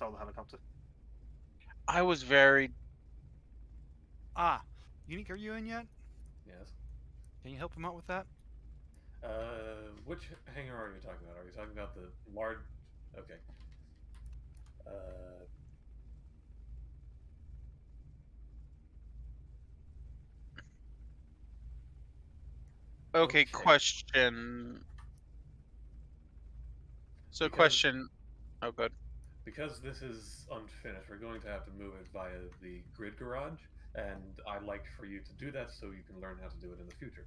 stole the helicopter. I was very... Ah, Unique, are you in yet? Yes. Can you help him out with that? Which hangar are you talking about? Are you talking about the large? Okay. Okay, question. So question... Oh, good. Because this is unfinished, we're going to have to move it via the grid garage, and I'd like for you to do that so you can learn how to do it in the future.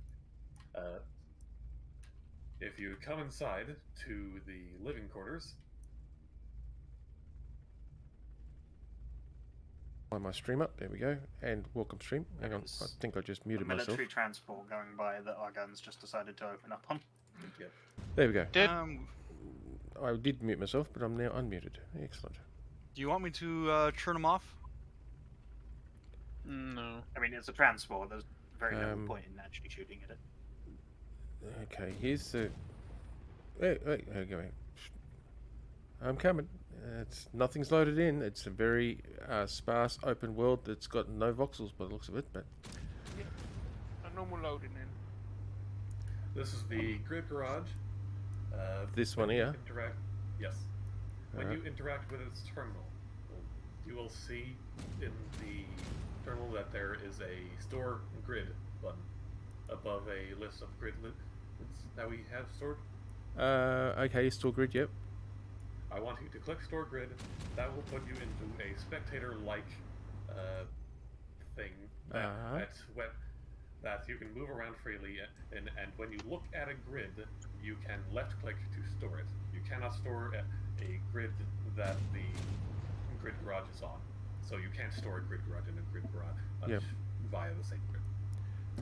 If you come inside to the living quarters... My stream up, there we go, and welcome stream. Hang on, I think I just muted myself. Military transport going by that our guns just decided to open up on. Yep. There we go. I did mute myself, but I'm now unmuted. Excellent. Do you want me to turn them off? No. I mean, it's a transport. There's very little point in actually shooting at it. Okay, here's the... Wait, okay. I'm coming. Nothing's loaded in. It's a very sparse open world that's got no voxels by the looks of it, but... Yeah, a normal loading in. This is the grid garage. This one here? Yes. When you interact with its terminal, you will see in the terminal that there is a store grid button above a list of grid lists that we have stored. Okay, store grid, yep. I want you to click store grid. That will put you into a spectator-like thing that you can move around freely, and when you look at a grid, you can left-click to store it. You cannot store a grid that the grid garage is on, so you can't store a grid garage in a grid garage via the same grid.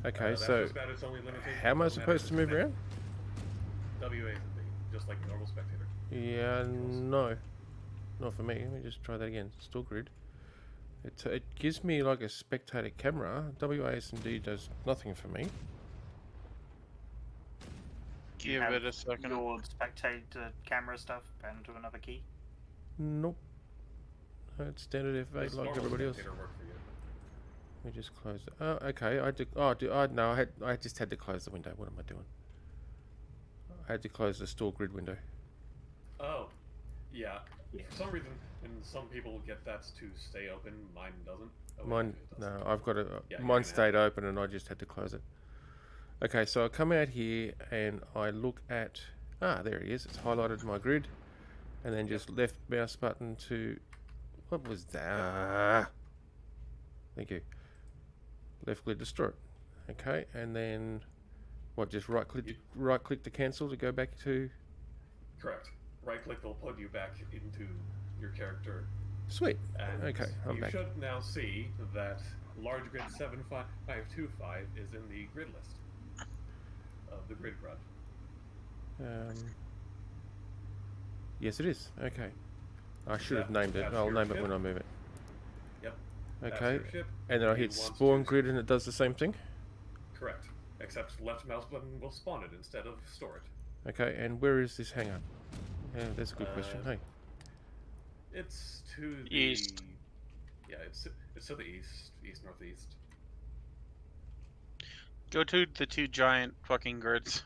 Okay, so just about its only limitation. How am I supposed to move around? W, A, and B, just like a normal spectator. Yeah, no. Not for me. Let me just try that again. Store grid. It gives me like a spectator camera. WASD does nothing for me. Give it a second. Your spectator camera stuff and to another key? Nope. No, it's standard F8 like everybody else. Let me just close it. Oh, okay. I just had to close the window. What am I doing? I had to close the store grid window. Oh, yeah. For some reason, and some people get that to stay open. Mine doesn't. Oh, Mine, doesn't. no, I've got it. Mine stayed open, and I just had to close it. Okay, so I come out here and I look at. Ah, there it is. It's highlighted my grid, and then just left mouse button to. What was that? Thank you. Left click to store it. Okay, and then what? Just right click to cancel to go back to. Correct. Right click will put you back into your character. Sweet. And okay, I'm back. You should now see that large grid 75525 is in the grid list of the grid garage. Yes, it is. Okay. I should have named it. I'll name it when I move it. Yep. Okay. And then I hit spawn grid and it does the same thing? Correct. Except left mouse button will spawn it instead of store it. Okay, and where is this hangar? Yeah, that's a good question. Hey. It's to the east. Yeah, it's to the east northeast. Go to the two giant fucking grids.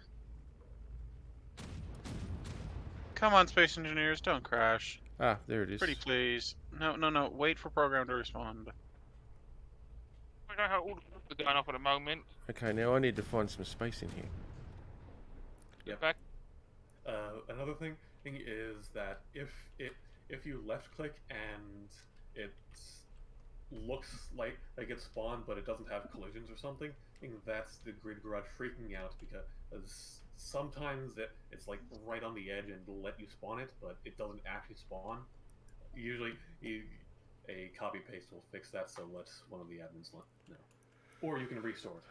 Come on, space engineers, don't crash. Ah, there it is. Pretty please. No. Wait for program to respond. We know how all the going off at the moment. Okay, now I need to find some space in here. Yep. Back. Another thing is that if you left click and it looks like it's spawned but it doesn't have collisions or something, that's the grid garage freaking out because sometimes it's like right on the edge and it'll let you spawn it, but it doesn't actually spawn. Usually a copy paste will fix that, so let one of the admins know. Or you can restore it.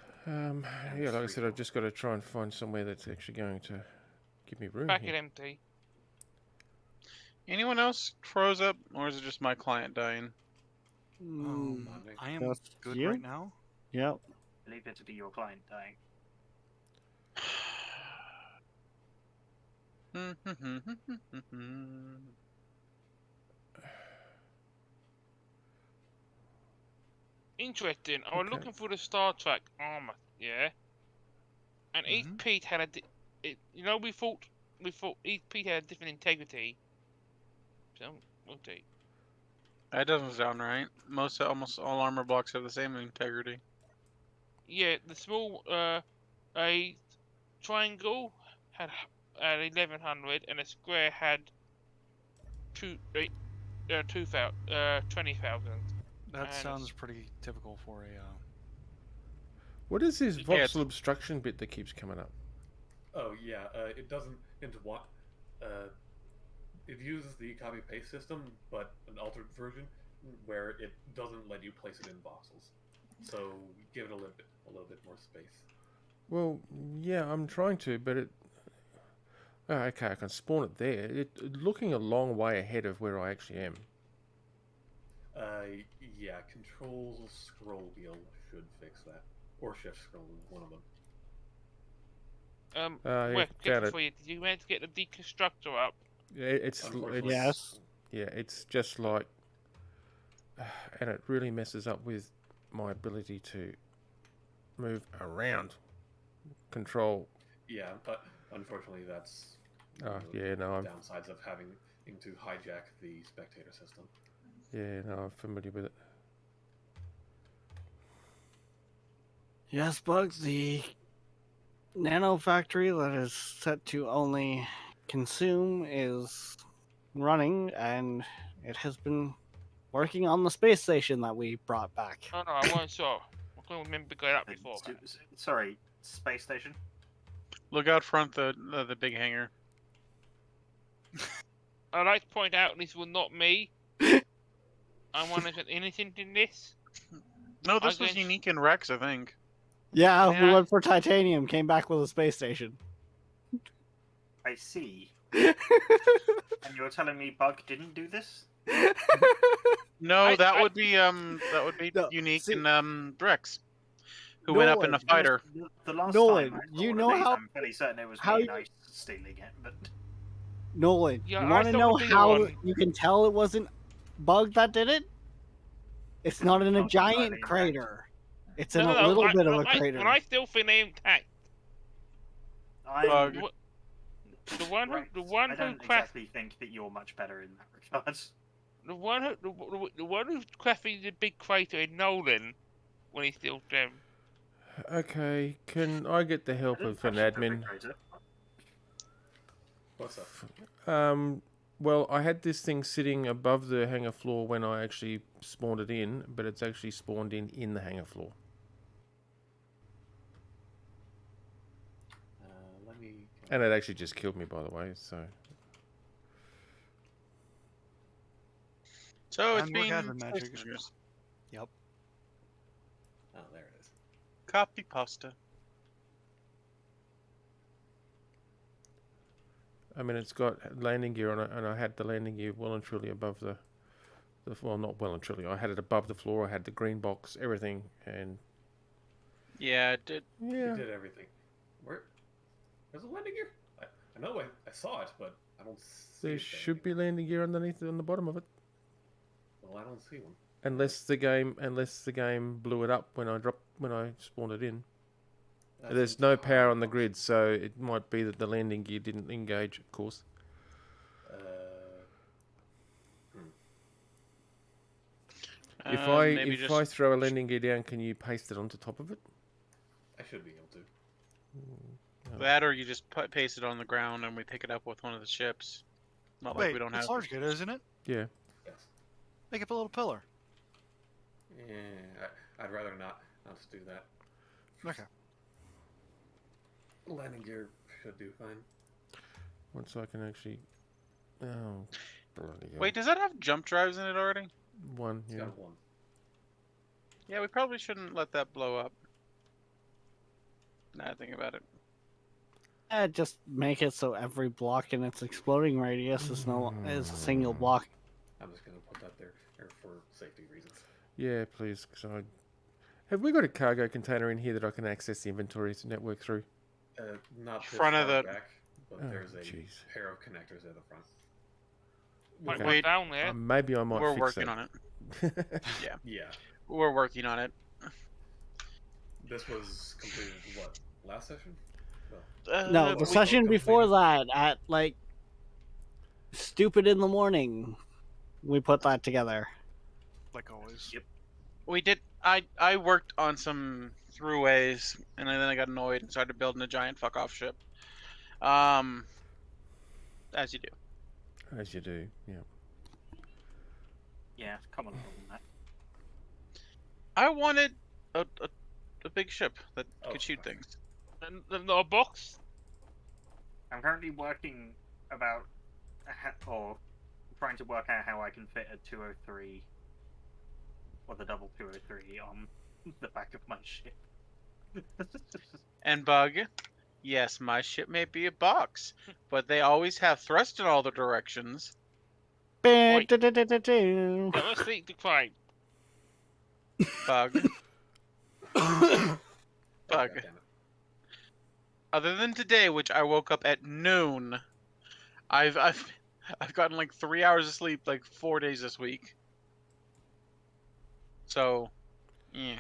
Yeah, like I said, I've just got to try and find somewhere that's actually going to give me room Back here. it empty. Anyone else froze up, or is it just my client dying? I am good right now. Yep. Leave it to be your client dying. Interesting. I was Okay. looking for the Star Trek armor, yeah, and each Mhm. piece had we thought each piece had a different integrity. So we'll see. That doesn't sound right. Almost all armor blocks have the same integrity. Yeah, the small a triangle had 1100, and a square had 20,000. That And sounds pretty typical for a. What is this Yeah, voxel obstruction bit that keeps coming up? Oh yeah, it doesn't into what it uses the copy paste system, but an altered version where it doesn't let you place it in voxels. So give it a little bit more space. Well, yeah, I'm trying to, but it. Oh, okay, I can spawn it there. It looking a long way ahead of where I actually am. Yeah, Control scroll wheel should fix that, or Shift scroll, one of them. Yeah, well, found it. for you. Did you manage to get the deconstructor up? Yeah, it's Unfortunately, Yes. yeah, it's just like, and it really messes up with my ability to move around. Control. Yeah, but unfortunately, that's Oh, the yeah, no, I'm downsides of having to hijack the spectator system. yeah, no, I'm familiar with it. Yes, Bugs, the nano factory that is set to only consume is running, and it has been working on the space station that we brought back. Oh no, I wasn't sure. I couldn't remember going up before. Sorry, space station. Look out front, the big hangar. I'd like to point out this was not me. I want to get anything in this. No, this I was guess- unique in Rex, I think. Yeah, we Yeah. went for titanium, came back with a space station. I see. And you're telling me Bug didn't do this? No, that I- would be No, unique see- in Rex, who went up in a Nolan, fighter. The last Nolan, time I you saw know one of these, how- I'm fairly certain it was how me you- and I stealing it, but Nolan, Yeah, you I want to saw know the bigger how one. you can tell it wasn't Bug that did it? It's not in a Not giant entirely intact. crater. It's in No, a no, little bit of a I, crater. And I still think they're intact. I'm Bug. The one who, right. the one I who don't crafted, exactly think that you're much better in that regard. the one who crafted the big crater in Nolan when he's still them. Okay, can I get the help I of didn't an touch the admin? refrigerator. What's up? Well, I had this thing sitting above the hangar floor when I actually spawned it in, but it's actually spawned in the hangar floor. Let me. And it actually just killed me, by the way, so... So it's I'm looking been at the magic. space engineers. Oh, there it is. Copy pasta. I mean, it's got landing gear on it, and I had the landing gear well and truly above the well, not well and truly. I had it above the floor. I had the green box, everything, and Yeah, it did. yeah, You did everything. There's a landing gear? I know I saw it, but I don't see there it should be landing gear underneath on the bottom of it. Well, I don't see one. Unless the game blew it up when I spawned it in. That There's seems no to power hard on the box. grid, so it might be that the landing gear didn't engage, of course. If Maybe if I throw a landing gear down, can you paste it onto top of it? I should be able to. that, or you just paste it on the ground and we pick it up with one of the ships. Not like Wait, we don't it's have. large good, isn't it? Yeah. Yes. Make up a little pillar. Yeah, I'd rather not do that. Okay. Landing gear should do fine. Once I can actually. Oh, bloody hell. Wait, does that have jump drives in it already? One, It's yeah. got one. Yeah, we probably shouldn't let that blow up. Now I think about it. Just make it so every block in its exploding radius is a single block. I'm just gonna put that there for safety reasons. Yeah, please. Have we got a cargo container in here that I can access the inventory network through? Not this Front of far the- back, but Oh, there's a jeez. pair of connectors at the front. Might Okay. go down there. Maybe I might We're fix working that. on it. Yeah. We're working on it. This was completed what, last session? No, Well, the we session both before completed- that, at like stupid in the morning, we put that together. Like always. Yep. We did. I worked on some throughways, and then I got annoyed and started building a giant fuck off ship. As you do. As you do, yeah. Yeah, common problem that. I wanted a big ship that Oh, could shoot fuck. things. And not a box. I'm currently working about or trying to work out how I can fit a 203 or the double 203 on the back of my ship. And Bug, yes, my ship may be a box, but they always have thrust in all the directions. Wait. Bug. That was the decline. Bug. Oh, Bug. goddammit. Other than today, which I woke up at noon, I've gotten like 3 hours of sleep like 4 days this week. So, yeah.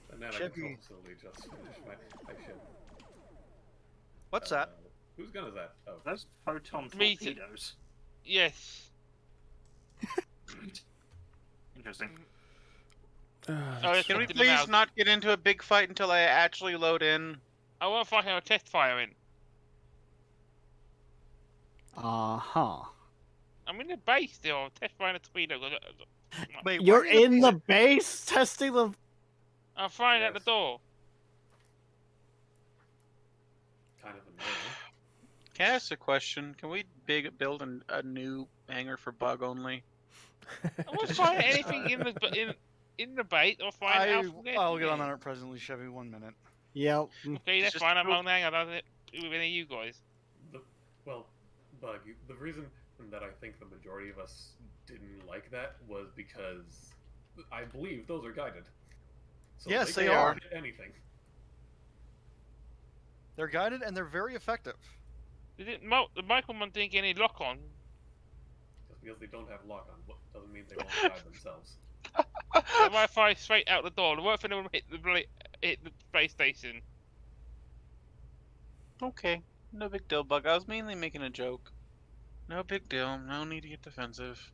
The nano Chevy. control facility just finished my ship. What's that? Whose gun is that? Oh, Those photon Me too. torpedoes. Yes. Interesting. Can we Get them please out. not get into a big fight until I actually load in? I want to find out a test fire in. Uh-huh. I'm in the base still. Test fire a torpedo. Wait, why You're are you in the base testing the... I'll find out the Yes. door. kind of annoying. Can I ask a question? Can we build a new hangar for Bug only? I want to find out anything in the bait or find out from there. I'll get on that presently, Chevy. 1 minute. Yep. Okay, let's Just find out real- my own hang. I don't do with any of you guys. Well, Bug, the reason that I think the majority of us didn't like that was because I believe those are guided. So Yes, they they can are. hit anything. They're guided and they're very effective. The Michael one didn't get any lock on. Just because they don't have lock on doesn't mean they won't guide themselves. I might fire straight out the door. The worst thing will hit the space station. Okay, no big deal, Bug. I was mainly making a joke. No big deal. No need to get defensive.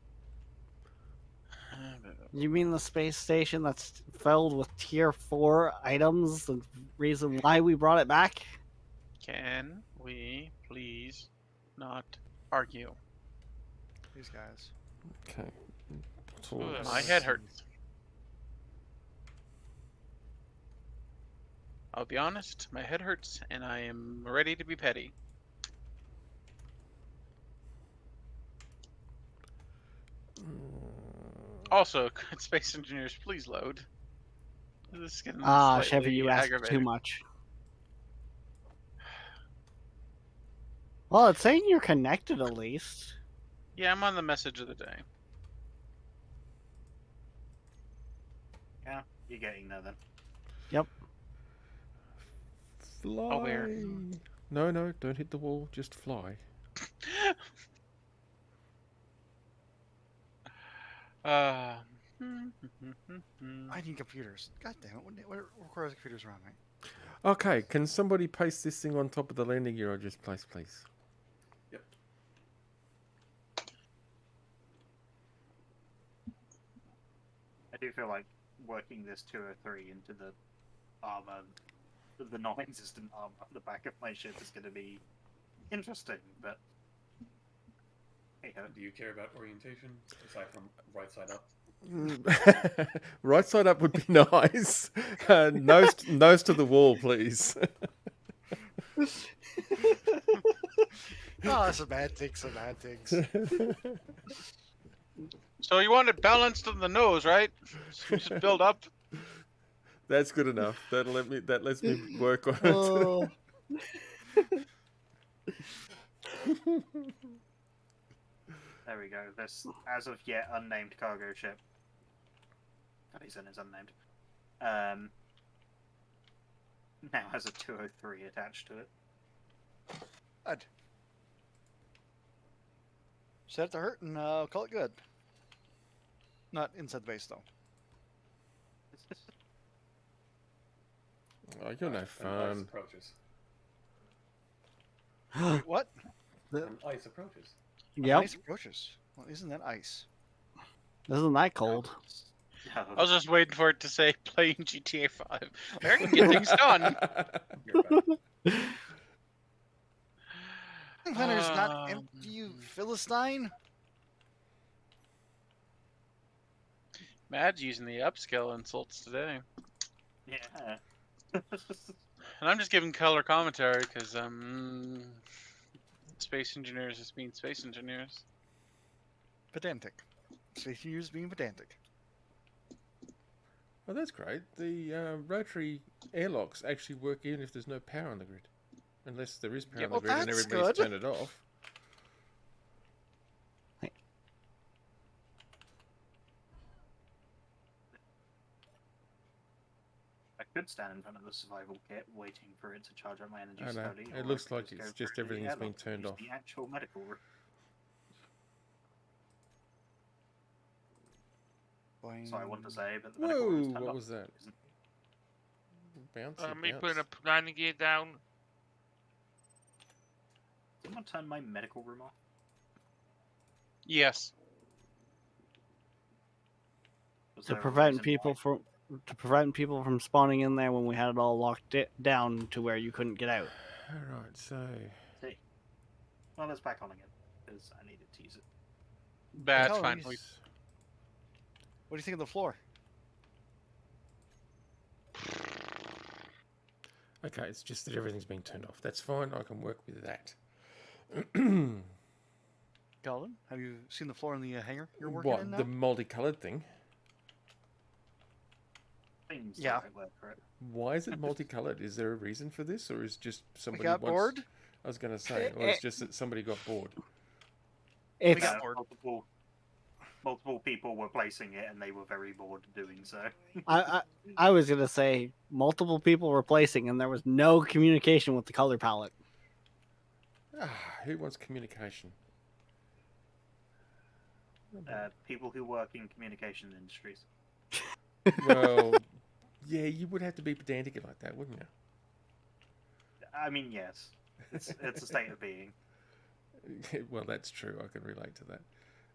You mean the space station that's filled with tier 4 items? The reason why we brought it back? Can we please not argue? These guys. Okay. Ugh. My head hurts. I'll be honest, my head hurts, and I am ready to be petty. Also, could Space Engineers please load? This is getting Ah, slightly Chevy, you asked aggravating. too much. Well, it's saying you're connected at least. Yeah, I'm on the message of the day. Yeah, you're getting there then. Fly. Oh, where? No, no, don't hit the wall. Just fly. Uh, I need computers. God damn it. What requires computers around me? Okay, can somebody paste this thing on top of the landing gear I just placed, please? Yep. I do feel like working this 203 into the armor, the non-existent armor on the back of my ship is going to be interesting, but hey ho. Do you care about orientation aside from right side up? Right side up would be nice. Nose to the wall, please. Oh, semantics. so you want it balanced on the nose, right? So you just build up. That's good enough. That lets me work on it. Oh. There we go. This as of yet unnamed cargo ship. That is unnamed. Now has a 203 attached to it. Good. Set it to hurt and call it good. Not inside the base, though. Oh, you're no An ice fun. approaches. Wait, what? An ice approaches. Yep. Ice approaches. Well, isn't that ice? Isn't that cold? Yeah, I was just waiting for it to say playing GTA 5. I can get things done. You're back. Hunter's not empty, you Philistine. Mad's using the upscale insults today. yeah. And I'm just giving color commentary because space engineers just mean space engineers. Pedantic. Space used being pedantic. Oh, that's great. The rotary airlocks actually work even if there's no power on the grid. Unless there is power Yep. on the grid and Well, that's everybody's good. turned it off. I could stand in front of the survival kit waiting for it to charge up my energy I know. slowly. It or I looks could like go it's for just the everything's been airlock and turned use off. The actual medical room. So I want to say, but the medical Whoa! room's turned What off. was that? Isn't- Bouncy Me putting bounce. a landing gear down. Did someone turn my medical room off? Yes. Was To there a prevent reason people from spawning in there when we had it all locked down to where you couldn't get out. Alright, so. why? See. Well, it's back on again because I needed to use it. That's hell are fine. you What do you think of the floor? Okay, it's just that everything's been turned off. That's fine, I can work with that. Calvin, have you seen the floor in the hangar you're working in What, now? the multicoloured thing? Seems Yeah. the right word for it. Why is it multicoloured? Is there a reason for this, or is just We somebody got wants... bored. I was going to say, or it's just that somebody got bored. It's got bored. Multiple people were placing it, and they were very bored doing so. I was gonna say multiple people replacing, and there was no communication with the color palette. Who wants communication? People who work in communication industries. Well, yeah, you would have to be pedantic like that, wouldn't you? I mean, yes, it's a state of being. Well, that's true. I can relate to that.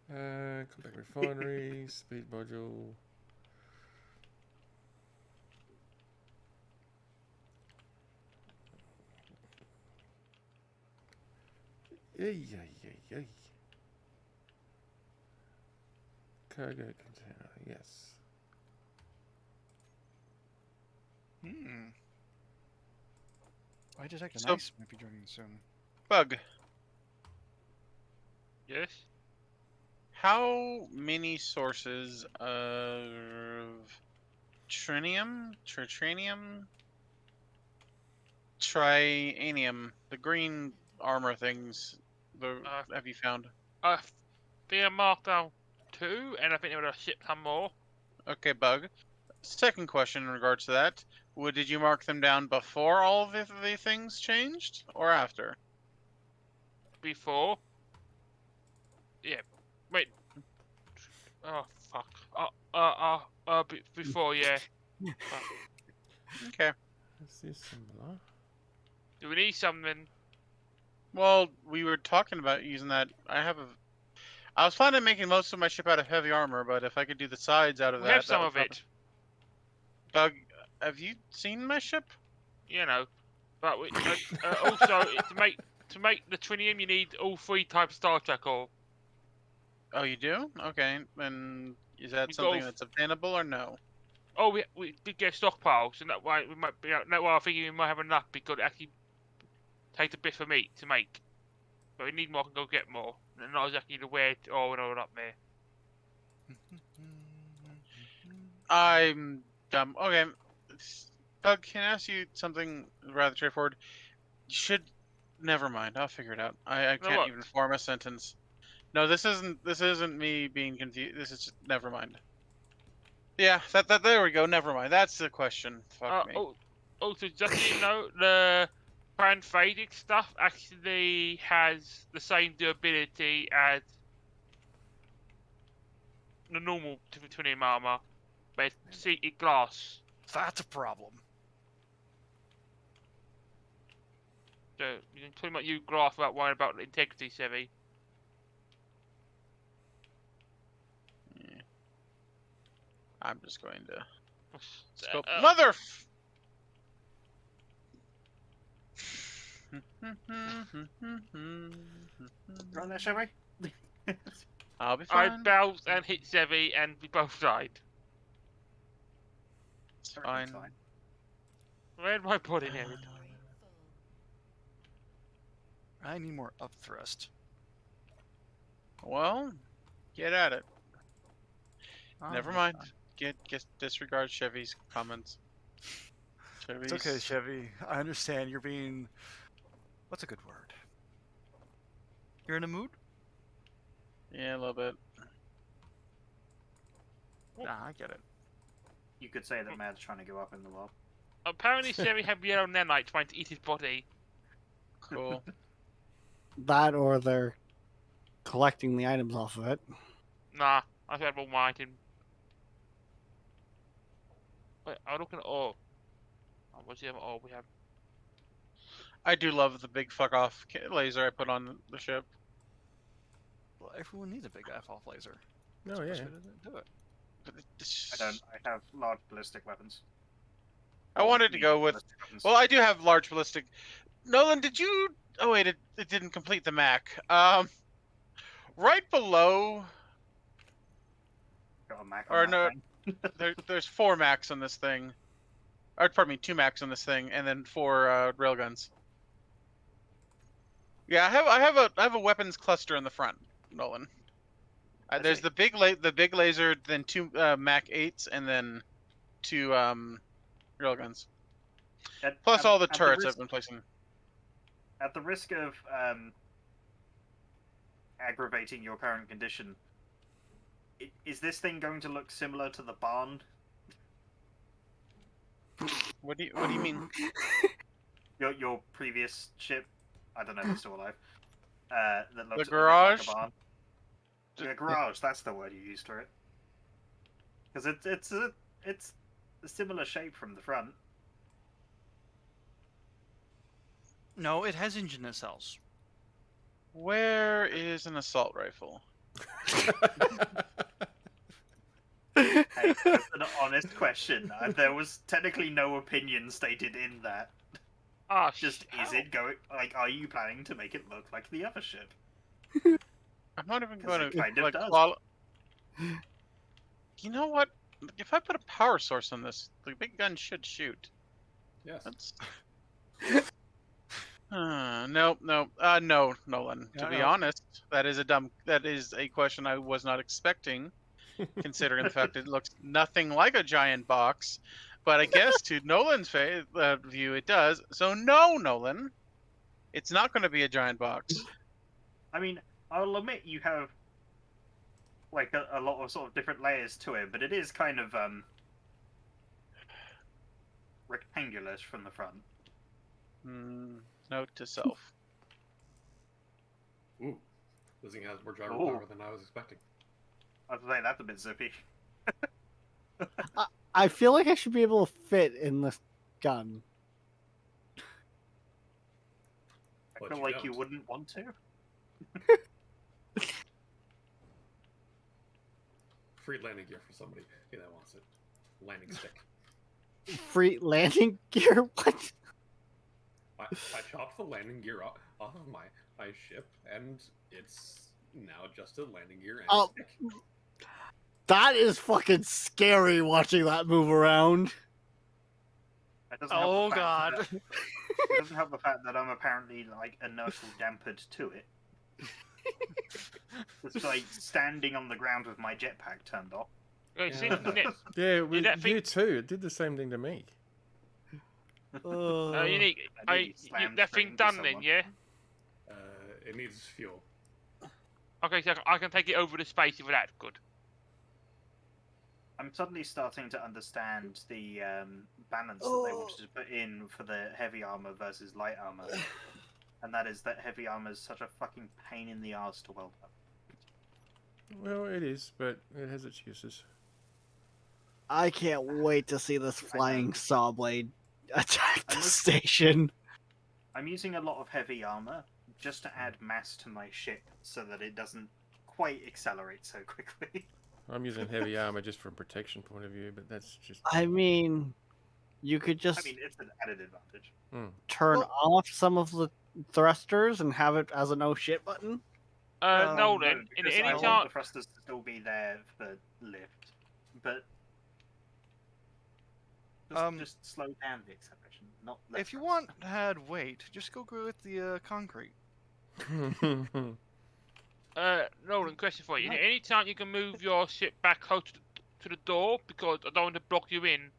Compact refinery, speed module. Yay. Cargo container, yes. I detect So- ice might be joining soon. Bug. Yes. How many sources of trinium, trianium, the green armor things, have you found? I think I marked down 2, and I think they would have shipped some more. Okay, Bug. Second question in regards to that. Did you mark them down before all of the things changed, or after? Before. Yeah. Wait. Oh fuck. Before, yeah. Okay. Is this similar? Do we need something? Well, we were talking about using that. I was planning on making most of my ship out of heavy armor, but if I could do the sides out of We that, have some of it, Bug, have you seen my ship? you know. But we, also to make the trinium, you need all 3 types of Star Trek ore. Oh, you do? Okay. And is that We something got- that's obtainable or no? Oh, we did get stockpiles, and that way we might be. That way I think we might have enough because it actually takes a bit for meat to make. But we need more. Can go get more. And not exactly the way it all went up there. I'm dumb. Okay. Bug, can I ask you something rather straightforward? You should. Never mind. I'll figure it out. I can't what? even form a sentence. No, this isn't me being confused. This is just, never mind. Yeah, there we go. Never mind. That's the question. Fuck me. Also, just so you know, the fan-faded stuff actually has the same durability as the normal twin armor. but it's seated glass. That's a problem. So you can pretty much use glass without worrying about the integrity, Sevi. Yeah. I'm just going to scope. Uh, Mother. Right there, shall we? I'll be I fine. bounced and hit Sevi, and we both died. It's fine. Where'd my body head? I need more up thrust. Well, get at it. Never Oh, mind. Get disregard Chevy's comments. It's okay, Chevy. I understand you're being. What's a good word? You're in a mood? Yeah, a little bit. Nah, I get it. You could say that Mad's trying to go up in the world. Apparently, Sevi had yellow nanite trying to eat his body. Cool. That or they're collecting the items off of it. Nah, I had all my item. Wait, I'm looking at all. Oh, what's the other all we have? I do love the big fuck off laser I put on the ship. Well, everyone needs a big F-off laser. Oh, yeah. Push it and do it. But it's I don't. I have large ballistic weapons. I wanted to go with. Ballistic weapons. Well, I do have large ballistic. Nolan, did you? Oh wait, it didn't complete the Mac. Right below, Got a Mac or on no, that thing. there's 4 Macs on this thing. Or pardon me, 2 Macs on this thing, and then 4 railguns. Yeah, I have a weapons cluster in the front, Nolan. There's see. the big laser, then 2 Mac 8s, and then 2 railguns. Plus all the turrets I've been placing. At the risk of aggravating your current condition, is this thing going to look similar to the barn? What do you mean? Your previous ship? I don't know if it's still alive. That looks a bit garage? like a barn. The garage. That's the word you used for it. Because it's a similar shape from the front. No, it has engine nacelles. Where is an assault rifle? Hey, that's an honest question. There was technically no opinion stated in that. Ah, Just is it going? Like, are you planning to make it look like the other ship? I'm not even 'Cause going it to kind of like. does. You know what? If I put a power source on this, the big gun should shoot. Yes. That's. No, Nolan. To be No. honest, that is a question I was not expecting, considering the fact it looks nothing like a giant box. But I guess to Nolan's view, it does. So no, Nolan, it's not going to be a giant box. I mean, I'll admit you have like a lot of sort of different layers to it, but it is kind of rectangular from the front. Note to self. Ooh, this thing has more gyro Ooh. power than I was expecting. I was saying that's a bit zippy. I feel like I should be able to fit in this gun. I But feel you like you don't. wouldn't want to. Free landing gear for somebody that wants it. Landing stick. Free landing gear? What? I chopped the landing gear off of my ship, and it's now just a landing gear and Oh. a stick. That is fucking scary watching that move around. That doesn't help Oh the fact god. that- It doesn't help the fact that I'm apparently like inertial dampered to it. It's like standing on the ground with my jetpack turned off. Okay, see, Yeah. Nick, Yeah, that you thing- too. It did the same thing to me. Unique. I nearly slammed That straight thing into done someone. then, yeah? It needs fuel. Okay, so I can take it over the space if that's good. I'm suddenly starting to understand the balance that they wanted to put in for the heavy armor versus light armor. And that is that heavy armor is such a fucking pain in the ass to weld up. Well, it is, but it has its uses. I can't wait to see this flying saw blade attack the I'm station. I'm using a lot of heavy armor just to add mass to my ship so that it doesn't quite accelerate so quickly. I'm using heavy armor just from a protection point of view, but that's just. I mean, you could just I mean, it's an added advantage. turn Well- off some of the thrusters and have it as a no shit button. Nolan, in because any I want chance, the thrusters to still be there for lift, but just slow down the acceleration, not lift If you thrust. want to add weight, just go with the concrete. Nolan, question for you. No. Any time you can move your ship back close to the door because I don't want to block you in.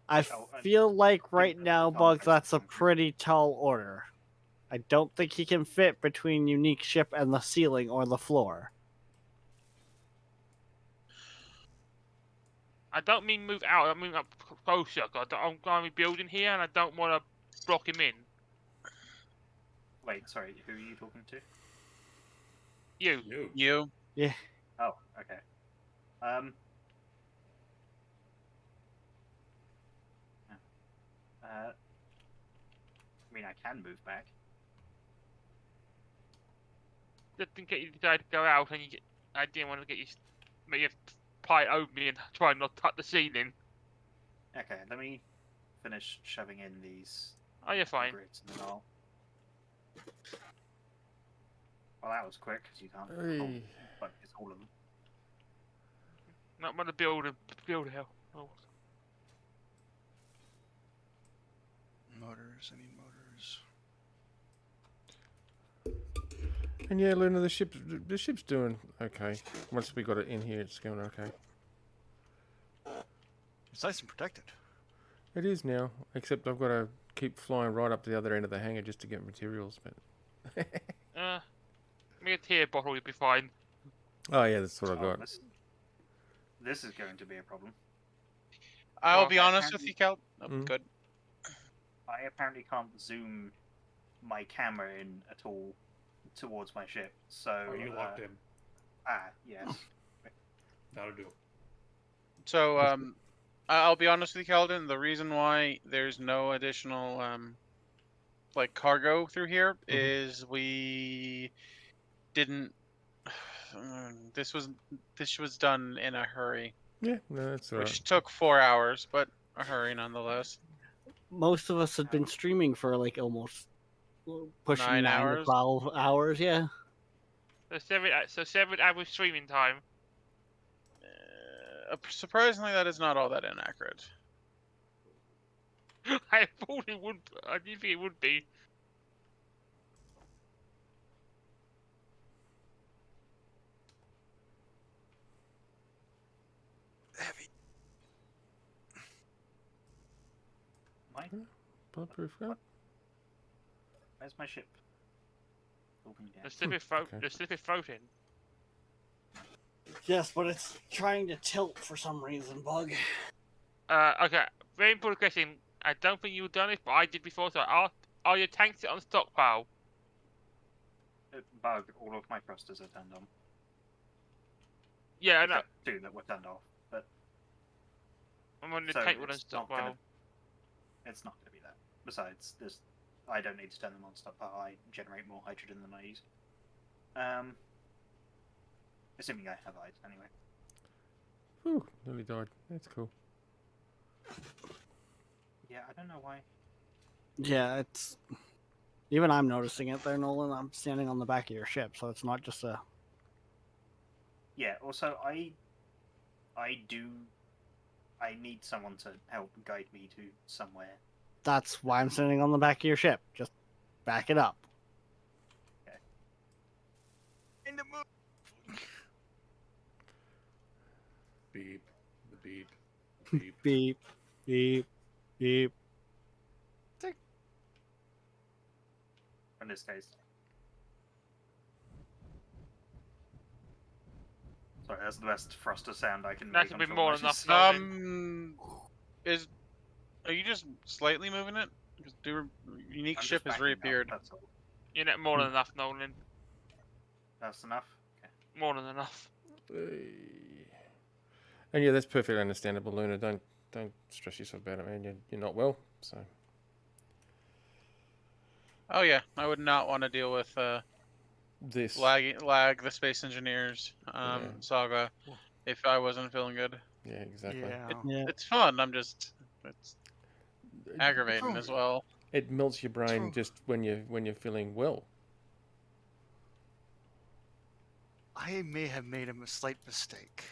I Oh, and feel like right that now, Tom Bug, has that's a concrete. pretty tall order. I don't think he can fit between unique ship and the ceiling or the floor. I don't mean move out. I mean up closer. 'Cause I'm going to be building here, and I don't want to block him in. Wait, sorry, who are you talking to? You. You. You. Oh, okay. I mean, I can move back. Just in case you decide to go out, and I didn't want to get you. Make you pie over me and try and not touch the ceiling. Okay, let me finish shoving in these Oh, you're fine. grids and then I'll... Well, that was quick, because you can't Hey. focus all of them. Not want to build hell. Oh. Motors, I need motors. And yeah, Luna, the ship's doing okay. Once we got it in here, it's going okay. It's nice and protected. It is now, except I've got to keep flying right up to the other end of the hangar just to get materials. But Make a tear bottle, you'll be fine. oh yeah, that's what I Oh, got. this is going to be a problem. I'll Well, be honest with you, Cal. Oh, Mm. good. I apparently can't zoom my camera in at all towards my ship, so... Are you locked in? Yes. That'll do. So, I'll be honest with you, Calden. The reason why there's no additional, like cargo through here is we didn't. This was done in a hurry, Yeah, no, that's all right. which took 4 hours, but a hurry nonetheless. Most of us had been streaming for like almost pushing 9 9 to hours? 12 hours, yeah. So 7 hours streaming time. Surprisingly, that is not all that inaccurate. I thought it would. I didn't think it would be. Heavy. My, Bulletproof gun? where's my ship? Moving down. The slippery throat. okay. The slippery throat in. Yes, but it's trying to tilt for some reason, Bug. Okay. Very important question. I don't think you've done it, but I did before. So are your tanks on stockpile? Bug, all of my thrusters are turned on. Yeah, I know. Except 2 that were turned off, but I'm on the so tank one on it's not gonna- stockpile. it's not going to be that. Besides, I don't need to turn them on stockpile. I generate more hydrogen than I use. Assuming I have ice anyway. Whew, nearly died. That's cool. Yeah, I don't know why. Yeah, it's... Even I'm noticing it there, Nolan. I'm standing on the back of your ship, so it's not just a... Yeah, also, I need someone to help guide me to somewhere. That's why I'm standing on the back of your ship. Just back it up. In the move. Beep. The beep. Beep. Beep, beep, beep. In this case. Sorry, that's the best thruster sound I can That make. can on be film more matches. enough. Are you just slightly moving it? Because the unique I'm just ship has backing up, reappeared. That's all. You're not more than enough, Nolan. That's enough. Okay. More than enough. Hey. And yeah, that's perfectly understandable, Luna. Don't stress yourself about it, man. You're not well, so. Oh yeah, I would not want to deal with This. lag the space engineers Yeah. saga if I wasn't feeling good. Yeah, exactly. Yeah. Yeah. It's fun. It's aggravating as well. It melts your brain just when you're feeling well. I may have made a slight mistake.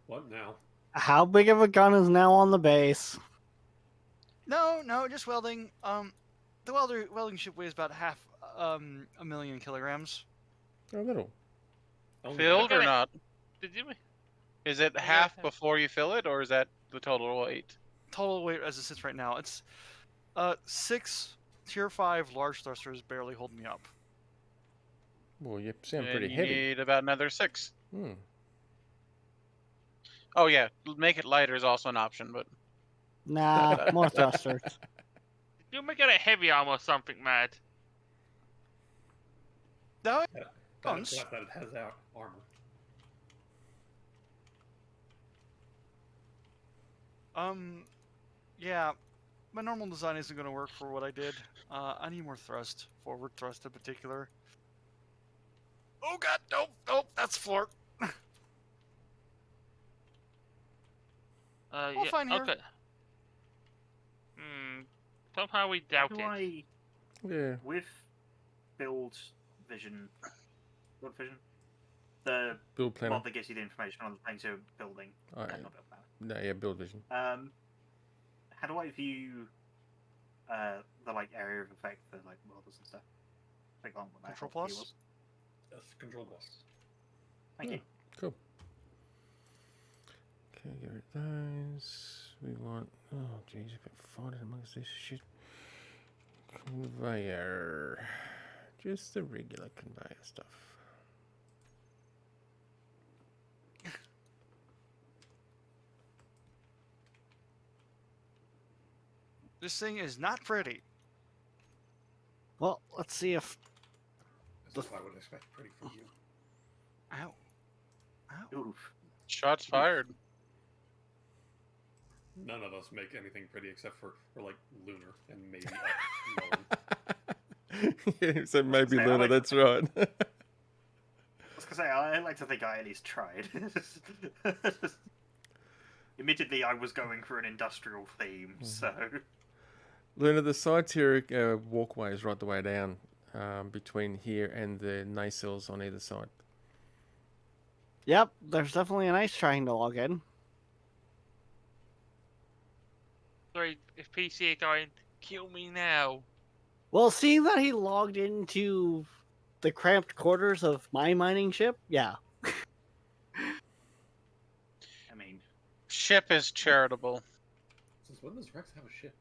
What now? How big of a gun is now on the base? No, just welding. The welding ship weighs about half a million kilograms. A little. Only Filled or Okay. not? Did you? Is it Yeah. half before you fill it, or is that the total weight? Total weight as it sits right now, it's 6 tier 5 large thrusters barely hold me up. Well, you sound And pretty you heavy. need about another 6. Hmm. Oh yeah, make it lighter is also an option, but Nah, more thrusters. You make it a heavy armor or something, mad. No, That Guns. it has out armor. yeah, my normal design isn't going to work for what I did. I need more thrust, forward thrust in particular. Oh god, nope, that's floor. Yeah, fine here. okay. Somehow we doubt Do it. I, Yeah. with build vision, the Build planner. mod that gives you the information on the things you're building. Oh, Not yeah. build planner. No, yeah, build vision. How do I view the like area of effect for like welders and stuff? Like on what that Control help plus? was. Yes, control plus. Thank you. Cool. Okay, get rid of those. We want. Oh, jeez, I've been fighting amongst this shit. Conveyor. Just the regular conveyor stuff. This thing is not pretty. Well, let's see if That's what I would expect pretty from you. Ow. Oof. shots fired. None of us make anything pretty except for like Lunar and maybe Nolan. Yeah, so maybe say, I Luna, like- that's right. I was gonna say I like to think I at least tried. Admittedly, I was going for an industrial theme, so Luna, the side tier walkway is right the way down between here and the nacelles on either side. Yep, there's definitely a nice trying to log in. Sorry, if PC are going, kill me now. Well, seeing that he logged into the cramped quarters of my mining ship, yeah. I mean, Ship is charitable. Since when does Rex have a ship?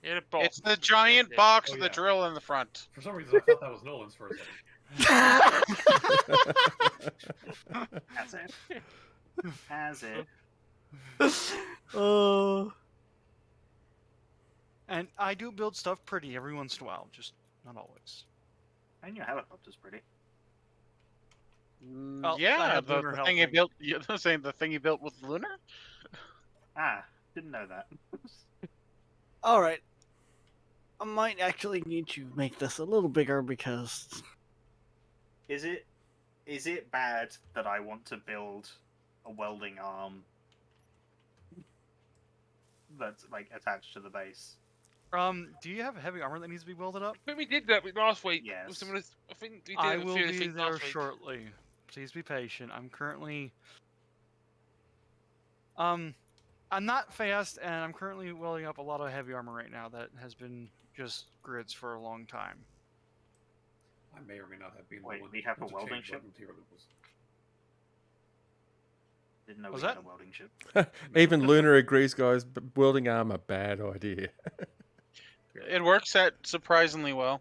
Yeah, the box. It's the giant box Oh, with the yeah. drill in the front. For some reason, I thought that was Nolan's for a second. has it? Has it? Oh. And I do build stuff pretty every once in a while, just not always. And your helicopter's pretty. I Yeah, have the lunar thing you helping. built. You're saying the thing you built with Lunar? Ah, didn't know that. Alright. I might actually need to make this a little bigger because Is it bad that I want to build a welding arm that's like attached to the base? Do you have heavy armor that needs to be welded up? I think we did that last week. Yes. With some of the, I think we did I a will few of the be things there last week. shortly. Please be patient. I'm currently I'm not fast, and I'm currently welding up a lot of heavy armor right now that has been just grids for a long time. I may or may not have been Wait, the one we have a to welding change ship? what material it was. Didn't know Was we had that- a welding ship. Even Luna agrees, guys. Welding arm a bad idea. It works out surprisingly well.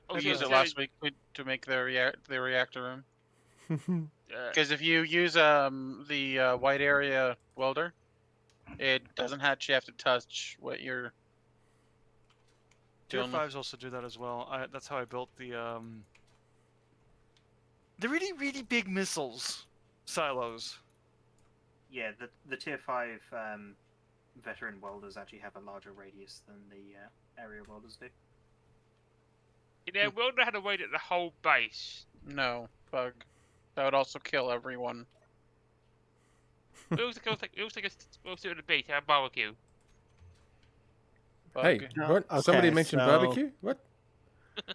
Oh, We so used it so, last week to make the reactor room. uh, Because if you use the white area welder, it doesn't actually have to touch what you're Tier doing. with- 5s also do that as well. That's how I built the really big missiles silos. yeah, the tier 5 veteran welders actually have a larger radius than the area welders do. Yeah, we don't know how to wait at the whole base. No, bug. That would also kill everyone. We also go we'll sit at the beach, have a barbecue. Bug. Hey, No, what? Somebody okay, mentioned so- barbecue? What? I can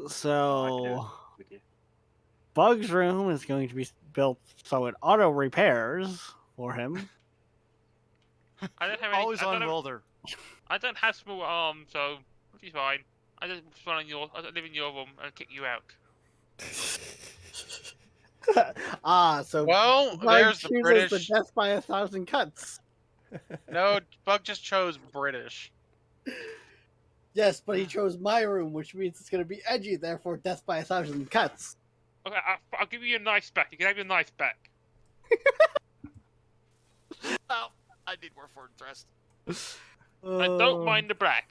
do So it with you. Bug's room is going to be built so it auto repairs for him. I don't have any. Always I on don't have, welder. I don't have small arms, so which is fine. I just run in your. I don't live in your room and kick you out. So Well, Bug there's the chooses British. the death by 1,000 cuts. No, Bug just chose British. Yes, but he chose my room, which means it's going to be edgy, therefore death by 1,000 cuts. Okay, I'll give you your knife back. You can have your knife back. Oh, I need more forward thrust. I don't mind the black.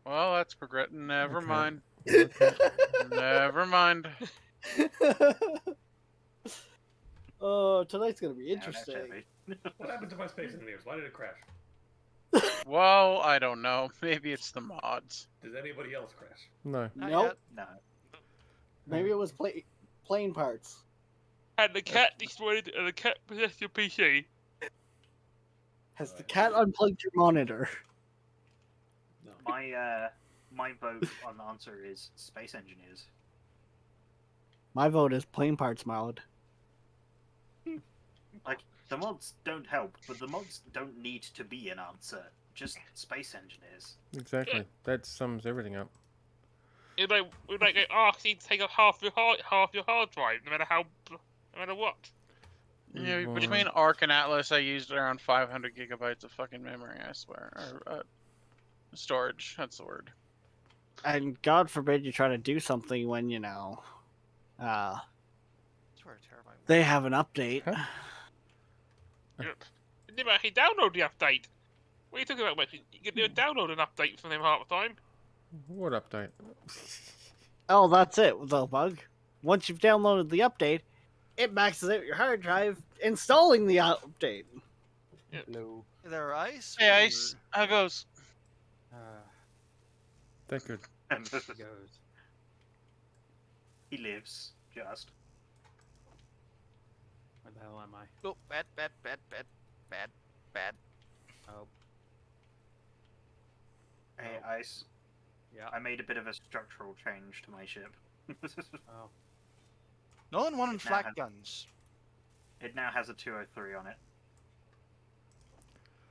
Well, that's progress. Never Okay. mind. Okay. Never mind. Oh, tonight's going to be Yeah, no, interesting. Chevy. What happened to my Space Engineers? Why did it crash? Well, I don't know. Maybe it's the mods. Did anybody else crash? No. Not Nope. yet. No. Maybe it was plane parts. And the cat destroyed and the cat possessed your PC. Has the cat unplugged your monitor? No. My vote on the answer is space engineers. My vote is plane parts mod. Like, the mods don't help, but the mods don't need to be an answer. Just space engineers. Exactly. That sums everything up. It would like ask you to take up half your hard drive, no matter what. Yeah, Move between on. Arc and Atlas, I used around 500 gigabytes of fucking memory. I swear, or storage. That's the word. And God forbid you try to do something when, Swear, terrifying. they have an update. Huh? Yep. You never actually download the update. What are you talking about, mate? You can download an update from them half the time. What update? Oh, that's it, the bug. Once you've downloaded the update, it maxes out your hard drive, installing the update. Hello. Is there ice? Hey, or- Ice. How goes? That good. It goes. He lives, just. Where the hell am I? Oh, bad. Oh, Hey, Ice. yeah. I made a bit of a structural change to my ship. Oh, No one wanted Now flak has- guns. It now has a 203 on it.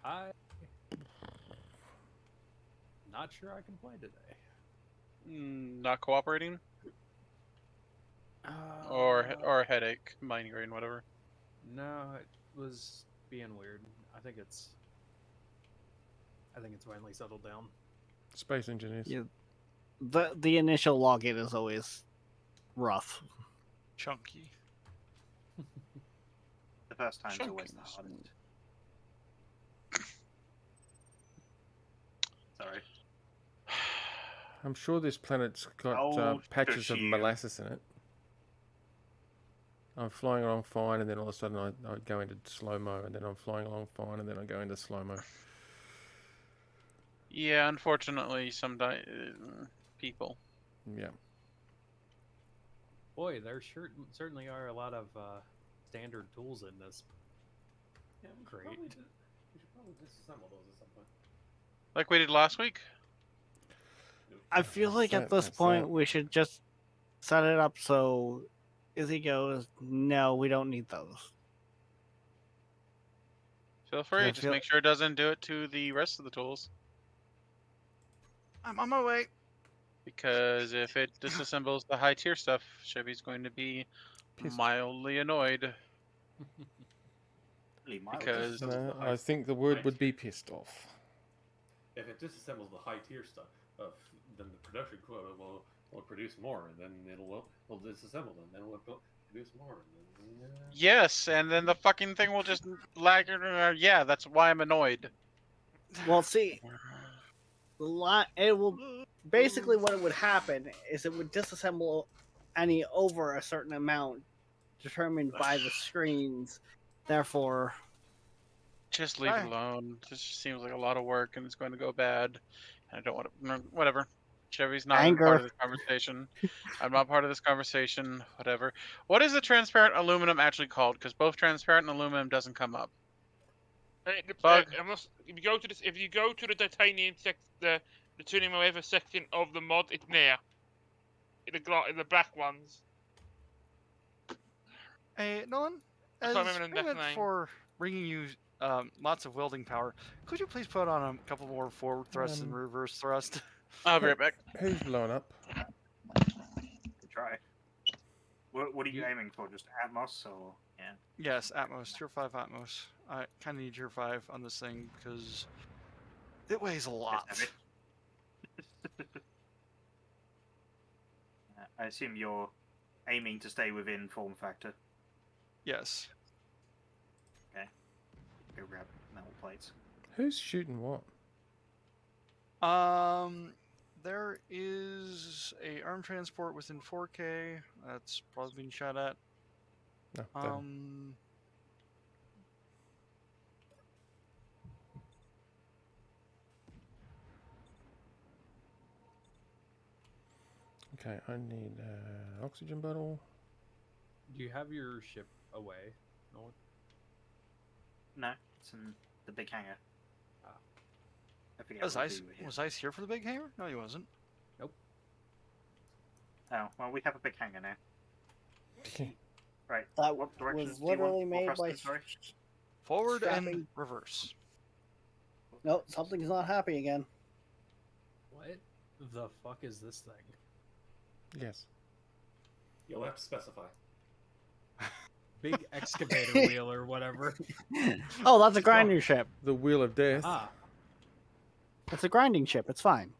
I. Not sure I can play today. Not cooperating, or headache, migraine, whatever. No, it was being weird. I think it's finally settled down. Space engineers. Yeah. The initial login is always rough. Chunky. The first time's always the Chunkiness. hardest. Sorry. I'm sure this planet's got Oh, patches of shush you. molasses in it. I'm flying along fine, and then all of a sudden I go into slow-mo, and then I'm flying along fine, and then I go into slow-mo. Yeah, unfortunately, some people. Yeah. Boy, there certainly are a lot of standard tools in this. Yeah, we should Great. we should probably disassemble those at some point. Like we did last week. I feel like at this That's point that. we should just set it up so Izzy goes, no, we don't need those. Feel free. I Just feel- make sure it doesn't do it to the rest of the tools. I'm on my way. Because if it disassembles the high tier stuff, Chevy's going to be Pissed. mildly annoyed. Really mild. Because No, I think the word would be pissed off. If it disassembles the high tier stuff, then the production quota will produce more, and then it'll disassemble them, then it'll produce more, and then yes, and then the fucking thing will just lag. Yeah, that's why I'm annoyed. Well, see, it will basically what it would happen is it would disassemble any over a certain amount determined by the screens. Therefore, Just leave it Alright. alone. This just seems like a lot of work, and it's going to go bad. And I don't want to. Whatever. Chevy's not even part Anger. of this conversation. I'm not part of this conversation. Whatever. What is the transparent aluminum actually called? Because both transparent and aluminum doesn't come up. Bug. If you go to the titanium the tuning whatever section of the mod, it's near. In the black ones. Hey, Nolan, I as can't remember the payment next name. for bringing you lots of welding power, could you please put on a couple more forward thrust and reverse thrust? I'll be right back. Who's blowing up? Try. What are you aiming for? Just Atmos or yeah? Yes, Atmos, tier 5 Atmos. I kind of need tier 5 on this thing because it weighs a lot. heavy. I assume you're aiming to stay within form factor. Yes. Go grab metal plates. Who's shooting what? There is a arm transport within 4K that's probably being shot at. No, done. Okay, I need an oxygen bottle. Do you have your ship away? No. No, it's in the big hangar. Ah. I forget. Was what Ice we were here. was Ice here for the big hammer? No, he wasn't. Oh well, we have a big hangar now. Right. that What directions was do you want? literally What made by. thrusters, sorry? Forward and Strapping. reverse. No, something's not happy again. What the fuck is this thing? Yes. You'll have to specify. Big excavator wheel or whatever. Oh, that's a grinding ship. The Wheel of Death. Ah. It's a grinding ship. It's fine.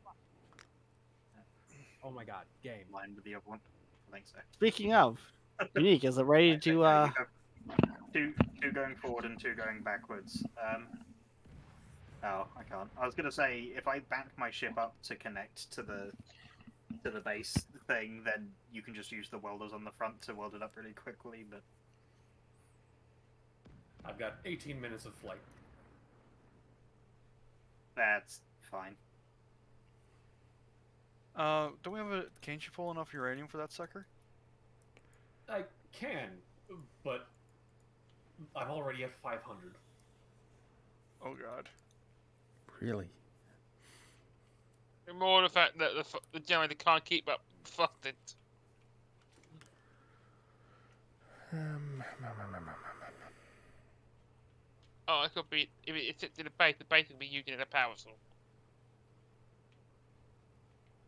Oh my god. Game. Line with the other one. I think so. Speaking of, Unique, is it ready Right, so, to? yeah, you have two going forward and two going backwards. Oh, I can't. I was gonna say if I back my ship up to connect to the base thing, then you can just use the welders on the front to weld it up really quickly. But I've got 18 minutes of flight. that's fine. Don't we have a? Can't you pull enough uranium for that sucker? I can, but I'm already at 500. Oh god. Really? And more the fact that the generator can't keep up. Fucked it. Oh, it could be if it sits in the base could be using it as a power source.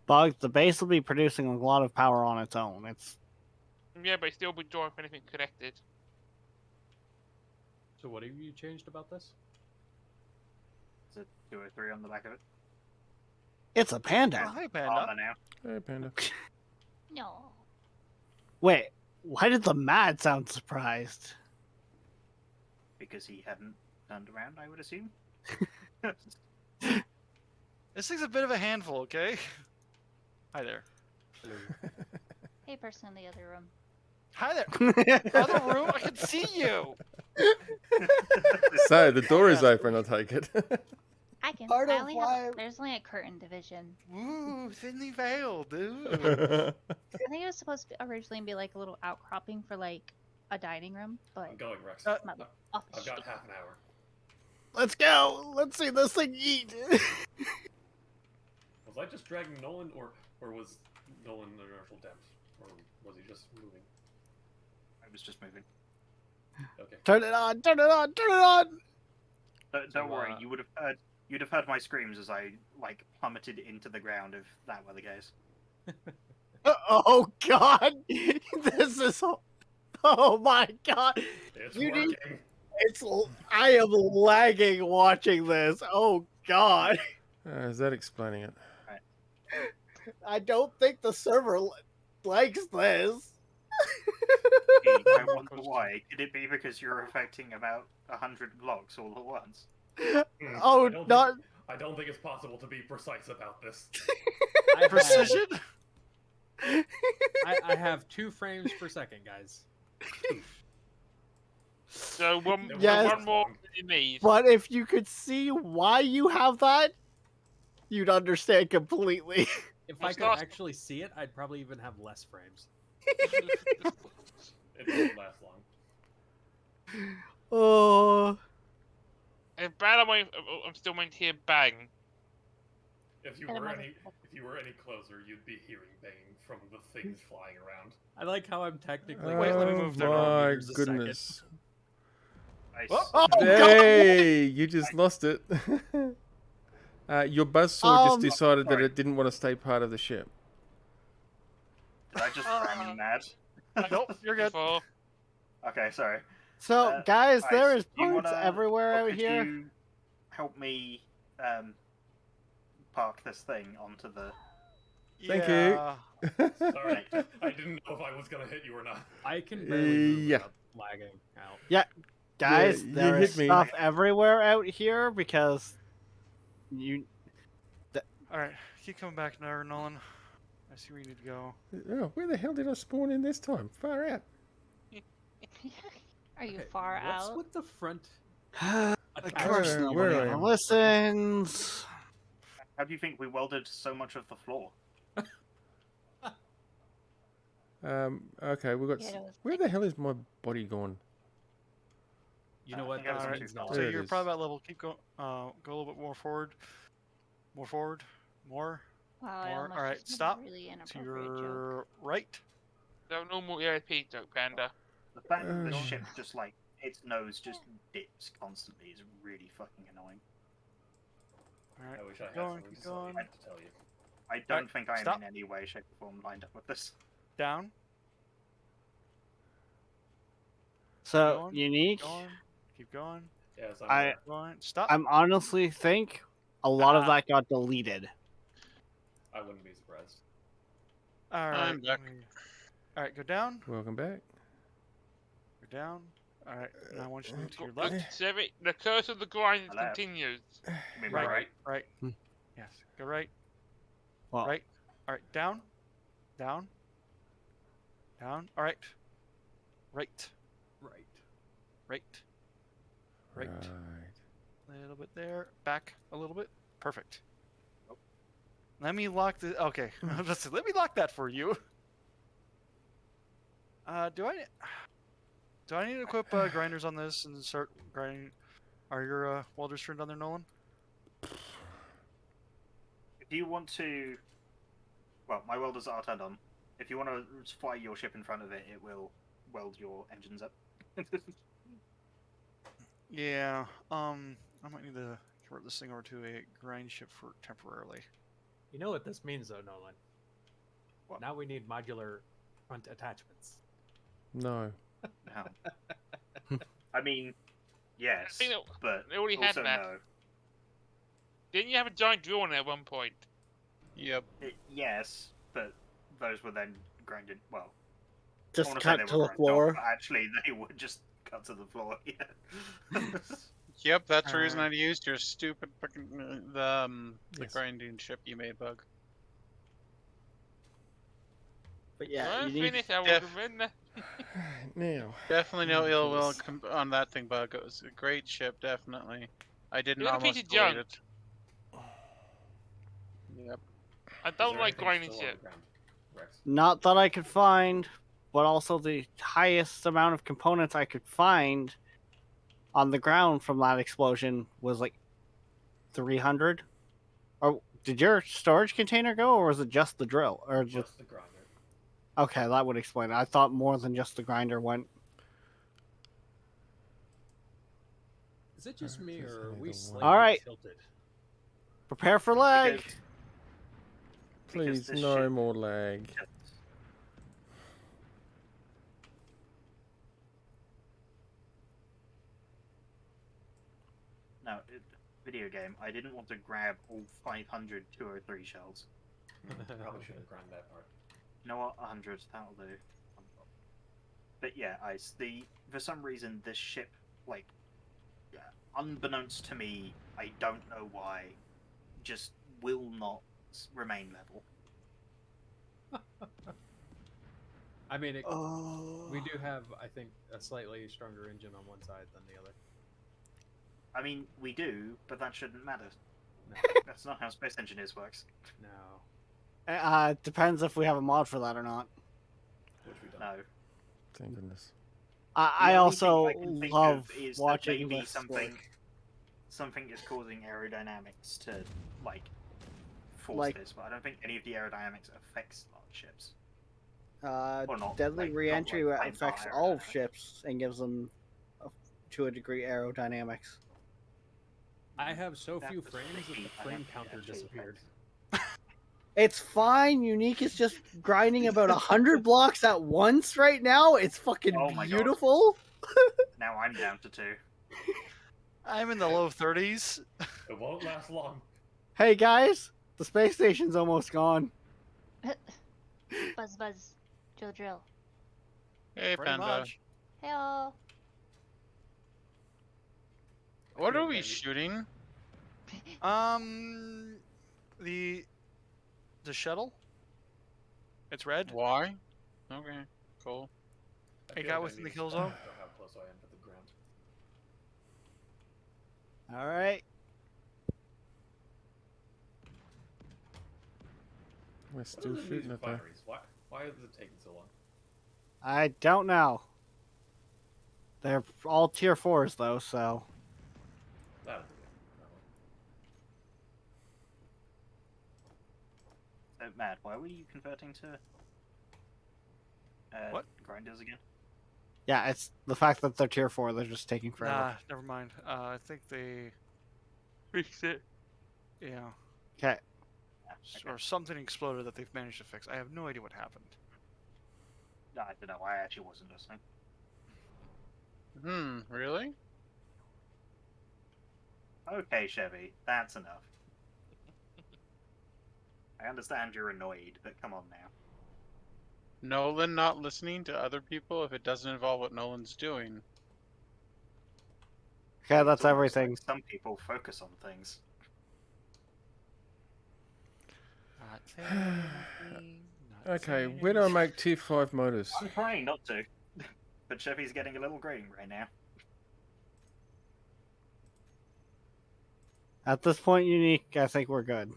Bug, the base will be producing a lot of power on its own. It's Yeah, but it still be drawing for anything connected. So what have you changed about this? It's a 203 on the back of it. it's a panda. Oh, hey, Panda. Armor now. Hey, Panda. No. Wait, why did the Mad sound surprised? Because he hadn't turned around, I would assume. This thing's a bit of a handful, okay? Hi there. Hey, person in the other room. Hi there. Other room? I can see you. So, the door is open, I'll take it. I can. Part I of only why- have. There's only a curtain division. Ooh, thinly veiled, dude. I think it was supposed to originally be like a little outcropping for like a dining room, but I'm going, Rex. Uh, off the I've got street. half an hour. Let's go. Let's see this thing eat. Was I just dragging Nolan, or was Nolan the inertial depth, or was he just moving? I was just moving. Okay. Turn it on. Turn it on. Turn it on. Don't So, worry, you'd have heard my screams as I like plummeted into the ground if that were the case. Oh God. This is. Oh my God. It's You working. need- It's. I am lagging watching this. Oh God. Is that explaining it? I don't think the server likes this. Gee, I wonder why. Could it be because you're affecting about 100 blocks all at once? Oh, not. I don't think it's possible to be precise about this. Precision? I have 2 frames per second, guys. So one, It Yes. one more than you need. But if you could see why you have that, you'd understand completely. If Well, I could start- actually see it, I'd probably even have less frames. It doesn't last long. Oh. And bad, I'm still meant to hear bang. If you Get him were on the- any closer, you'd be hearing banging from the things flying around. I like how I'm technically. Wait, let me Oh move there. my Meters a second. goodness. Nice. Oh, Hey, you just lost it. Your buzzsaw just decided that sorry. it didn't want to stay part of the ship. Did I just run mad? Nope, you're good. Before. Okay, sorry. So, guys, Alright, there so is do you parts wanna- everywhere out could here. you help me park this thing onto the... Thank you. Yeah. Sorry, I didn't know if I was gonna hit you or not. I can barely move Yeah. without lagging out. Guys, you there hit is me. stuff everywhere out here because you. Alright, keep coming back there, Nolan. I see where you need to go. Oh, where the hell did I spawn in this time? Far out. Are you Okay, far what's out? with the front? Of course, Where nobody I ever am. listens. How do you think we welded so much of the floor? Okay, we got. Yeah, it was Where the hell is my body gone? You know I what think I was that too means, far. Nolan? So There it you're is. probably about level. Keep going. Go a little bit more forward. More forward. More. Wow, I More. almost Alright, just made a stop. really To inappropriate joke. your right. No normal LFP joke, Panda. The fact that the Uh. ship just like its nose just dips constantly is really fucking annoying. Alright. I wish I had Going, something keep going. to tell you. I don't think I am stop. in any way, shape, or form lined up with this. Down. So, Going, unique. Going. Keep going. Yes, I'm I- aware. Going. Stop. I'm honestly think a lot of that got deleted. I wouldn't be surprised. Alright. I'm back. Alright, go down. Welcome back. Go down. Alright, now I want you to move to your Look, left. Sevi, the curse of the grind Left. continues. You mean my Right. right? Right. Hmm. Yes. Go right. Well, Right. Alright, down. Down. Down. Alright. Right. Right. Right. Right. Right. A little bit there. Back a little bit. Perfect. Let me lock the. Okay. Let me lock that for you. Do I need to equip grinders on this and start grinding? Are your welders turned on there, Nolan? If you want to, well, my welders are turned on. If you want to fly your ship in front of it, it will weld your engines up. Yeah. I might need to convert this thing over to a grind ship for temporarily. You know what this means, though, Nolan? What? Now we need modular front attachments. No. No. I mean, yes, think that- but they already had also that. no. Didn't you have a giant drill on there at one point? Yep. Yes, but those were then grinded. Well, I just wanna say they cut to were the grinded off, floor. but actually, they were just cut to the floor. Yeah. Yep, that's the reason I Alright. used your stupid fucking the Yes. grinding ship you made, Bug. But yeah, Well, you need. finish, I would Def- have been there. Now. Definitely no ill will Because- on that thing, Bug. It was a great ship, definitely. I didn't You're a piece almost of delete junk. it. Yep. I Is don't there like anything grinding still on shit. the ground, Rex? Not that I could find, but also the highest amount of components I could find on the ground from that explosion was like 300. Or did your storage container go, or was it just the drill? Or just Just the grinder. okay, that would explain it. I thought more than just the grinder went. Is it just me, There's or are only we the one. slightly Alright. tilted? Prepare for lag. Because Please, this no ship more lag. just- No, video game. I didn't want to grab all 500 203 shells. Probably should have ground that part. You know what? 100. That'll do. But yeah, for some reason this ship, like, unbeknownst to me, I don't know why, just will not remain level. I mean, Oh. we do have, I think, a slightly stronger engine on one side than the other. I mean, we do, but that shouldn't matter. No. That's not how space engineers works. No. Depends if we have a mod for that or not. Which we don't. No. Thank goodness. I only also thing I can think love of is that watching maybe this something work. something is causing aerodynamics to like force Like- this, but I don't think any of the aerodynamics affects large ships. Uh, Or not, deadly like, not reentry like plain affects fire all aerodynamics. ships and gives them, to a degree, aerodynamics. I have so That few was frames that tricky. the I frame don't think it counter actually disappeared. affects. It's fine. Unique is just grinding about 100 blocks at once right now. It's fucking Oh my God. beautiful. Now I'm down to 2. I'm in the low 30s. It won't last long. Hey guys, the space station's almost gone. Buzz buzz. Drill drill. Hey, Pretty Panda. much. Heyo. What are Yeah, we maybe. shooting? The shuttle. It's red. Why? Okay, cool. I It feel got like I within need the to kill spec zone? out how close I am to the ground. All right. We're What still are these shooting at that. refineries? Why is it taking so long? I don't know. They're all tier 4s though, so That'll be it. That one. So, Matt, why were you converting to What? grinders again? yeah, it's the fact that they're tier 4. They're just taking forever. Nah, never mind. I think they, Fix it. yeah, Okay. Okay. or something exploded that they've managed to fix. I have no idea what happened. No, I don't know. I actually wasn't listening. Really? Okay, Chevy, that's enough. I understand you're annoyed, but come on now. Nolan not listening to other people if it doesn't involve what Nolan's doing. Okay, that's It's almost like everything. some people focus on things. Not saying anything, not Okay, saying where do I anything. make tier 5 motors? I'm trying not to, but Chevy's getting a little green right now. At this point, Unique, I think we're good.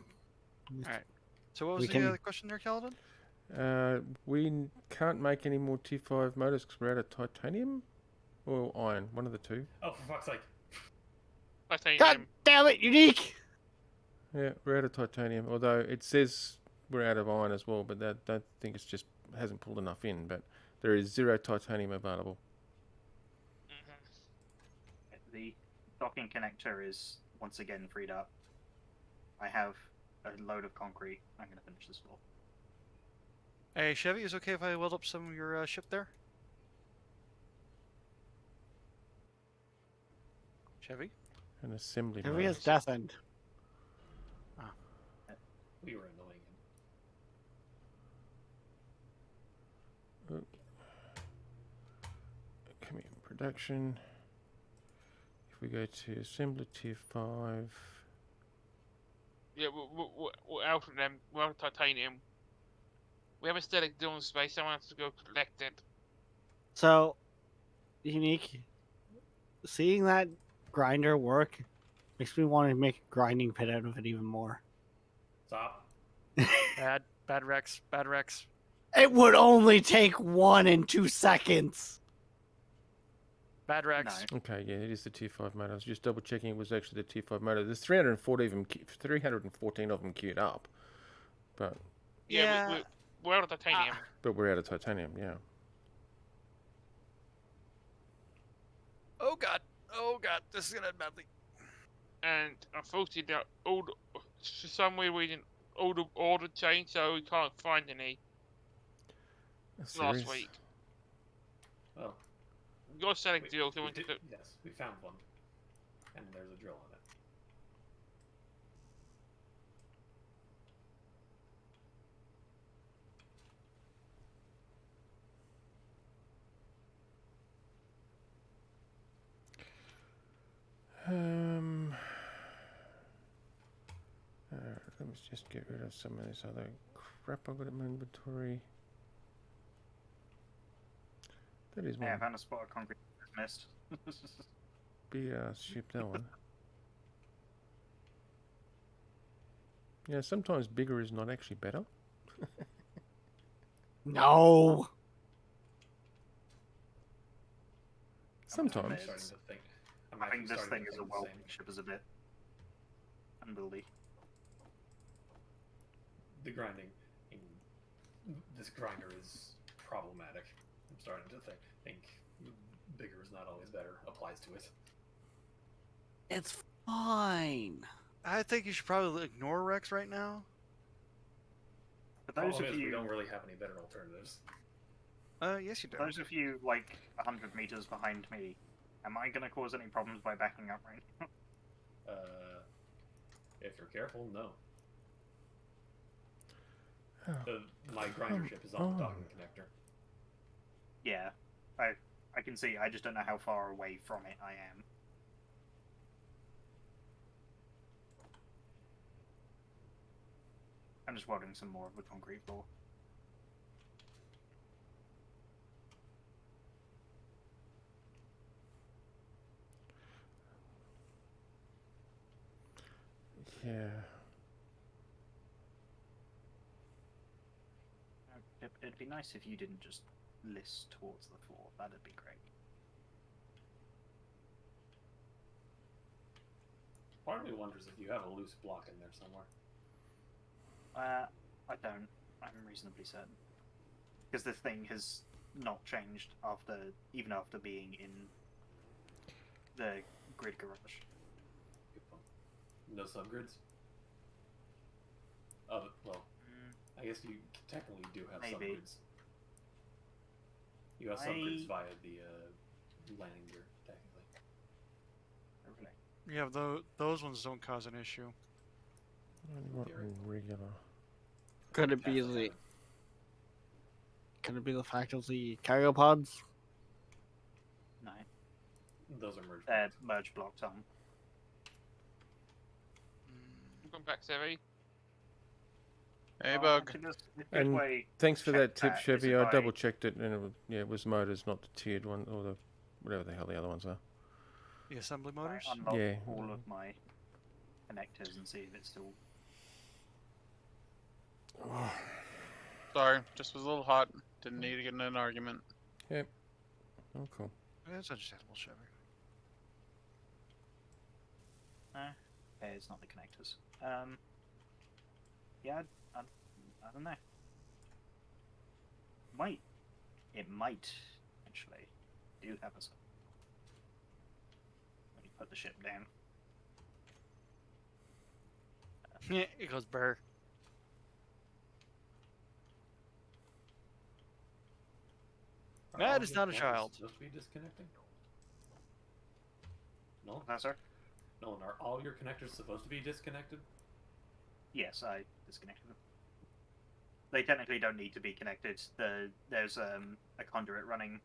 So what was We the can- other question there, Kaladin? We can't make any more tier 5 motors because we're out of titanium or iron, one of the two. Oh, for fuck's sake! God damn it, Unique! Yeah, we're out of titanium. Although it says we're out of iron as well, but that don't think it's just hasn't pulled enough in. But there is 0 titanium available. The docking connector is once again freed up. I have a load of concrete. I'm going to finish this floor. Hey, Chevy, is it okay if I weld up some of your ship there? Chevy? An assembly. Heavy as motors. death end. We were annoying him. Come in production. If we go to assembly tier 5. Yeah, we're out of them. We're out of titanium. We have a static zone space. Someone has to go collect it. So, Unique, seeing that grinder work makes me want to make a grinding pit out of it even more. Stop. Bad Rex. Bad Rex. It would only take 1 and 2 seconds. Bad Rex. No. Okay, yeah, it is the tier 5 motor. I was just double checking it was actually the tier 5 motor. There's 314 of them queued up, but Yeah, we're out of titanium. we're out of titanium. Yeah. Oh god. Oh god. This is gonna end badly. And unfortunately, they're all, for some weird reason, all the order changed, so we can't find any That's last serious. week. Oh. We got a static deal, so we we did, took yes, we found one. And there's a drill on it. Let me just get rid of some of this other crap I've got in my inventory. That is Yeah, I one found a spot of concrete missed. big ass ship, that one. Yeah, sometimes bigger is not actually better. No. Sometimes. I'm starting to think. I'm I actually think this starting thing to as a think the same. welding ship is a bit unwieldy. The grinding. This grinder is problematic. I'm starting to think bigger is not always better applies to it. It's fine. I think you should probably ignore Rex right now. For those Problem of is, we you, don't really have any better alternatives. Yes, you do. for those of you like 100 meters behind me, am I gonna cause any problems by backing up right now? If you're careful, no. Oh, My grinder ship is on the docking connector. Yeah, I can see. I just don't know how far away from it I am. I'm just welding some more of the concrete floor. yeah. It'd be nice if you didn't just list towards the floor. That'd be great. Part of me wonders if you have a loose block in there somewhere. I don't. I'm reasonably certain. Because this thing has not changed even after being in the grid garage. Good point. No subgrids? Oh, well, I guess you technically do have Maybe. subgrids. You have subgrids via the landing gear, technically. Okay. Yeah, those ones don't cause an issue. What Theory. regular? Could it be As they the? haven't. Could it be the fact of the cargo pods? No. Those are merged. They're blocks. merge blocks on. Welcome back, Sevi. Hey, Oh, Bug. actually, there's a good And way Thanks to for check that tip, is Chevy. if I double checked it, and it was motors, not the tiered one, or the whatever the hell the other ones are. The assembly motors? I unlock Yeah. all of my connectors and see if it's still. Sorry, just was a little hot. Didn't need to get in an argument. Oh, cool. That's understandable, Chevy. Okay, it's not the connectors. Yeah, I don't know. It might actually do have a. Let me put the ship down. Yeah, it goes burr. Are Matt all is your not a connectors child. Supposed to be disconnecting? No? No, sir. No, are all your connectors supposed to be disconnected? Yes, I disconnected them. They technically don't need to be connected. There's a conduit running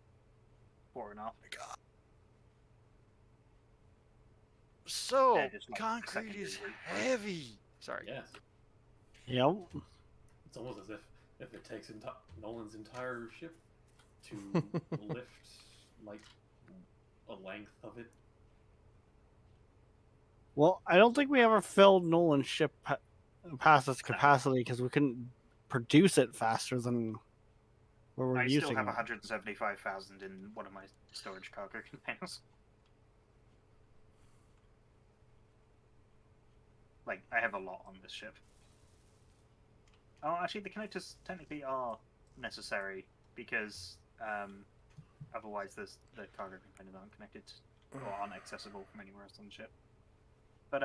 fore and aft. So, Yeah, just like concrete secondary is route. heavy. Sorry. Yes. Yep. It's almost as if it takes Nolan's entire ship to lift like a length of it. Well, I don't think we ever filled Nolan's ship past its capacity because we couldn't produce it faster than where we're I using still have it. 175,000 in one of my storage cargo containers. Like, I have a lot on this ship. Oh, actually, the connectors technically are necessary because otherwise the cargo containers aren't connected or aren't accessible from anywhere else on the ship. But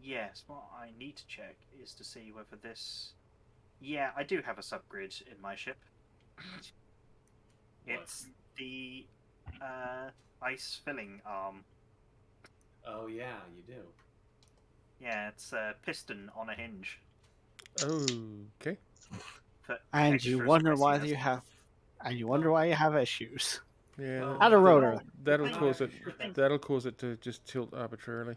yes, what I need to check is to see whether this. Yeah, I do have a subgrid in my ship. It's the ice filling arm. Oh yeah, you do. Yeah, it's a piston on a hinge. Okay. For And you extra wonder why spiciness. you have, you have issues. Yeah. Well, Add a rotor. That'll I'm not cause it. actually sure That'll cause it to just tilt arbitrarily.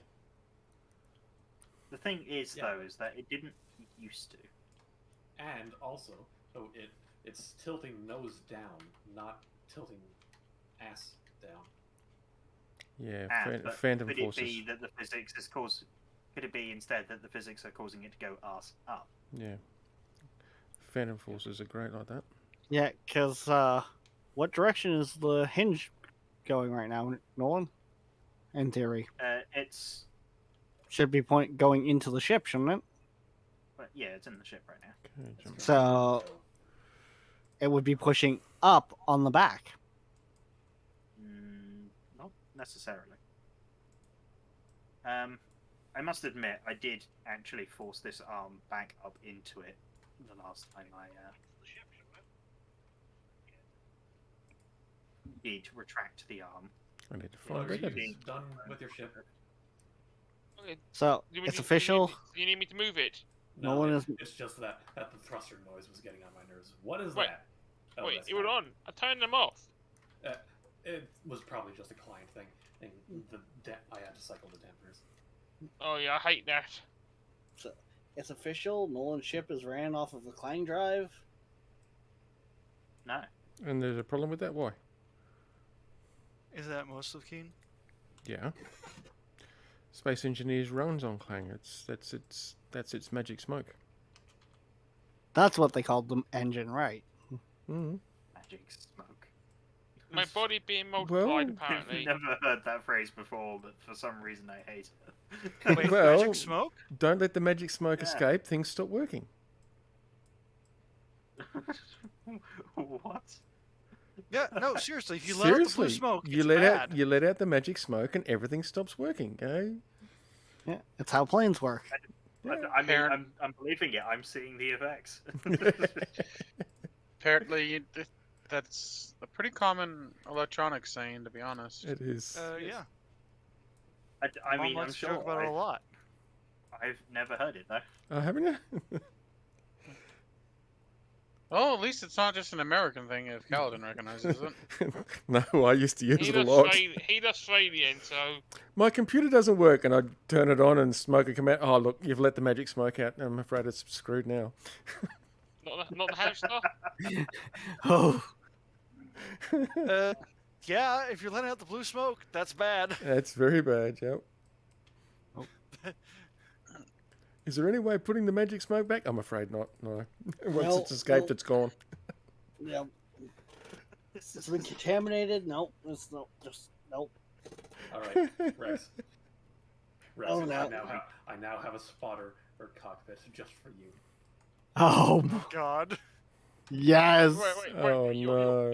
The thing is, Yeah. though, is that it didn't used to. And also, so It's tilting nose down, not tilting ass down. Yeah, But phantom could forces. it be that the physics is cause? Could it be instead that the physics are causing it to go ass up? Yeah, phantom forces are great like that. Yeah, because what direction is the hinge going right now, Nolan? In theory, It's should be going into the ship, shouldn't it? but yeah, it's in the ship right now. Okay, It's jump. So it would be pushing up on the back. Not necessarily. I must admit, I did actually force this arm back up into it the last time I did retract the arm. I need to Yeah, find are where that you is. done with your ship? Okay, So do it's you official. you need me to move it? No No, one is. it's just that the thruster noise was getting on my nerves. What is Wait, that? Oh, Wait, that's it was not- on. I turned them off. It was probably just a client thing. And I had to cycle the dampers. Oh yeah, I hate that. So it's official. Nolan's ship is ran off of the Clang drive. No. And there's a problem with that? Why? Is that most of Keen? Yeah. Space Engineers runs on Clang. That's its magic smoke. That's what they called the engine, right? Mm-hmm. Magic smoke. My body being multiplied, Well, apparently. I've never heard that phrase before, but for some reason I hate it. Wait, Well- magic smoke? Don't let the magic smoke Yeah. escape. Things stop working. What? Yeah, no, seriously. If you let out the Seriously, blue smoke, you it's let bad. out you let out the magic smoke and everything stops working. Okay. Yeah, it's how planes work. I mean, Parent- I'm believing it. I'm seeing the effects. Apparently, that's a pretty common electronic saying, to be honest. It is. Yeah. I Mom mean, I'm likes to joke sure about it a lot. I've never heard it though. Oh, haven't you? Oh, at least it's not just an American thing if Kaladin recognizes it. No, I used to use He's it a lot. Australian, so My computer doesn't work, and I turn it on, and smoke will come out. Oh, look, you've let the magic smoke out. I'm afraid it's screwed now. not the hamster. Oh, Yeah, if you're letting out the blue smoke, that's bad. That's very bad. Yep. Is there any way of putting the magic smoke back? I'm afraid not. No. Once Well, it's escaped, well- it's gone. yeah. It's been contaminated. Nope. It's no. Just nope. All right, Rex. Rex, Oh, no. I now have a spotter or cockpit just for you. Oh God. yes. Wait, Oh, no.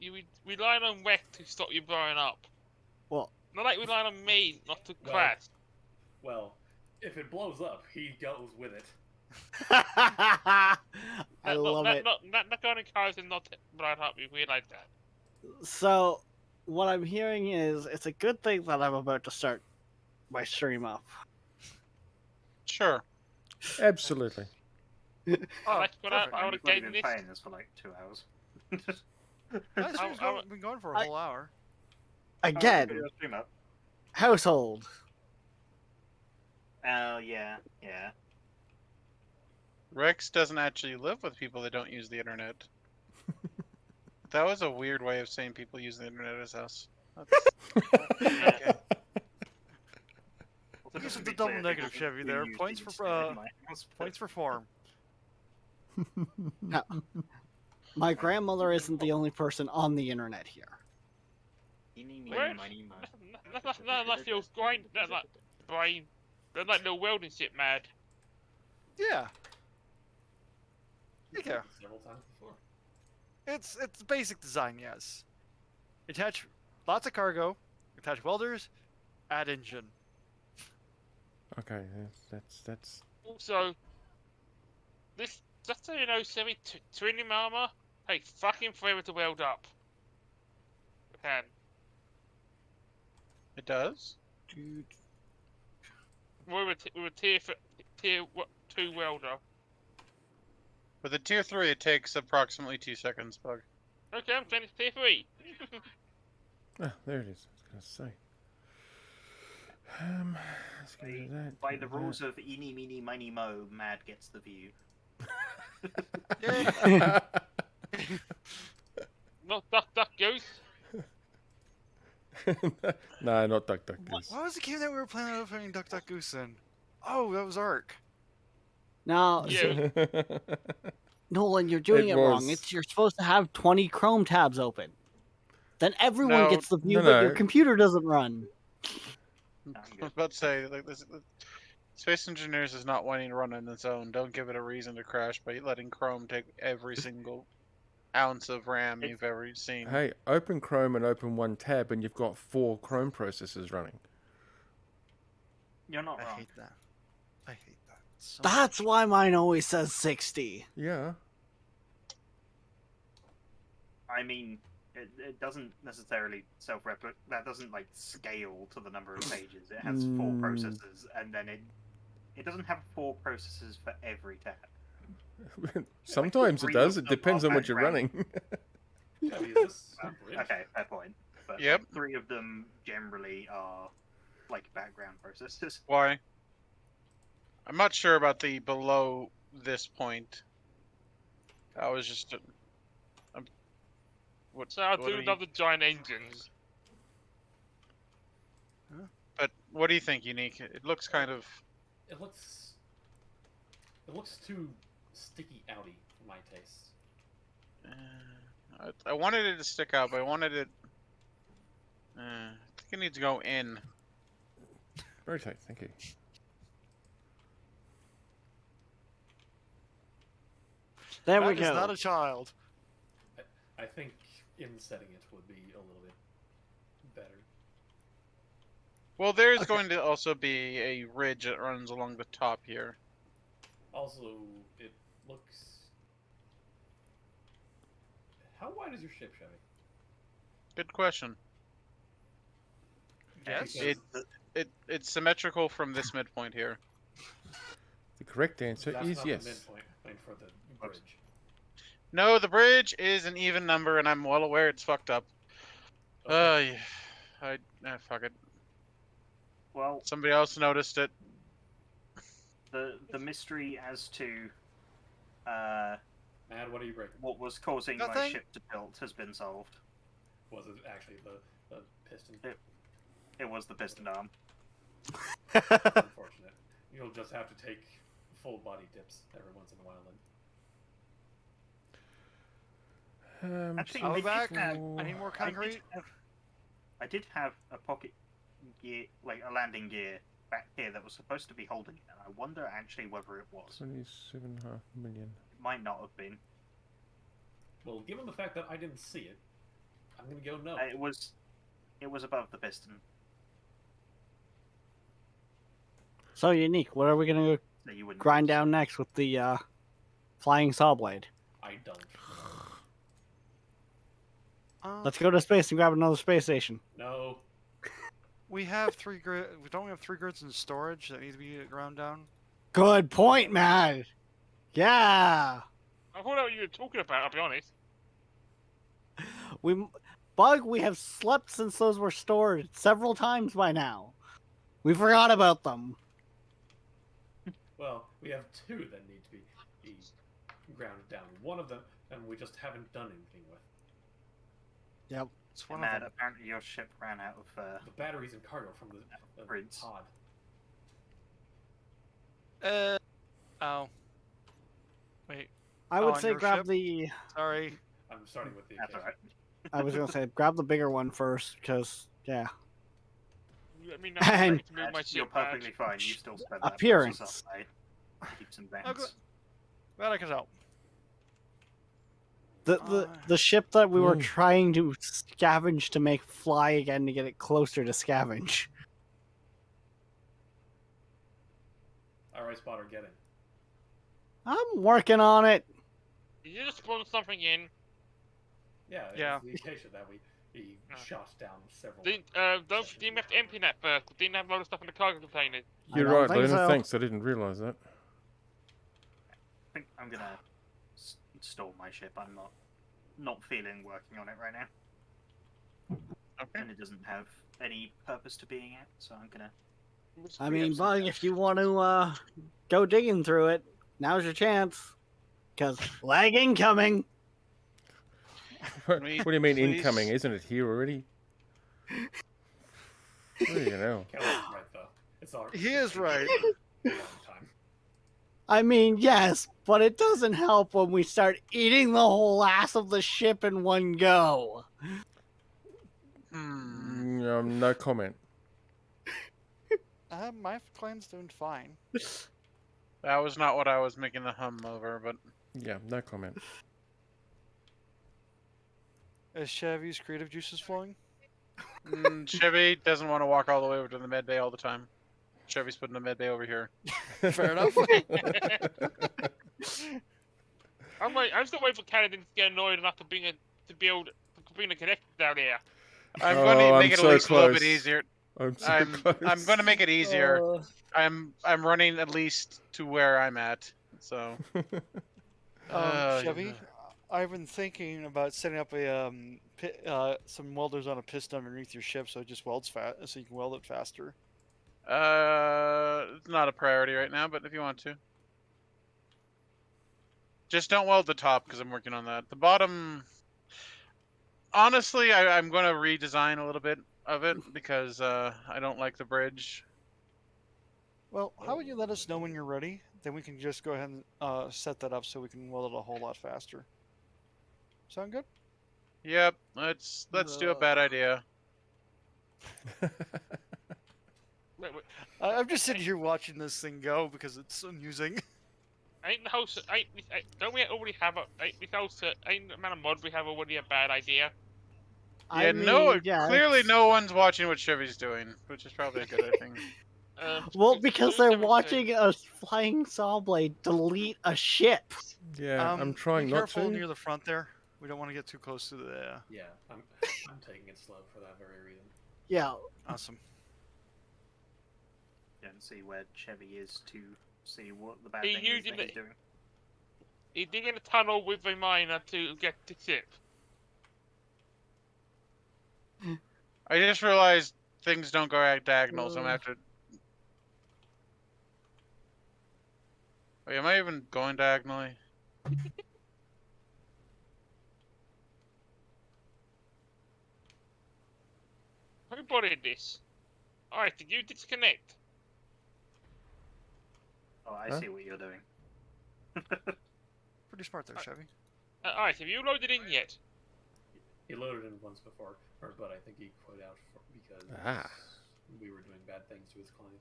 You relying on Rex to stop you blowing up. Well, Not like relying on me not to Well- crash. Well, if it blows up, he goes with it. I love it. Not going to cars and not blow up. You realize that. So, what I'm hearing is it's a good thing that I'm about to start my stream up. Sure. Absolutely. Oh, Like, when I Fine, would you've have only gained been this. playing this for like 2 hours. that stream's been going for a whole hour. Again, Put your stream up. household. Oh yeah, yeah. Rex doesn't actually live with people that don't use the internet. That was a weird way of saying people use the internet at his house. Okay. Also, Use just to the be double clear, negative, people Chevy, do there. use Points these for, in my house, but- Points for form. My grandmother isn't the only person on the internet here. Where? Not like your grind. Not like brain. They're like little welding shit mad. Yeah. Yeah. Several times before. It's basic design, yes. Attach lots of cargo, attach welders, add engine. Okay, that's. Also, this just so you know, semi-twinning armor takes fucking forever to weld up. Can. It does? We're a tier 2 welder. With a tier 3, it takes approximately 2 seconds, Bug. Okay, I'm saying it's tier 3. Ah, there it is. I was going to say. Let's go to that. By go the to rules of eeny, meeny, miny, mo, Mad gets the view. Yeah. Not Duck Goose. No, not Duck Duck Goose. What was the game that we were planning on playing Duck Duck Goose in? Oh, that was Ark. Now, Yeah. Nolan, you're doing It it wrong. was. You're supposed to have 20 Chrome tabs open. Then everyone No, gets the view, no, but your no. computer doesn't run. I was about to say, like this, Space Engineers is not wanting to run on its own. Don't give it a reason to crash by letting Chrome take every single ounce of RAM you've ever seen. Hey, open Chrome and open one tab, and you've got 4 Chrome processors running. You're not I wrong. hate that. I hate that. So That's why mine always says 60. Yeah. I mean, it doesn't necessarily self-replicate. That doesn't like scale to the number of pages. It has 4 processors, and then it doesn't have 4 processors for every tab. Sometimes it 3 does. of It them depends are on what you're background. running. Abby, is this a bridge? Okay, fair point. But Yep. 3 of them generally are like background processors. Why? I'm not sure about the below this point. I was just. What? So I what do do you- love the giant engines. But what do you think, Unique? It looks kind of. It looks too sticky outy for my taste. I wanted it to stick out, but I wanted it. I think it needs to go in. Rotate, thank you. There that we is go. not a child. I think insetting it would be a little bit better. Well, there's going to also be a ridge that runs along the top here. Also, it looks. How wide is your ship, Chevy? Good question. Yes. It's symmetrical from this midpoint here. The correct answer That's is not yes. the midpoint. I mean, for the bridge. No, the bridge is an even number, and I'm well aware it's fucked up. Okay. Fuck it. Well, Somebody else noticed it. the mystery as to Mad, what are you breaking? what was causing my Nothing. ship to tilt has been solved. Was it actually the piston? It was the piston arm. Unfortunate. You'll just have to take full body dips every once in a while then. Actually, I'll I be did back. have- I need more I concrete. did have a pocket gear, like a landing gear, back here that was supposed to be holding it. And I wonder actually whether it was. 27.5 million. It might not have been. Well, given the fact that I didn't see it, I'm gonna go no. It was above the piston. So, Unique, what are we going to So you wouldn't grind notice. down next with the flying saw blade? I don't. Let's go to space and grab another space station. No. We have 3 grid. Don't we have 3 grids in storage that need to be ground down? Good point, man. Yeah. I thought what you were talking about, I'll be honest. We have slept since those were stored several times by now. We forgot about them. Well, we have 2 that need to be grounded down. One of them, and we just haven't done anything with. Yep. It's one Mad, of them. apparently your ship ran out of The batteries and cargo from the Grids. pod. Oh. Wait. I would on say your grab ship? the. Sorry. I'm starting with the That's occasion. alright. I was gonna say grab the bigger one first, because yeah. Let me know And- to move my You're ship back. perfectly fine. You still spend that Appearance. process aside. Keep some Oh, vents. good. Glad I could help. The ship that we were Mm. trying to scavenge to make fly again to get it closer to scavenge. Alright, Spotter, get in. I'm working on it. Did you just spawn something in? Yeah, Yeah. it's the acacia that we shot down several. Didn't you have to empty that first? Didn't have a lot of stuff in the cargo container. You're don't right, think Lena. so. Thanks. I didn't realise that. I think I'm gonna install my ship. I'm not feeling working on it right now, Okay. and it doesn't have any purpose to being out. So I'm gonna. I mean, Bug, if you want to go digging through it, now's your chance. Because lag incoming. What Me, do you mean please. incoming? Isn't it here already? What do you know? Kelly's right though. It's already. He is right. A long time. I mean, yes, but it doesn't help when we start eating the whole ass of the ship in one go. No comment. My clan's doing fine. That was not what I was making the hum over, but Yeah, no comment. Is Chevy's creative juices flowing? Chevy doesn't want to walk all the way over to the med bay all the time. Chevy's putting the med bay over here. Fair enough. I'm still waiting for Canada to get annoyed enough to be able to bring a connector down here. I'm going to make I'm it so at least a little bit close. easier. I'm so close. I'm going to make it easier. I'm running at least to where I'm at. So Chevy, I've been thinking about setting up a some welders on a piston underneath your ship, so it just welds so you can weld it faster. it's not a priority right now, but if you want to, just don't weld the top because I'm working on that. The bottom, honestly, I'm going to redesign a little bit of it because I don't like the bridge. Well, how would you let us know when you're ready? Then we can just go ahead and set that up so we can weld it a whole lot faster. Sound good? Yep, let's do a bad idea. Wait, I'm just sitting here watching this thing go because it's amusing. ain't the house? Don't we already have ain't this house? Ain't the amount of mod we have already a bad idea? Yeah, yeah, clearly it's- no one's watching what Chevy's doing, which is probably a good thing. Well, because they're 217. watching a flying saw blade delete a ship. Yeah, I'm trying be not careful to. near the front there. We don't want to get too close to the. Yeah, I'm taking it slow for that very reason. Yeah. Awesome. Don't see where Chevy is to see what the bad He thing is using that he's it- doing. He's digging a tunnel with a miner to get to ship. I just realized things don't go diagonal, so I'm gonna have to. Wait, am I even going diagonally? Who bought this? Alright, did you disconnect? Oh, I Huh? see what you're doing. Pretty smart there, Chevy. Alright, have you loaded in yet? He loaded in once before, but I think he quit out because we were doing bad things to his client.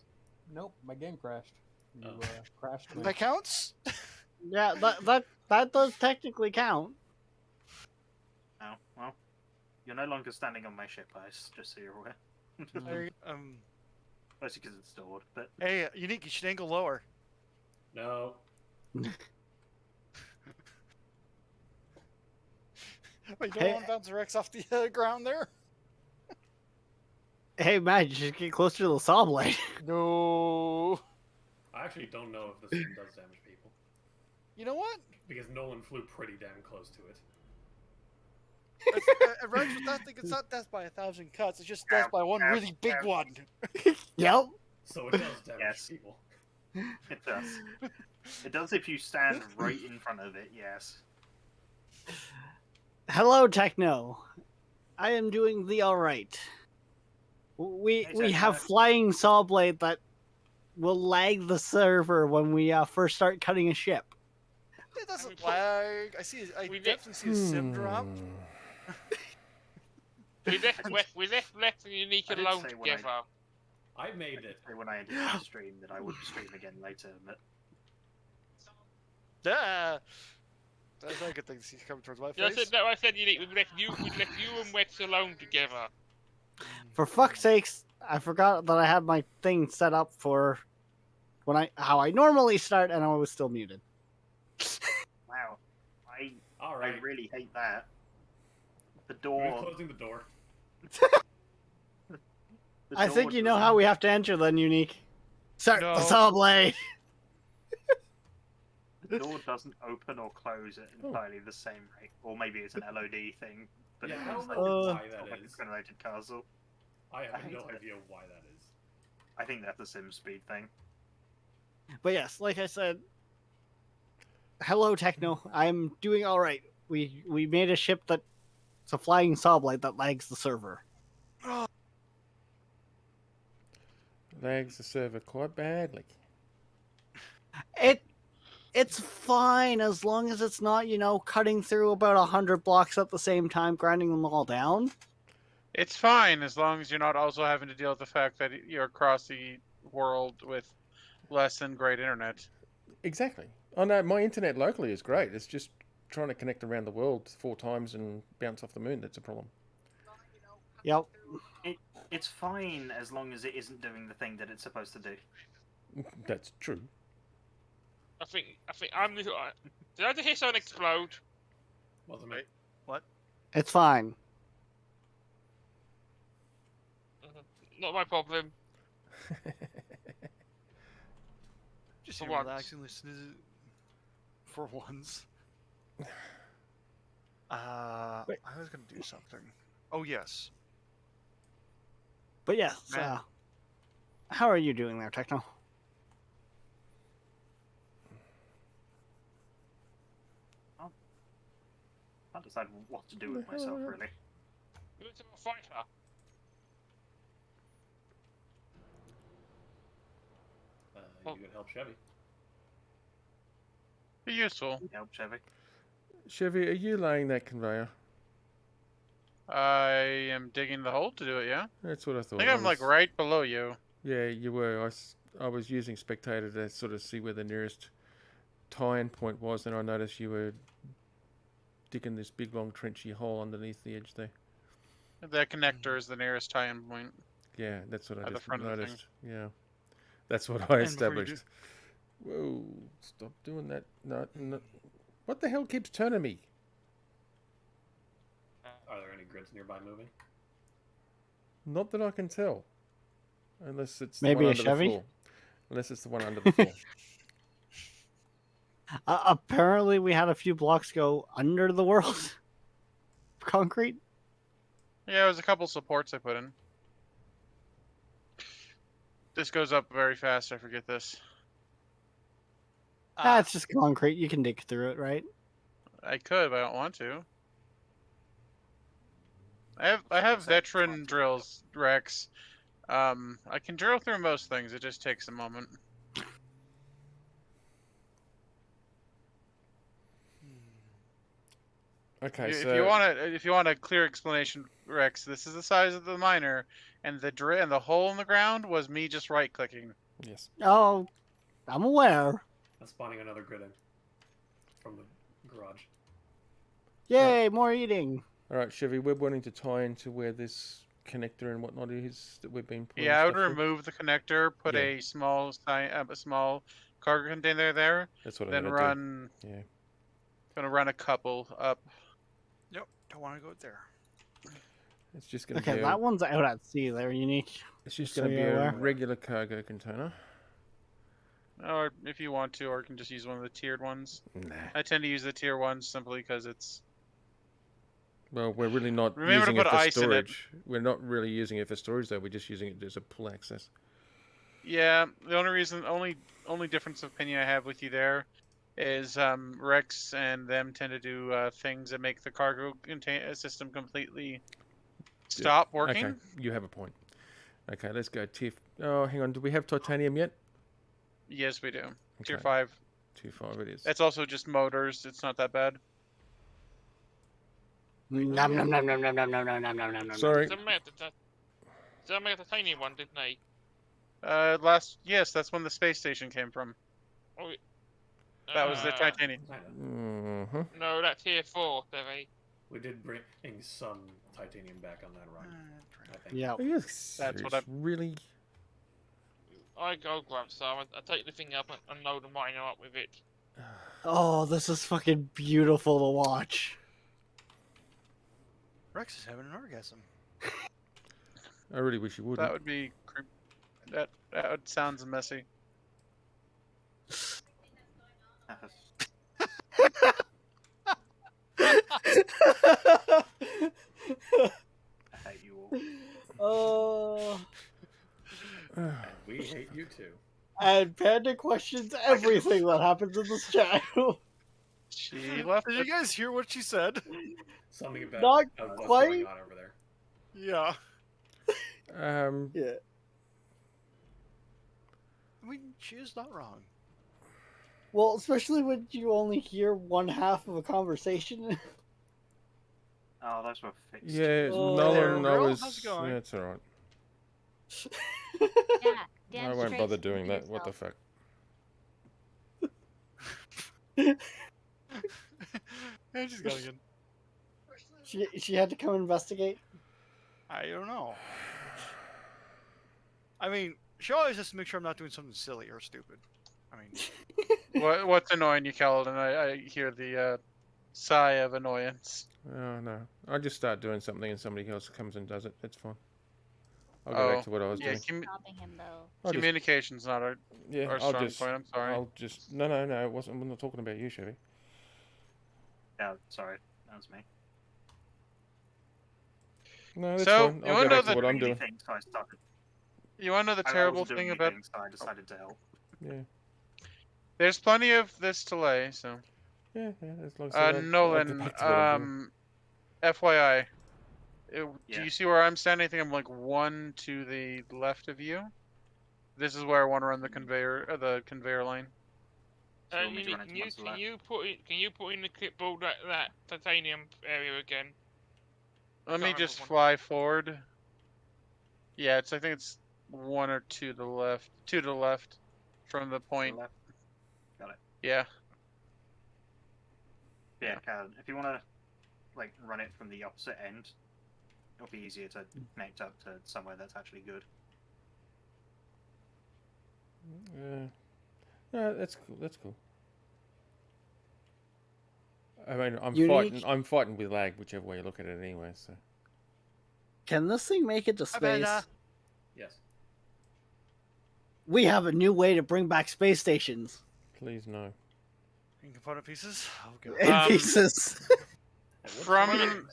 Nope, my game crashed. You Oh. crashed me. That counts. Yeah, that does technically count. Oh, well. You're no longer standing on my ship, Ice, just so you're aware. Mostly because it's stored, but Hey, Unique, you should angle lower. No. Wait, you Hey. don't want to bounce the Rex off the ground there? Hey, man, you should get closer to the saw blade. No. I actually don't know if this thing does damage people. You know what? Because Nolan flew pretty damn close to it. Right with that thing, it's not death by 1,000 cuts. It's just death by one really big one. Yep. So it does damage Yes. people. it does. It does if you stand right in front of it, yes. Hello, Techno. I am doing the all right. We Hey, have Techno. flying saw blade that will lag the server when we first start cutting a ship. It doesn't lag. I We definitely see a sim drop. We left Lex and Unique I did alone say when I- together. I made it. When I ended the stream, that I would stream again later, but That's not a good thing to see coming towards my Yeah, face. I said Unique. We left you and Wex alone together. For fuck's sakes, I forgot that I had my thing set up for how I normally start, and I was still muted. wow. I Alright. really hate that. The Who's door. closing the door? the I door think you know doesn't- how we have to enter then, Unique. Start the No. saw blade. The door doesn't open or close at entirely the same rate. Or maybe it's an LOD thing. But Yeah, it I feels don't like know it's why that like is. a generated castle. I have hate no it. idea why that is. I think that's a sim speed thing. But yes, like I said, hello, Techno. I'm doing all right. We made a ship that's a flying sawblade that lags the server. Lags the server quite badly. It's fine as long as it's not, cutting through about 100 blocks at the same time, grinding them all down. It's fine as long as you're not also having to deal with the fact that you're across the world with less than great internet. Exactly. Oh no, my internet locally is great. It's just trying to connect around the world 4 times and bounce off the moon that's a problem. Yep. It's fine as long as it isn't doing the thing that it's supposed to do. That's true. I think I'm the. Did I just hear someone explode? Wasn't me. What? It's fine. Not my problem. Just For here once. relaxing, listen to for once. I was gonna do something. Oh yes. But yes, Man. how are you doing there, Techno? Can't decide what to do with myself, really. You're a fighter. You can help Chevy. Be useful. Help, Chevy. Chevy, are you laying that conveyor? I am digging the hole to do it, yeah? That's what I I thought. think I'm like right below you. Yeah, you were. I was using Spectator to sort of see where the nearest tie-in point was, and I noticed you were digging this big, long, trenchy hole underneath the edge there. The connector is the nearest tie-in point. Yeah, that's what I At the just front of the thing. noticed. Yeah, that's what I And before you established. Whoa! Stop doing that. No, no. What the hell keeps turning me? Are there any grids nearby moving? Not that I can tell. Unless it's Maybe the one a under Chevy? the floor. Unless it's the one under the floor. Apparently, we had a few blocks go under the world. Concrete. Yeah, it was a couple supports I put in. This goes up very fast, I forget this. It's just concrete. You can dig through it, right? I could, but I don't want to. I have veteran drills, Rex. I can drill through most things. It just takes a moment. Okay, If so you want a clear explanation, Rex, this is the size of the miner, and the hole in the ground was me just right clicking. yes. Oh, I'm aware. I'm spawning another grid in from the garage. Yay, more eating. All right, Chevy, we're wanting to tie into where this connector and whatnot is that we've been putting. Yeah, I would stuff through. remove the connector, put Yeah. a small cargo container there, That's what I'm then gonna run. do. Yeah. Gonna run a couple up. Yep. Don't want to go there. It's just gonna Okay, be. that one's out at sea. They're unique. It's just so gonna be you're a aware. regular cargo container. Or if you want to, or you can just use one of the tiered ones. Nah. I tend to use the tier ones simply because it's. Well, we're really not Remember to using it put for ice in it. storage. We're not really using it for storage though. We're just using it as a pull access. Yeah, the only difference of opinion I have with you there is Rex and them tend to do things that make the cargo system completely stop working. Okay, you have a point. Okay, let's go tier. Oh, hang on. Do we have titanium yet? Yes, we do. Tier Okay. 5. Tier 5 it is. That's also just motors. It's not that bad. Nom nom nom nom nom nom nom nom nom nom nom. Sorry. Some made the tiny one, didn't they? Yes, that's when the space station came from. Oh, That was the titanium. I know. Mm-hmm. No, that's tier 4, Devi. We did bring some titanium back on that run. I think. Yeah. Are you That's what serious? Really? I go grab some. I take the thing up and load the miner up with it. Oh, this is fucking beautiful to watch. Rex is having an orgasm. I really wish you would. That would be that sounds messy. I hate you all. Oh, And we hate you too. and Panda questions everything that happens in this channel. She left. Did you guys hear what she said? Something about Not what's quite. going on over there. Yeah. Yeah. I mean, she is not wrong. Well, especially when you only hear one half of a conversation. Oh, those were fixed. Yeah, Oh. Nolan, I Girl, was. how's it going? Yeah, it's alright. Yeah, I damn won't straight bother speak doing for that. What the yourself. fuck? Yeah, she's going again. she had to come investigate. I don't know. I mean, she always has to make sure I'm not doing something silly or stupid. I mean, What's annoying you, Kaladin? I hear the sigh of annoyance. Oh no! I just start doing something and somebody else comes and does it. It's fine. I'll go back to what I was yeah, doing. Stopping him though. I'll just, communication's not our yeah, our I'll strong just, point. I'm sorry. I'll just. No. It wasn't. I'm not talking about you, Chevy. Yeah, sorry, that was me. No, that's So, fine. you I'll wanna go know back to the- what I'm Doing doing. anything, so I started. You want to know the I terrible wasn't doing thing about? anything, so I decided to help. Yeah, There's plenty of this delay, so. yeah. As long as I'll go Nolan, back to what I'm doing. FYI, do Yeah. you see where I'm standing? I think I'm like one to the left of you. This is where I want to run the conveyor line. So you want me to run it Can to you one's left? can you put in the clipboard that titanium area again? Let me Can't just remember fly forward. Yeah, I think it's one or two to the left. Two to the left from the To the point. left? Got it. Yeah. Yeah, Cal, if you want to like run it from the opposite end, it'll be easier to connect up to somewhere that's actually good. No, that's cool. That's cool. I mean, Unique. I'm fighting with lag, whichever way you look at it, anyway. So. Can this thing make it to space? Amanda. Yes. We have a new way to bring back space stations Please no. In component pieces? Oh, God. in pieces. From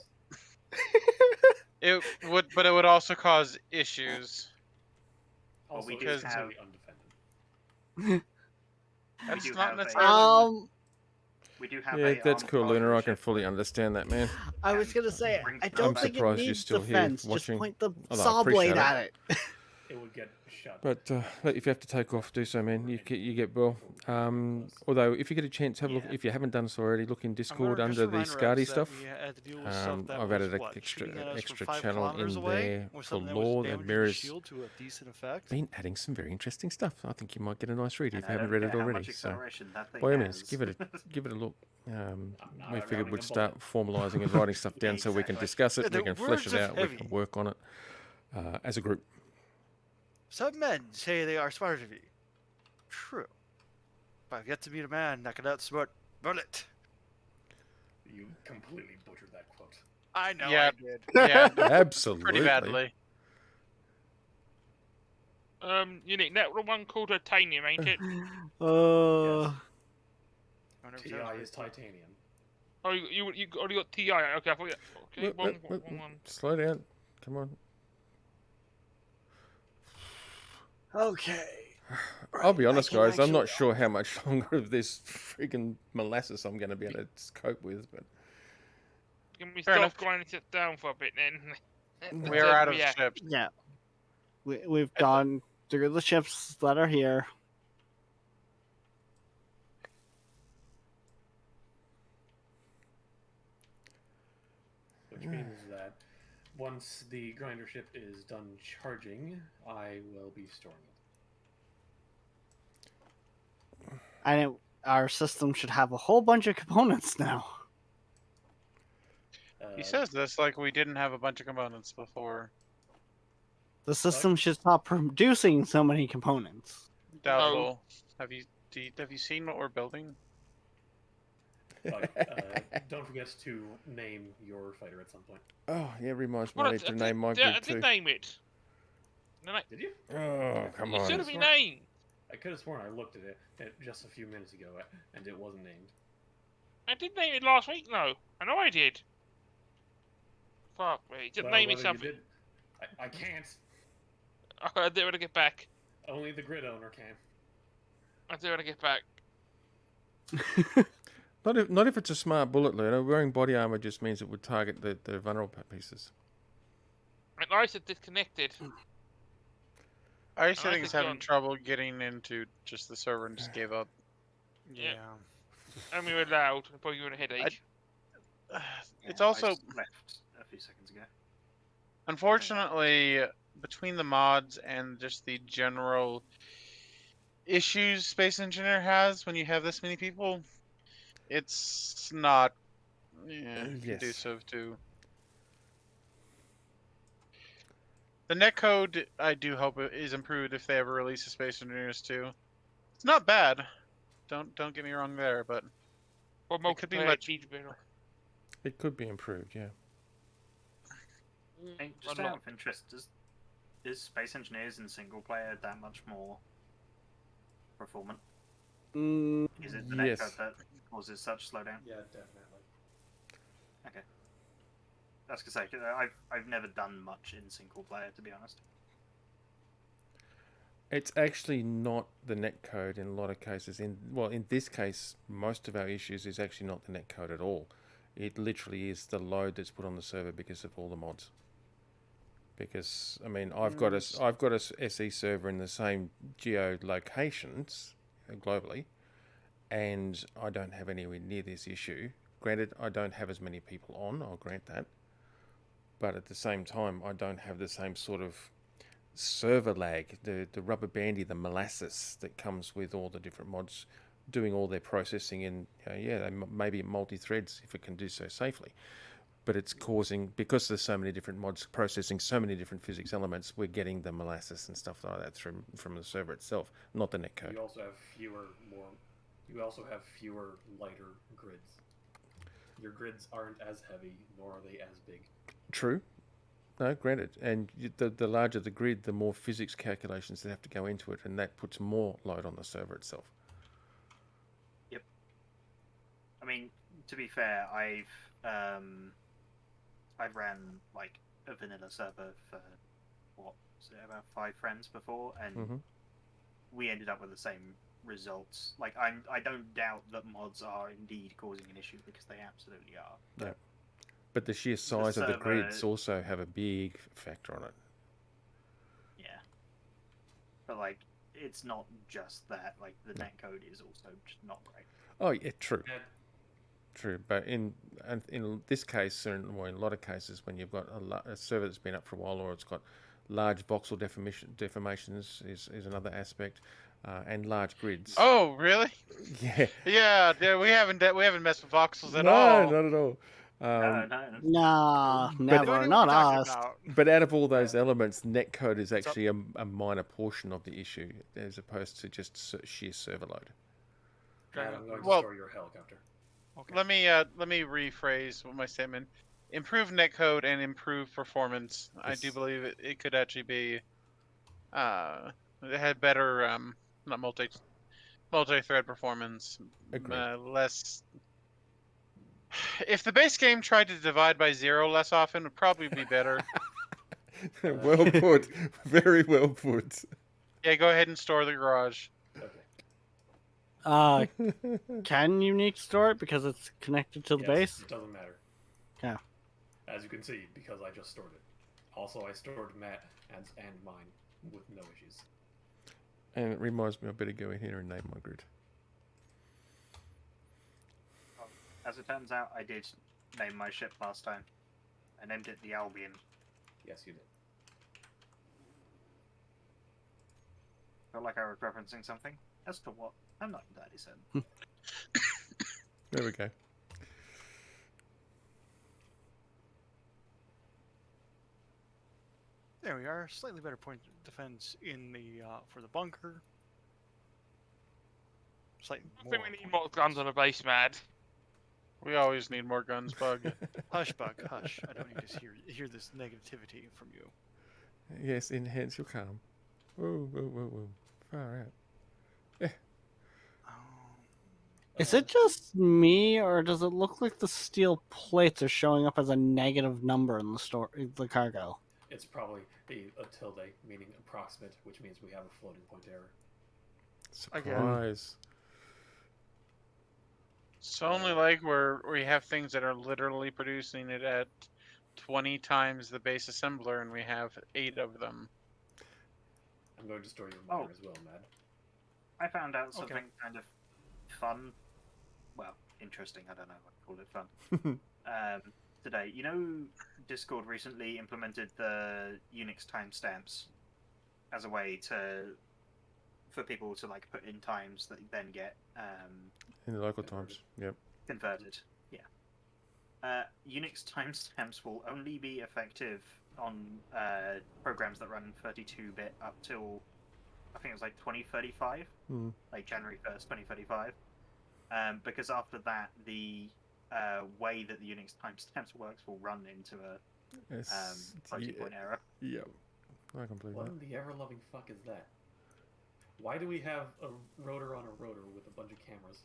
it would, but it would also cause issues. Also, we it's do have- completely undefended. That's do not have a- necessarily. We do have Yeah, a that's armored cool, Lunar. I can ship fully that- understand that, man. I was And gonna say, bring I stuff don't back. think it surprised you're needs still here defense. Just watching. point the Oh, I saw blade appreciate at it. It would get shut. But if you have to take off, do so, man. You get well. Although, if you get a chance, have a look. Yeah. If you haven't done so already, look in I'm Discord gonna just under the remind Scardy reps that stuff. we had to deal with stuff that I've was, added an what, extra shooting at us from extra 5 channel kilometers in away, there or for something that was lore that damaging the mirrors. shield to a decent effect. Been adding some very interesting stuff. I think you might get a nice read if And you I haven't don't read care it how already. much So, acceleration that thing by all means, has. give it a look. We not figured rounding we'd a start formalising and writing stuff down so we can Exactly. discuss it, Yeah, we the can flesh words it of out, we heavy. can work on it as a group. Some men say they are smarter than me. True. But I've yet to meet a man that can outsmart Bullet. You completely butchered that quote. I know Yeah. I did. Yeah, Absolutely. pretty badly. Unique. That one called titanium, ain't it? Uh, I never TI said it was is titanium. Oh, you already got TI. Okay, I thought. Okay, one. Slow down. Come on. okay. I'll be Right, I honest, can guys. I'm not actually- sure how much longer of this freaking molasses I'm going to be able to cope with. But Can we Fair stop enough. grinding it down for a bit then? We are out of Yeah. ships. Yeah. We've gone through the ships that are here. Which means that once the grinder ship is done charging, I will be storing it. And our system should have a whole bunch of components now. He says this like we didn't have a bunch of components before. The system should stop producing so many components. Doubtful. Have you seen what we're building? But don't forget to name your fighter at some point. oh yeah, reminds me Well, I need to name my I group did too. name it. No, Did you? Oh come it on. should have been named. I could have sworn I looked at it just a few minutes ago and it wasn't named. I did name it last week, though. I know I did. Fuck me. Just Well, name it whether you something. did- I can't. I'll do it when I get back. Only the grid owner can. I'll do it when I get back. Not if it's a smart bullet, Luna. Wearing body armor just means it would target the vulnerable pieces. And I said disconnected. I I think think he's having John- trouble getting into just the server and just gave up. Yeah. And we were loud. And probably you were a headache. It's I also, left a few seconds ago. unfortunately, between the mods and just the general issues Space Engineer has when you have this many people, it's not Yes. conducive to. The netcode, I do hope it is improved if they ever release a Space Engineers 2. It's not bad. Don't get me wrong there, but Or it could be multiplayer much. needs better. It could be improved, yeah. Hey, just out of interest, is Space Engineers in single player that much more performant? Is it the Yes. netcode that causes such slowdown? Yeah, definitely. Okay. That's to say, I've never done much in single player, to be honest. It's actually not the netcode in a lot of cases. In this case, most of our issues is actually not the netcode at all. It literally is the load that's put on the server because of all the mods. Because I mean, I've got a SE server in the same geolocations globally, and I don't have anywhere near this issue. Granted, I don't have as many people on. I'll grant that, but at the same time, I don't have the same sort of server lag, the rubber bandy, the molasses that comes with all the different mods doing all their processing in, they maybe multi-threads if it can do so safely. But it's causing, because there's so many different mods processing so many different physics elements, we're getting the molasses and stuff like that from the server itself, not the netcode. You also have fewer lighter grids. Your grids aren't as heavy, nor are they as big. True. No, granted. And the larger the grid, the more physics calculations that have to go into it, and that puts more load on the server itself. Yep. I mean, to be fair, I've ran like a vanilla server for about 5 friends before, and we ended up with the same results. Like, I don't doubt that mods are indeed causing an issue, because they absolutely are. Yeah. But the sheer size of the grids also have a big factor on it. Yeah. But like, it's not just that. Like, the netcode is also just not great. Oh yeah, true. True, but in this case, or in a lot of cases, when you've got a server that's been up for a while, or it's got large voxel deformations, is another aspect, and large grids. Oh, really? Yeah. Yeah. We haven't messed with voxels at No, all. not at all. No. Nah, What never. are we Not talking us. about? But out of all those elements, netcode is actually a minor portion of the issue, as opposed to just sheer server load. Matt, I'm going to Well- store your helicopter. Okay. Let me rephrase my statement. Improve netcode and improve performance. I do Yes. believe it could actually be it had better not multi-thread performance. Agreed. Less. If the base game tried to divide by 0 less often, it would probably be better. Well put. Very well put. Yeah, go ahead and store the garage. Okay. Can Unique store it because it's connected to the Yes, base? It doesn't matter. Yeah. As you can see, because I just stored it. Also, I stored Matt and mine with no issues. And it reminds me, I better go in here and name my grid. As it turns out, I did name my ship last time. I named it the Albion. Yes, you did. Felt like I was referencing something. As to what? I'm not entirely certain. There we go. There we are. Slightly better point of defense in the for the bunker. Slightly I more. think we need more guns on a base, Mad. We always need more guns, Bug. Hush, Bug, hush. I don't need to hear this negativity from you. Yes, enhance your calm. Whoa, whoa, whoa, whoa. Far out. Is it just me, or does it look like the steel plates are showing up as a negative number in the cargo? It's probably a tilde, meaning approximate, which means we have a floating point error. Surprise. It's only like where we have things that are literally producing it at 20 times the base assembler, and we have 8 of them. I'm going to store your miner as well, Mad. I found out Okay. something kind of fun. Well, interesting. I don't know what to call it fun. Today, you know, Discord recently implemented the Unix timestamps as a way for people to like put in times that then get In the local times. Yep. converted. Yeah. Unix timestamps will only be effective on programs that run 32-bit up till I think it was like 2035, like January 1st, 2035. Because after that, the way that the Unix timestamps works will run into a floating point error. Yep. I can believe What that. in the ever-loving fuck is that? Why do we have a rotor on a rotor with a bunch of cameras?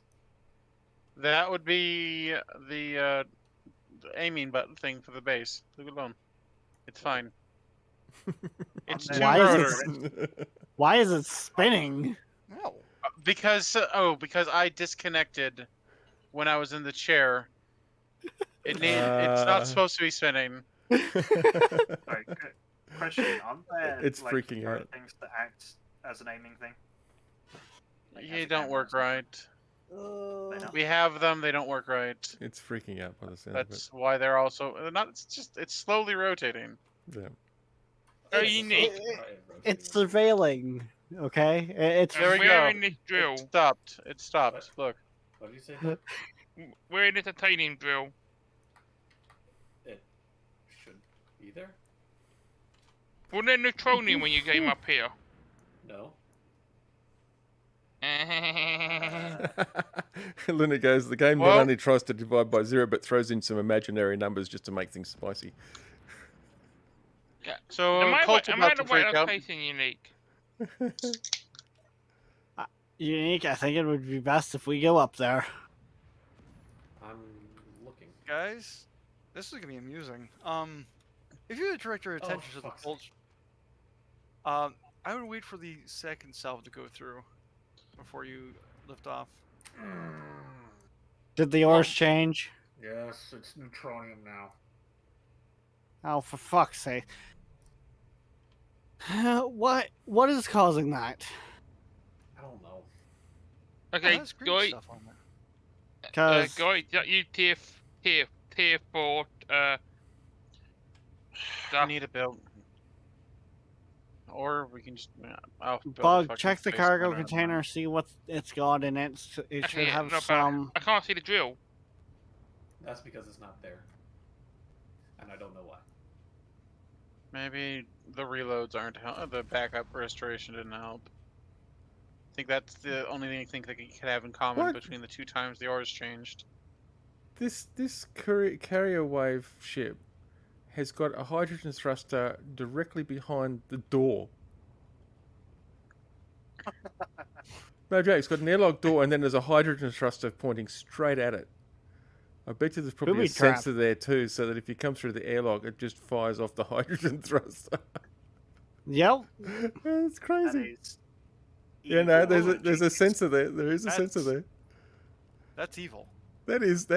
That would be the aiming button thing for the base. Leave it alone. It's fine. It's On two there- Why is rotors. Why is it spinning? No. Because I disconnected when I was in the chair. It's not supposed to be spinning. Sorry, question: aren't there It's like freaking rotor out. things that act as an aiming thing? Like, as They a don't camera or work something? right. They don't? We have them. They don't work right. It's freaking out by the sound of it. That's why they're also not. It's slowly rotating. Yeah. Very unique. It's surveilling. Okay, it's There we we're go. in this drill. It stopped. It stopped. Look. What did you say? Doug? We're in a titanium drill. It should be there? Wasn't there neutronium when you came up here? No. Luna goes, the game Well- not only tries to divide by 0, but throws in some imaginary numbers just to make things spicy. So Am I Colt's the about to right freak out. location unique? unique. I think it would be best if we go up there. I'm looking. Guys, this is gonna be amusing. If you would direct your attention to the fuck's bulge, I would wait for the second salve to go through before you lift off. Did the ores change? Yes, it's neutronium now. Oh, for fuck's sake! What is causing that? I don't know. Okay, That's green guy, stuff on there. Because guy, you tier 4 I stuff. need a build. Or we can just. I'll build a Bug, fucking check the space cargo miner. container, see what it's got in it. It should have not bad. some. I can't see the drill. That's because it's not there. And I don't know why. Maybe the reloads aren't the backup restoration didn't help. I think that's the only thing I think that you could have in common What? between the 2 times the ores changed. This carrier wave ship has got a hydrogen thruster directly behind the door. No joke, it's got an airlock door and then there's a hydrogen thruster pointing straight at it. I bet you there's probably a Booby trap. sensor there too, so that if you come through the airlock, it just fires off the hydrogen thruster. Yep. It's That crazy. is Yeah, no, evil. there's a sensor there. There is a sensor That's- there. That's evil. That is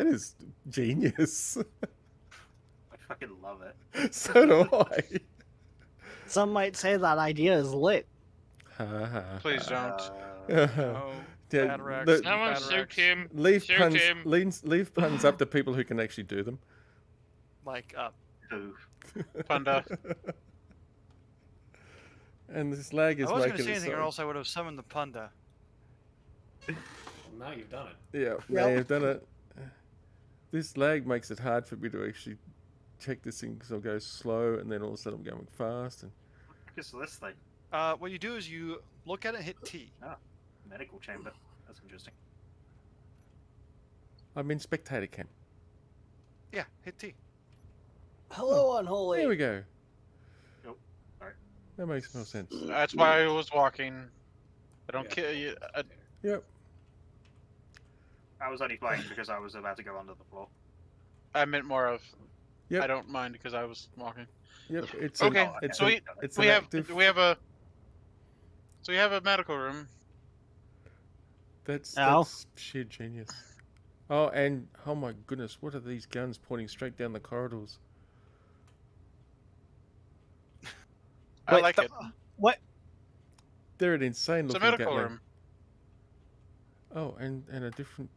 genius. I fucking love it. So do I. Some might say that idea is lit. Ha, ha, Please don't. Uh, No. Yeah, Bad Rex. the- Someone Bad shoot Rex. him. leave Shoot puns. him. Leave puns up to people who can actually do them. Like, who? Punda. And this lag is I wasn't making gonna say it anything, so. or else I would have summoned the punda. Well, now you've done it. Yeah, now you've done it. This lag makes it hard for me to actually check this thing because I'll go slow and then all of a sudden I'm going fast. And Focus on this thing. What you do is you look at it, hit T. Medical chamber. That's interesting. I'm in spectator cam. Yeah, hit T. Hello, unholy. There we go. Oh, alright. That makes more sense. That's why I was walking. I don't Yeah, care. You, Yep. I was only flying because I was about to go under the floor. I meant more of. Yep. I don't mind because I was walking. Yep. It's Okay, It's so it's we an have active. we have a. So we have a medical room. That's Ow. sheer genius. Oh, and oh my goodness, what are these guns pointing straight down the corridors? I like it. What? They're an insane It's a looking medical gun. room. Oh, and a different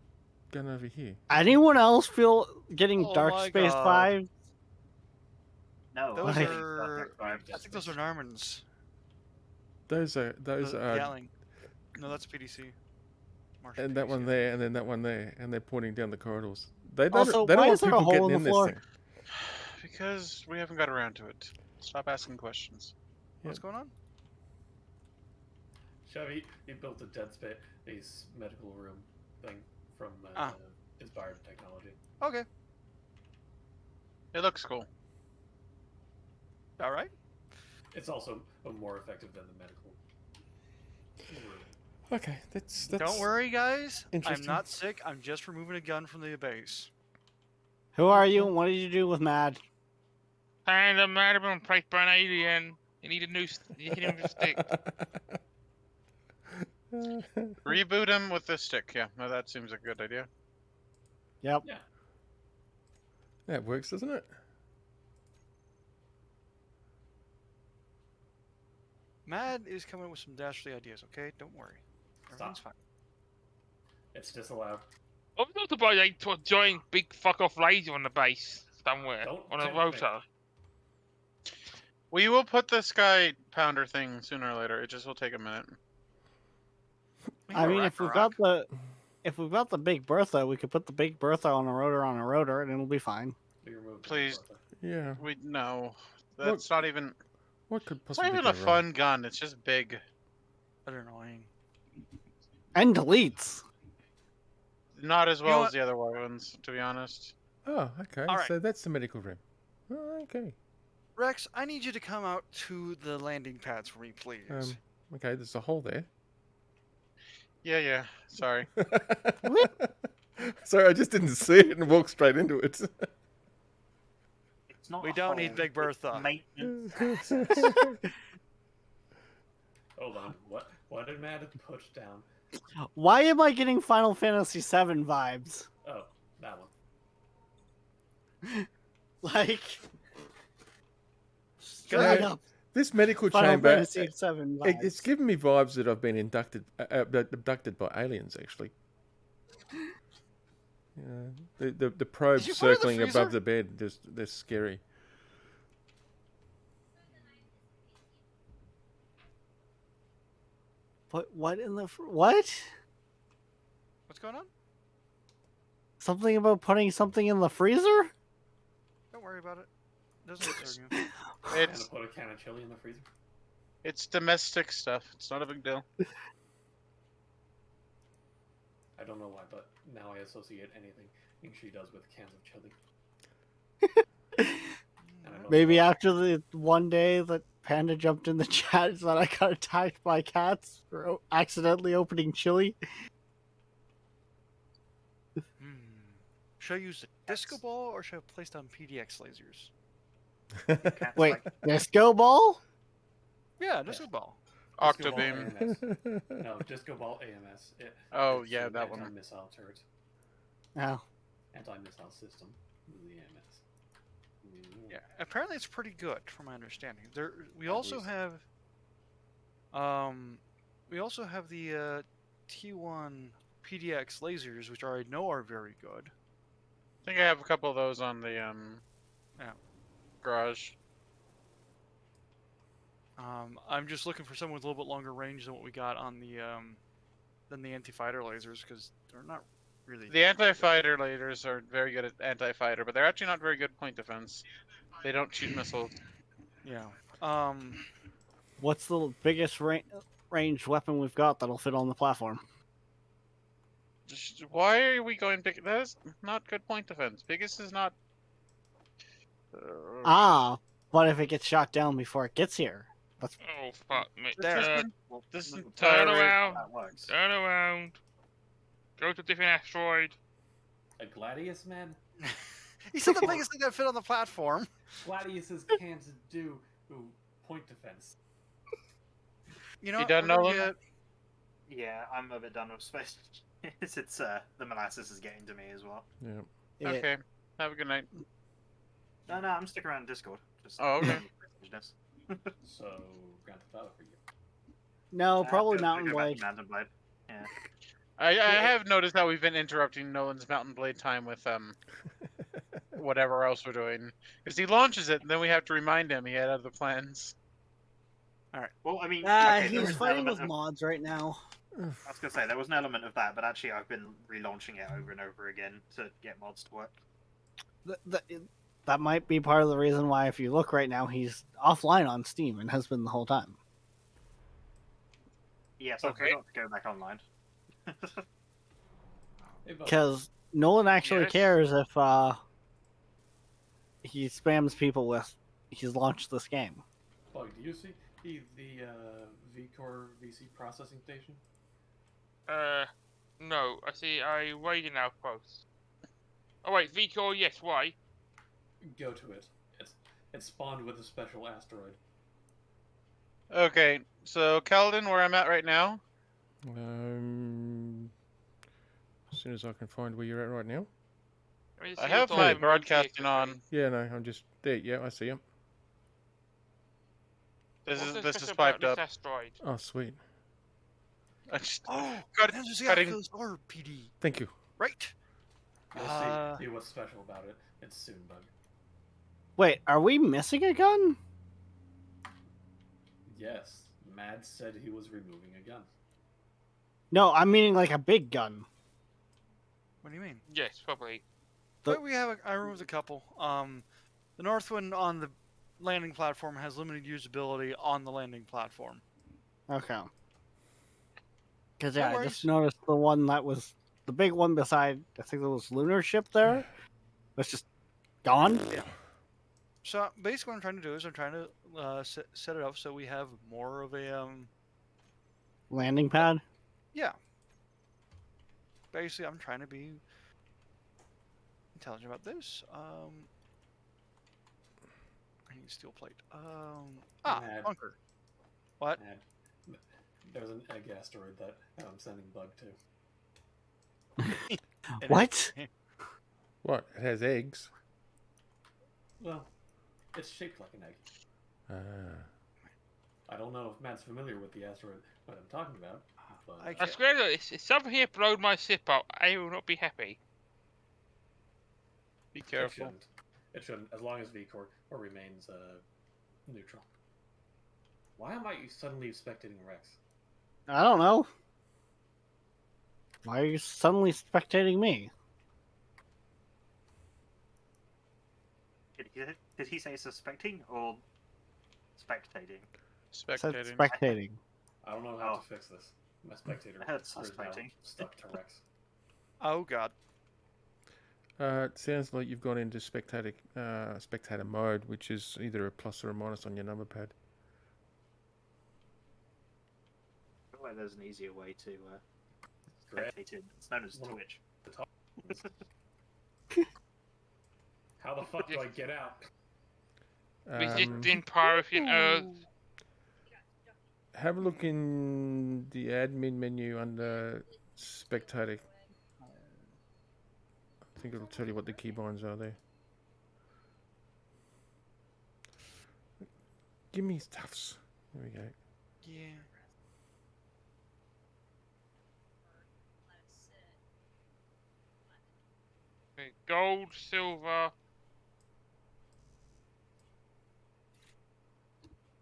gun over here. Anyone else feel getting Oh Dark my Space God. vibes? No, Those Why? are. I think those are Narmans. Those are Gatling. No, that's PDC. Martian and that PDC, one I there, and then that one there, and they're pointing down the corridors. They don't. Also, They don't why want is there a people hole getting in the in this floor? thing. Because we haven't got around to it. Stop asking questions. What's going on? Chevy, he built a dead space medical room thing from inspired technology. Okay. It looks cool. All right. It's also more effective than the medical room. Okay, that's. Don't worry, guys. I'm interesting. not sick. I'm just removing a gun from the base. Who are you? And what did you do with Mad? And a madman placed by an alien. You need a new. You hit him with a stick. Reboot him with this stick. Yeah, no, that seems a good idea. Yep. Yeah. That works, doesn't it? Mad is coming up with some dastardly ideas. Okay, don't worry. Everything's fine. It's disallowed. I'm not about like to a giant big fuck off laser on the base somewhere Don't on a tempt me. rotor. We will put the sky pounder thing sooner or later. It just will take a minute. I mean, if we've got the Big Bertha, we could put the Big Bertha on a rotor, and it'll be fine. We removed the Please. Bertha. Yeah. We no. That's not even. What could It's not possibly even go a wrong? fun gun. It's just big. They're annoying. And deletes. Not as know well what? as the other ones, to be honest. Oh, okay. All right. So that's the medical room. Oh, okay. Rex, I need you to come out to the landing pads for me, please. Okay. There's a hole there. Yeah. Sorry. Sorry, I just didn't see it and walked straight into it. It's not. We a don't need hole, Big it's Bertha. Maintenance. Hold on. What did Matt push down? Why am I getting Final Fantasy VII vibes? Oh, that one. Like, Yeah. straight up This medical Final chamber, Fantasy VII vibes. it's given me vibes that I've been abducted by aliens, actually. Yeah, the probes Did you fire the circling above freezer? the bed, they're scary. What in the what? What's going on? Something about putting something in the freezer? Don't worry about it. Doesn't concern you. And It's put a can of chili in the freezer. it's domestic stuff. It's not a big deal. I don't know why, but now I associate anything she does with cans of chili. And I don't Maybe know why. after the one day that Panda jumped in the chat that I got attacked by cats for accidentally opening chili. Should I use the disco ball or should I place down PDX lasers? Cat's Wait, like, disco ball? Yeah, disco ball. Disco ball Octobeam. AMS. No, Disco Ball AMS. Oh, it's yeah, an that one. Anti-missile turret. Oh. Anti-missile system. The AMS. Yeah, apparently it's pretty good, from my understanding. We At also least. have, the T1 PDX lasers, which I know are very good. I think I have a couple of those on the Yeah. garage. I'm just looking for someone with a little bit longer range than what we got on the anti-fighter lasers because they're not really. The anti-fighter lasers are very good at anti-fighter, but they're actually not very good point defense. They don't shoot missiles. Yeah. What's the biggest ranged weapon we've got that'll fit on the platform? Why are we going big? That is not good point defense. Biggest is not. But if it gets shot down before it gets here. Oh fuck me! This Turn entire around. that works. Turn around. Go to a different asteroid. A Gladius, man? He said the biggest thing that fit on the platform. Gladiuses can't do point defense. You know, You what? done, we're gonna Nolan? Yeah, I'm a bit done with space. it's the molasses is getting to me as well. Yeah. It- Okay. Have a good night. No, I'm sticking around Discord. Just Oh, okay. business. So, Grand Theft Auto for you. No, probably Feels like Mountain go back to Blade. Mountain Blade. Yeah. I have noticed how we've been interrupting Nolan's Mountain Blade time with whatever else we're doing, because he launches it and then we have to remind him he had other plans. Well, I mean, okay, there He's was an fighting element with of, mods right now. I was gonna say there was an element of that, but actually I've been relaunching it over and over again to get mods to work. That might be part of the reason why, if you look right now, he's offline on Steam and has been the whole time. Yes, I Okay. forgot to go back online. Hey, Bug. Because Nolan actually Yes. cares if he spams people with he's launched this game. Bug, do you see the VCore VC processing station? No. I see a waiting outpost. Oh wait, VCore, yes, why? Go to it. It's spawned with a special asteroid. Okay, so Kaladin, where I'm at right now. As soon as I can find where you're at right now. Let me just I see have what's my on broadcasting here on. quickly. Yeah, no, I'm just there. Yeah, I see him. This What's so is special piped about up. this asteroid? Oh, sweet. I just Oh, cut- Panzer's cutting- Yakuza PD. Thank you. Right. You'll see what's special about it. It's soon, Bug. Wait, are we missing a gun? Yes, Mads said he was removing a gun. No, I'm meaning like a big gun. What do you mean? Yes, probably. The- We have. I removed a couple. The north one on the landing platform has limited usability on the landing platform. Okay. Because No yeah, I worries. just noticed the one that was the big one beside. I think it was lunar ship there. Was just gone. So basically, what I'm trying to do is I'm trying to set it up so we have more of a Landing pad. yeah. Basically, I'm trying to be intelligent about this. I need steel plate. Mad. Bunker. What? And there's an egg asteroid that I'm sending Bug to. And What? What? It has eggs. Well, it's shaped like an egg. Ah. I don't know if Matt's familiar with the asteroid that I'm talking about, but I I can't- swear that if something here blowed my zip up, I will not be happy. Be it careful. shouldn't. It shouldn't, as long as VCore remains neutral. Why am I suddenly spectating Rex? I don't know. Why are you suddenly spectating me? Did he say suspecting or spectating? Said Spectating. spectating. I don't know how Oh. to fix this. My spectator I heard is now suspecting. stuck to Rex. Oh God. It sounds like you've gone into spectator mode, which is either a plus or a minus on your number pad. I feel like there's an easier way to Great. spectate it. It's known as Well, Twitch. How the fuck do I get out? Resisting Pyrothian Earth. Have a look in the admin menu under spectator. I think it'll tell you what the keybinds are there. Give me stuffs. There we go. Yeah. Okay, gold, silver,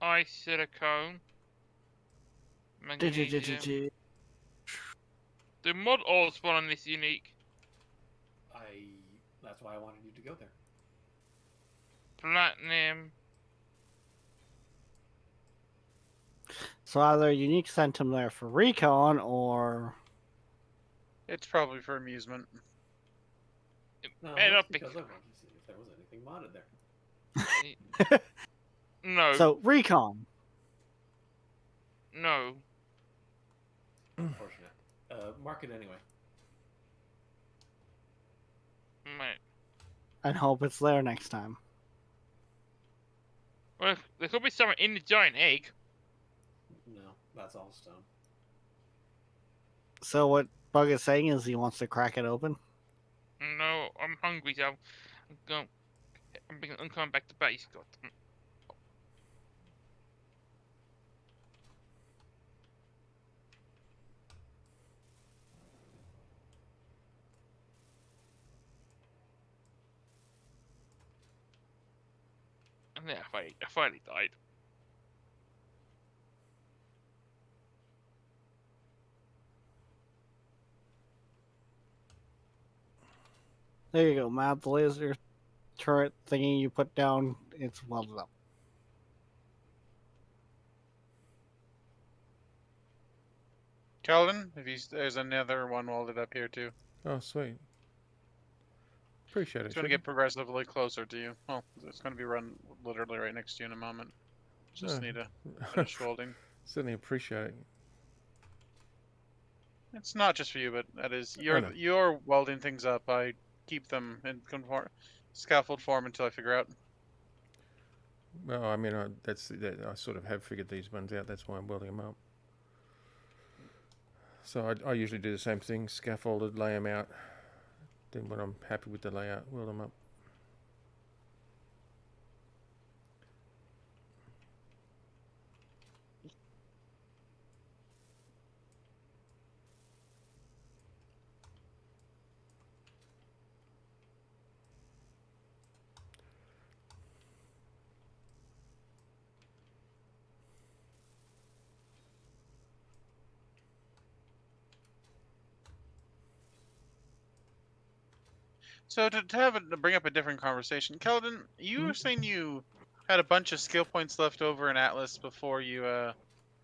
ice silicone, magnesium. The mod all spawn on this unique. That's why I wanted you to go there. Platinum. So either Unique sent him there for recon, or It's probably for amusement. No, Hey, that's look, because I wanted to see if there was anything modded there. No, so recon. no. Unfortunate. Mark it anyway. Mate. And hope it's there next time. Well, there could be something in the giant egg. No, that's all stone. So what Bug is saying is he wants to crack it open. No, I'm hungry, so I'm going. I'm coming back to base. God. And yeah, I finally died. There you go, Matt. The laser turret thingy you put down, it's welded up. Calvin, there's another one welded up here too. Oh, sweet. Appreciate it. It's going to Sugar. get progressively closer to you. Well, it's going to be run literally right next to you in a moment. Just Oh. need to finish welding. Certainly appreciate it. It's not just for you, but that is know. you're welding things up. I keep them in scaffold form until I figure out. Well, I mean, I sort of have figured these ones out. That's why I'm welding them up. So I usually do the same thing: scaffolded, lay them out. Then when I'm happy with the layout, weld them up. So to bring up a different conversation, Keldon, you were saying you had a bunch of skill points left over in Atlas before you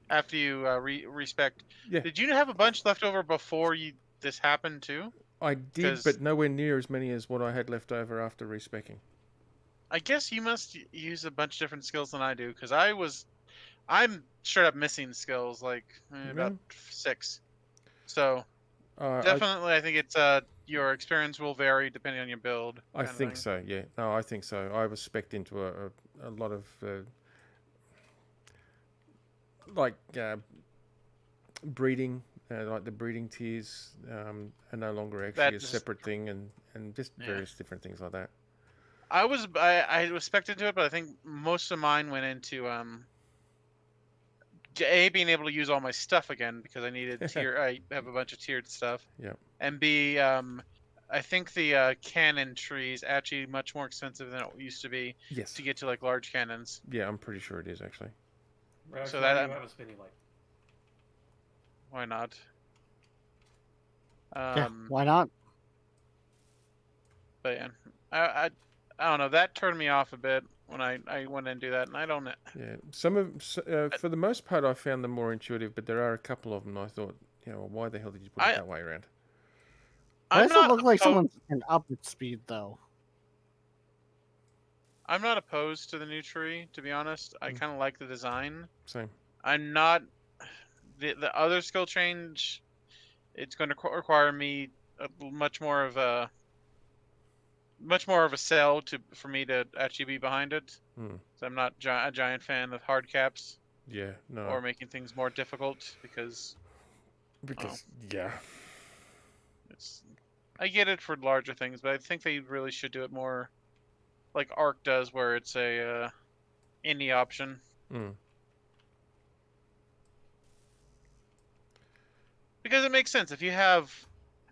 after you respect. Yeah. Did you have a bunch left over before this happened too? I did, but nowhere near as many as what I had left over after respecking. I guess you must use a bunch of different skills than I do, because I'm straight up missing skills, like about 6. So definitely, I think it's your experience will vary depending on your build. I think so. Yeah. No, I think so. I was spec'd into a lot of breeding, like the breeding tiers are no longer actually a separate thing, and just various different things like that. I was spec'd into it, but I think most of mine went into being able to use all my stuff again, because I needed I have a bunch of tiered stuff. Yeah. And B, I think the cannon tree is actually much more expensive than it used to be. Yes. To get to like large cannons. Yeah, I'm pretty sure it is actually. Right, so that you have a spinning light. Why not? Yeah, why not? But yeah, I don't know. That turned me off a bit when I went and do that, and I don't. Yeah, some of for the most part, I found them more intuitive, but there are a couple of them I thought, why the hell did you put it that way around? Why does it look like someone's up its speed though? I'm not opposed to the new tree, to be honest. I kind of like the design. Same. I'm not. The other skill change, it's going to require me much more of a sell for me to actually be behind it. So I'm not a giant fan of hard caps. Yeah, no. Or making things more difficult because yeah. I get it for larger things, but I think they really should do it more like Arc does, where it's a any option. Because it makes sense if you have.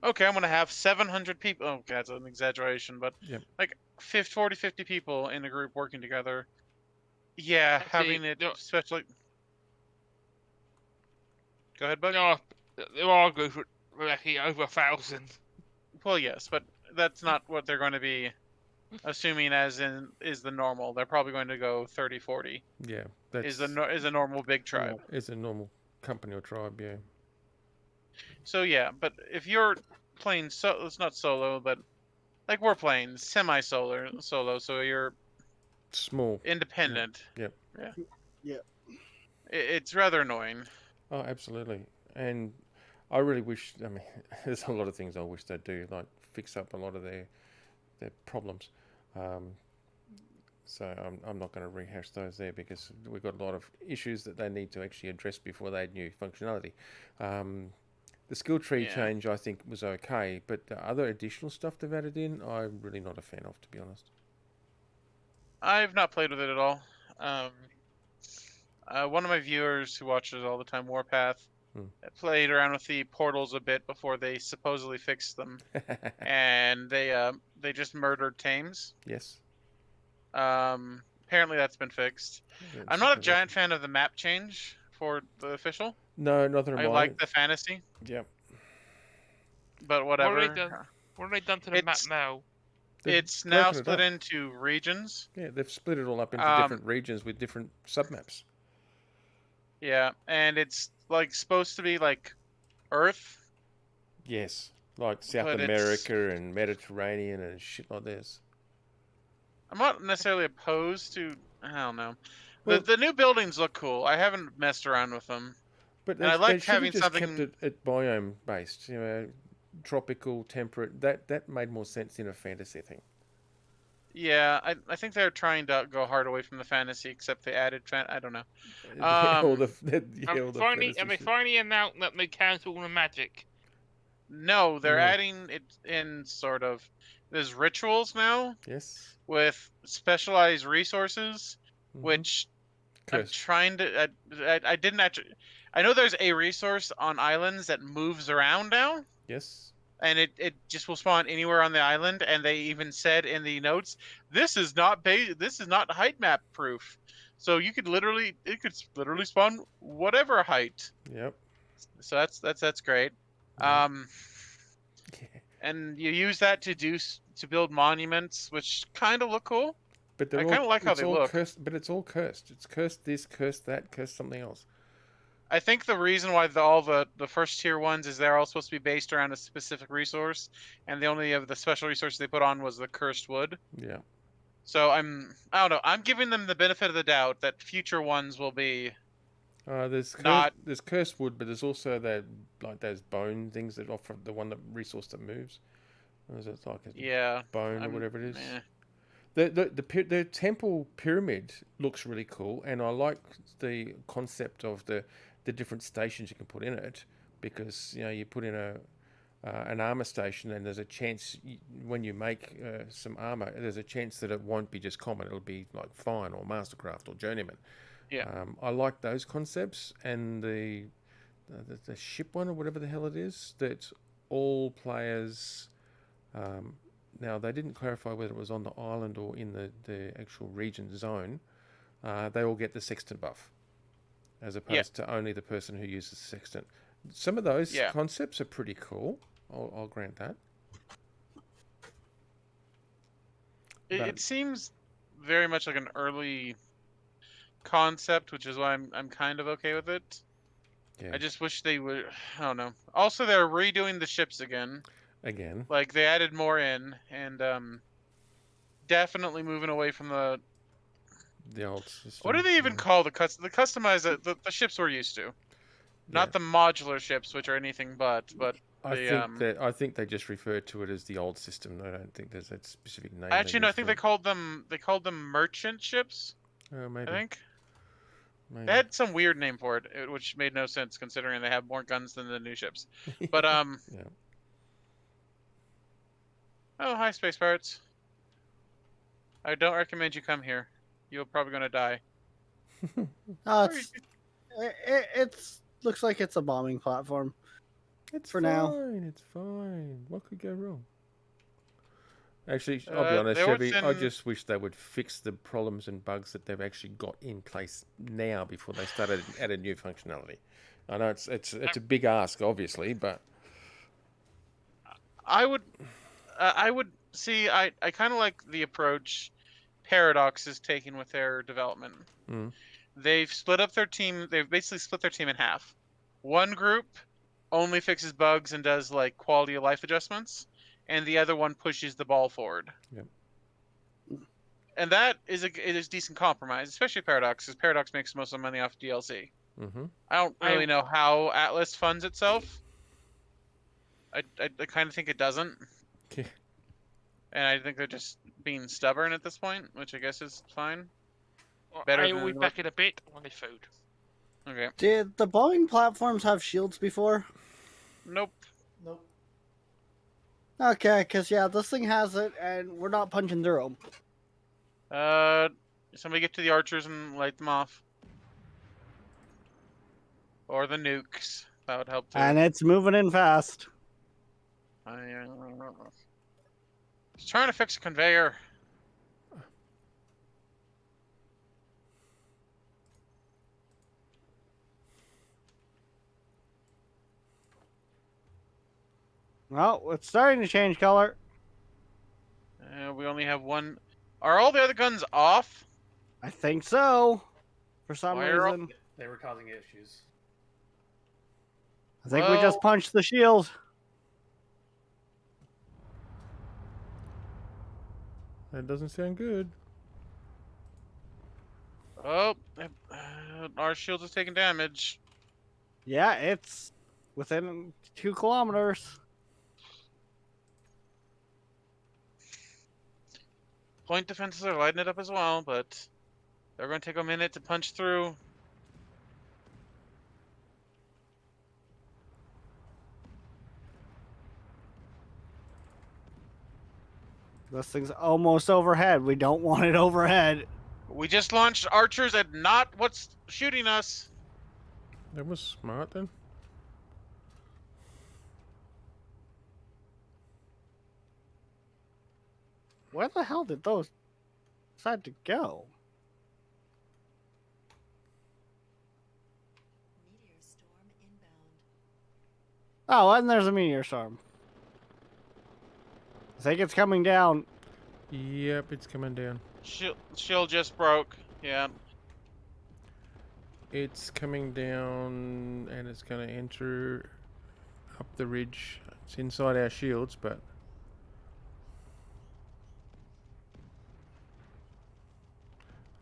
Okay, I'm going to have 700 people. Oh, that's an exaggeration, but like 40, 50 people in a group working together. Yeah, having it especially. Go ahead, Bug. No, there are groups with over 1,000. Well, yes, but that's not what they're going to be assuming is the normal. They're probably going to go 30, 40. Yeah, that's is a normal big tribe. Is a normal company or tribe, yeah. So yeah, but if you're playing it's not solo, but like we're playing solo, so you're small, independent. Yep. Yeah. It's rather annoying. Oh, absolutely. And I really wish. I mean, there's a lot of things I wish they'd do, like fix up a lot of their problems. So I'm not going to rehash those there, because we've got a lot of issues that they need to actually address before they add new functionality. The skill tree Yeah. change I think was okay, but the other additional stuff they've added in, I'm really not a fan of, to be honest. I've not played with it at all. One of my viewers who watches all the time, Warpath, played around with the portals a bit before they supposedly fixed them, and they just murdered Thames. Yes. Apparently that's been fixed. Yeah, I'm not a giant fan of the map change for the official. No, neither am I like the fantasy, Yep. but What have whatever. they done? What have they done to the map now? It's They've now broken it split up. into regions. Yeah, they've split it all up into different regions with different submaps. Yeah, and it's like supposed to be like Earth. Yes, like South But America and Mediterranean and shit like this. I'm not necessarily opposed to. I don't know. Well- The new buildings look cool. I haven't messed around with them. But And I they like should have having just kept something. it at biome based. You know, tropical, temperate. That made more sense in a fantasy thing. Yeah, I think they're trying to go hard away from the fantasy, except they added. I don't know. All the And they finally announced that they cancelled the magic. No, they're No. adding it in sort of. There's rituals now Yes. with specialized resources, Mhm. which I'm Cursed. trying to. I didn't actually. I know there's a resource on islands that moves around now, Yes. and it just will spawn anywhere on the island. And they even said in the notes, this is not height map proof. So it could literally spawn whatever height. Yep. So that's great. And you use that to build monuments, which kind of look cool. But I kind of like how it's they all look. Cursed, but it's all cursed. It's cursed this, cursed that, cursed something else. I think the reason why all the first tier ones is they're all supposed to be based around a specific resource, and the only of the special resources they put on was the cursed wood. Yeah. So I don't know. I'm giving them the benefit of the doubt that future ones will be. There's Not- there's cursed wood, but there's also that like those bone things that offer the one that resource that moves. Is it like a Yeah. bone or whatever it is? eh. The temple pyramid looks really cool, and I like the concept of the different stations you can put in it, because you know you put in an armor station, and there's a chance when you make some armor, there's a chance that it won't be just common; it'll be like fine or mastercraft or journeyman. Yeah. I like those concepts, and the ship one or whatever the hell it is that all players. Now, they didn't clarify whether it was on the island or in the actual region zone. They all get the sextant buff, as opposed to only the person who uses the sextant. Some of those concepts are pretty cool. I'll grant that. It seems very much like an early concept, which is why I'm kind of okay with it. Yeah. I just wish they would. I don't know. Also, they're redoing the ships again. Like they added more in, and definitely moving away from the old system. What do they even call the customized the ships we're used to? Not the modular ships, which are anything but. I think they just refer to it as the old system. I don't think there's a specific name. Actually, no. I think they called them merchant ships. Maybe. I think. Maybe. They had some weird name for it, which made no sense considering they have more guns than the new ships. But Yeah. Oh, hi, space pirates. I don't recommend you come here. You're probably gonna die. It's looks like it's a bombing platform. It's for fine. now. It's fine. What could go wrong? Actually, I'll be honest, they were Chevy. I thin- just wish they would fix the problems and bugs that they've actually got in place now before they started added new functionality. I know it's a big ask, obviously, but I would see. I kind of like the approach Paradox is taking with their development. They've split up their team. They've basically split their team in half. One group only fixes bugs and does like quality of life adjustments, and the other one pushes the ball forward. Yep. And that is a decent compromise, especially Paradox, because Paradox makes most of the money off DLC. I don't really know how Atlas funds itself. I kind of think it doesn't. Okay. And I think they're just being stubborn at this point, which I guess is fine. I will be back in a bit on the food. Okay. Did the bombing platforms have shields before? Nope. Nope. Okay, because yeah, this thing has it, and we're not punching through them. Somebody get to the archers and light them off. Or the nukes. That would help too. And it's moving in fast. Just trying to fix a conveyor. Well, it's starting to change color. We only have one. Are all the other guns off? I think so. For some Fire up. reason. They were causing issues. I think we just Well- punched the shield. That doesn't sound good. Oh, our shield is taking damage. Yeah, it's within 2 kilometers. Point defenses are lighting it up as well, but they're going to take a minute to punch through. This thing's almost overhead. We don't want it overhead. We just launched archers at not what's shooting us. That was smart then. Where the hell did those decide to go? Meteor storm inbound. Oh, and there's a meteor storm. I think it's coming down. Yep, it's coming down. Shield just broke. Yeah. It's coming down and it's going to enter up the ridge. It's inside our shields, but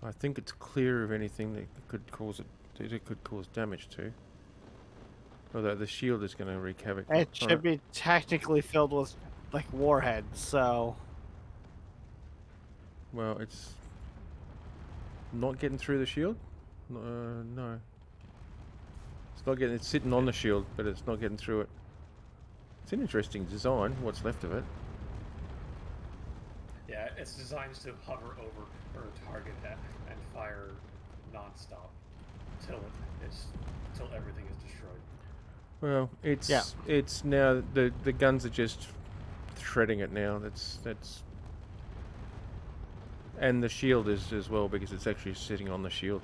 I think it's clear of anything that could cause it could cause damage to. Although the shield is going to wreak havoc. It should Alright. be technically filled with like warheads, so Well, it's not getting through the shield. No. It's not getting. It's sitting on the shield, but it's not getting through it. It's an interesting design. What's left of it. Yeah, it's designed to hover over or target and fire non-stop until everything is destroyed. Well, it's now the guns are just shredding it now. That's and the shield is as well because it's actually sitting on the shield.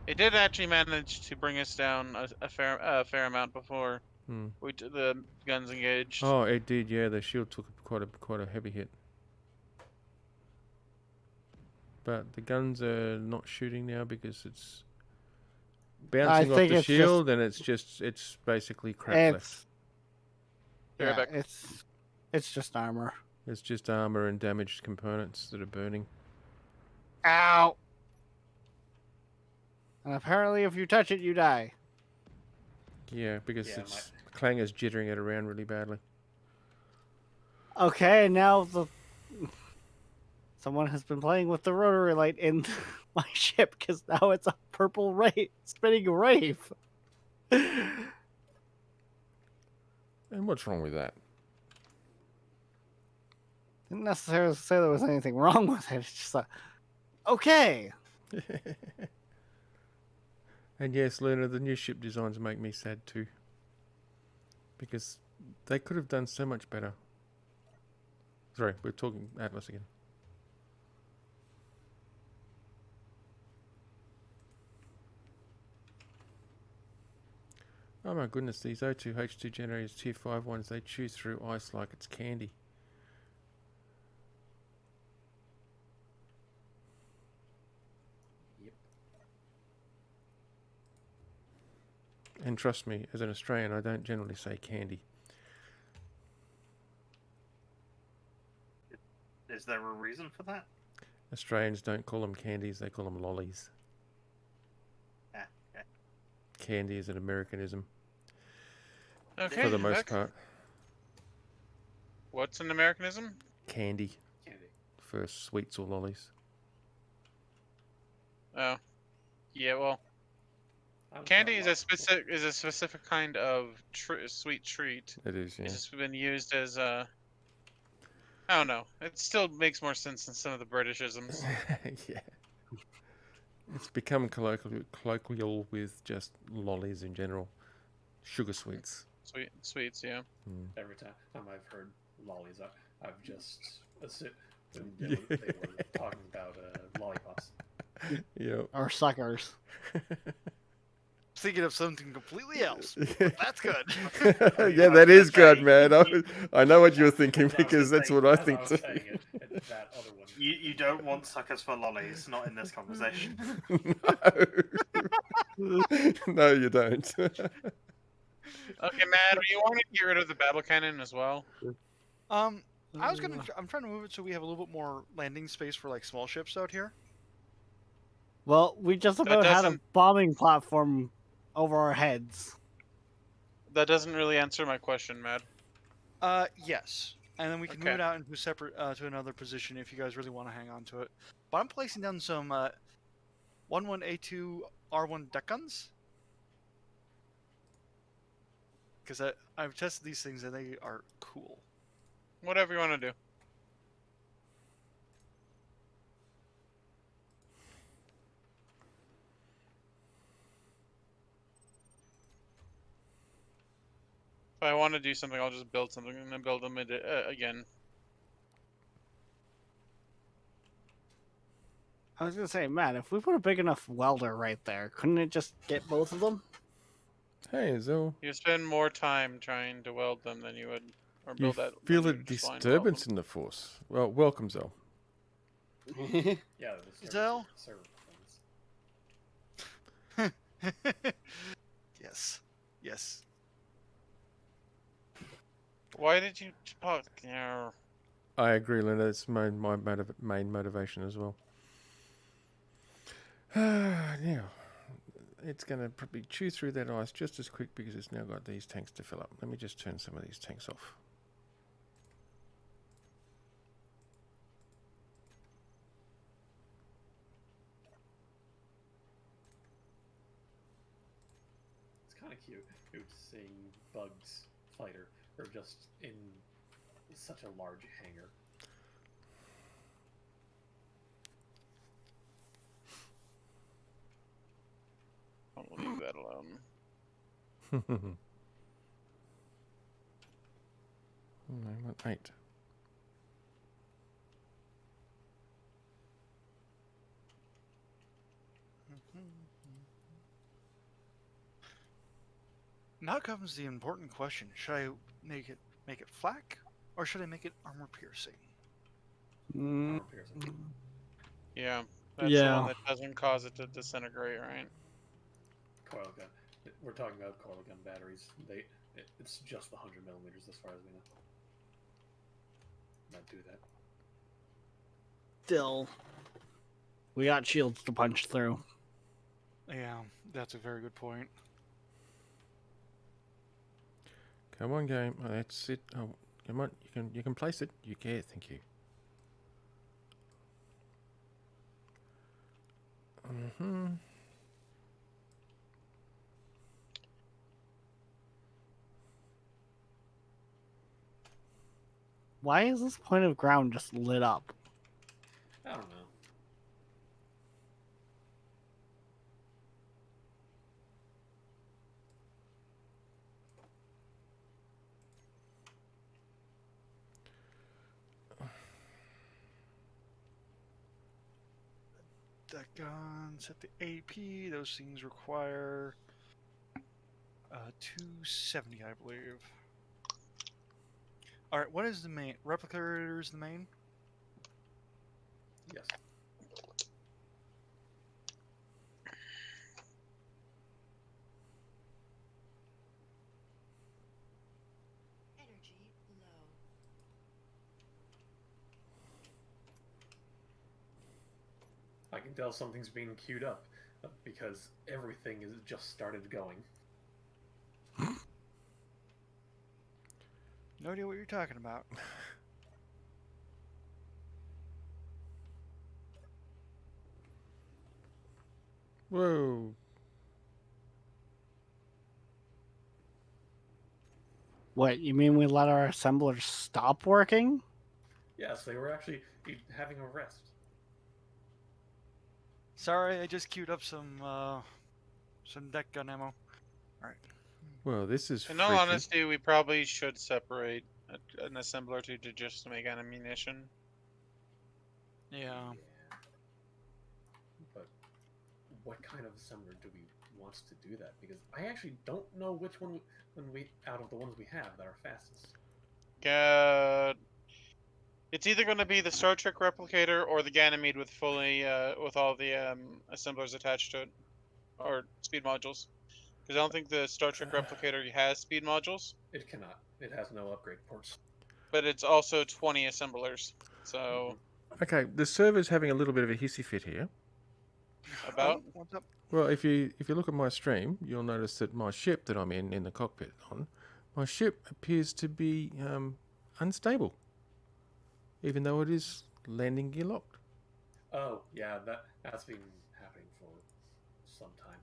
It did actually manage to bring us down a fair amount before the guns engaged. Oh, it did. Yeah, the shield took quite a heavy hit. But the guns are not shooting now because it's bouncing off think the it's shield, and it's basically crap left. it's Be right yeah, back. it's just armor. It's just armor and damaged components that are burning. Ow! And apparently, if you touch it, you die. Yeah, because Yeah, it's Clanger's jittering it around really badly. Okay, now someone has been playing with the rotary light in my ship because now it's a purple spinning rave. And what's wrong with that? Didn't necessarily say there was anything wrong with it. It's just like, okay. And yes, Luna, the new ship designs make me sad too. Because they could have done so much better. Sorry, we're talking Atlas again. Oh my goodness, these O2H2 generators, tier 5 ones, they chew through ice like it's candy. Yep. And trust me, as an Australian, I don't generally say candy. Is there a reason for that? Australians don't call them candies, they call them lollies. Ah, okay. Candy is an Americanism Okay. for the most back. part. What's an Americanism? Candy Candy. for sweets or lollies. Oh. Yeah, well. I'm Candy trying is to a specific kind of sweet treat. It is, yeah. It's just been used as a. I don't know. It still makes more sense than some of the Britishisms. Yeah. It's become colloquial with just lollies in general. Sugar sweets. Sweets, yeah. every time I've heard lollies, I've just assumed they Yeah. were talking about lollipops. Yep. Or suckers. Thinking of something completely else. Yeah. But that's good. Yeah, that is good, man. I know what you were thinking As I was because that's saying- what I As think I was too. saying it, that other one. You don't want suckers for lollies, not in this conversation. No. No, you don't. Okay, Matt, do you want to get rid of the battle cannon as well? I'm trying to move it so we have a little bit more landing space for like small ships out here. Well, we just about had a doesn't- bombing platform over our heads. That doesn't really answer my question, Matt. Yes, and then we can move Okay. it out into a separate to another position if you guys really want to hang on to it. But I'm placing down some 11A2 R1 deck guns because I've tested these things and they are cool. Whatever you want to do. If I want to do something, I'll just build something and then build them again. I was gonna say, man, if we put a big enough welder right there, couldn't it just get both of them? Hey, Zil. You spend more time trying to weld them than you would, or You build that. feel than a you would just line weld disturbance them. in the force. Well, welcome, Zil. Yeah, the Zell? server performance. Yes. Why did you? Yeah. I agree, Linda. It's my main motivation as well. Now, it's going to probably chew through that ice just as quick because it's now got these tanks to fill up. Let me just turn some of these tanks off. It's kind of cute seeing Bugs fighter or just in such a large hangar. I'll leave that alone. I want 8. Now comes the important question: should I make it flak, or should I make it armor piercing? Mm, Armor piercing. Yeah, that's the Yeah. one that doesn't cause it to disintegrate, right? Coil gun. We're talking about coil gun batteries. It's just the 100 millimeters as far as we know. Not do that. Still, we got shields to punch through. Yeah, that's a very good point. Come on, game. Oh, that's it. Oh, come on. You can place it. You can. Thank you. Why is this point of ground just lit up? I don't know. Deck gun, set the AP. Those things require 270, I believe. All right, what is the main? Replicator is the main. Yes. Energy low. I can tell something's being queued up because everything is just started going. No idea what you're talking about. Whoa. What, you mean we let our assemblers stop working? Yes, they were actually having a rest. Sorry, I just queued up some deck gun ammo. Well, this is In all freaky. honesty, we probably should separate an assembler or two to just make ammunition. Yeah. But what kind of assembler do we want to do that? Because I actually don't know which one out of the ones we have that are fastest. It's either going to be the Star Trek replicator or the Ganymede with with all the assemblers attached to it, or speed modules. Because I don't think the Star Trek replicator has speed modules. It cannot. It has no upgrade ports. But it's also 20 assemblers. So Okay, the server's having a little bit of a hissy fit here. about Oh, what's up? Well, if you look at my stream, you'll notice that my ship that I'm in the cockpit on, my ship appears to be unstable, even though it is landing gear locked. Oh, yeah, that's been happening for some time.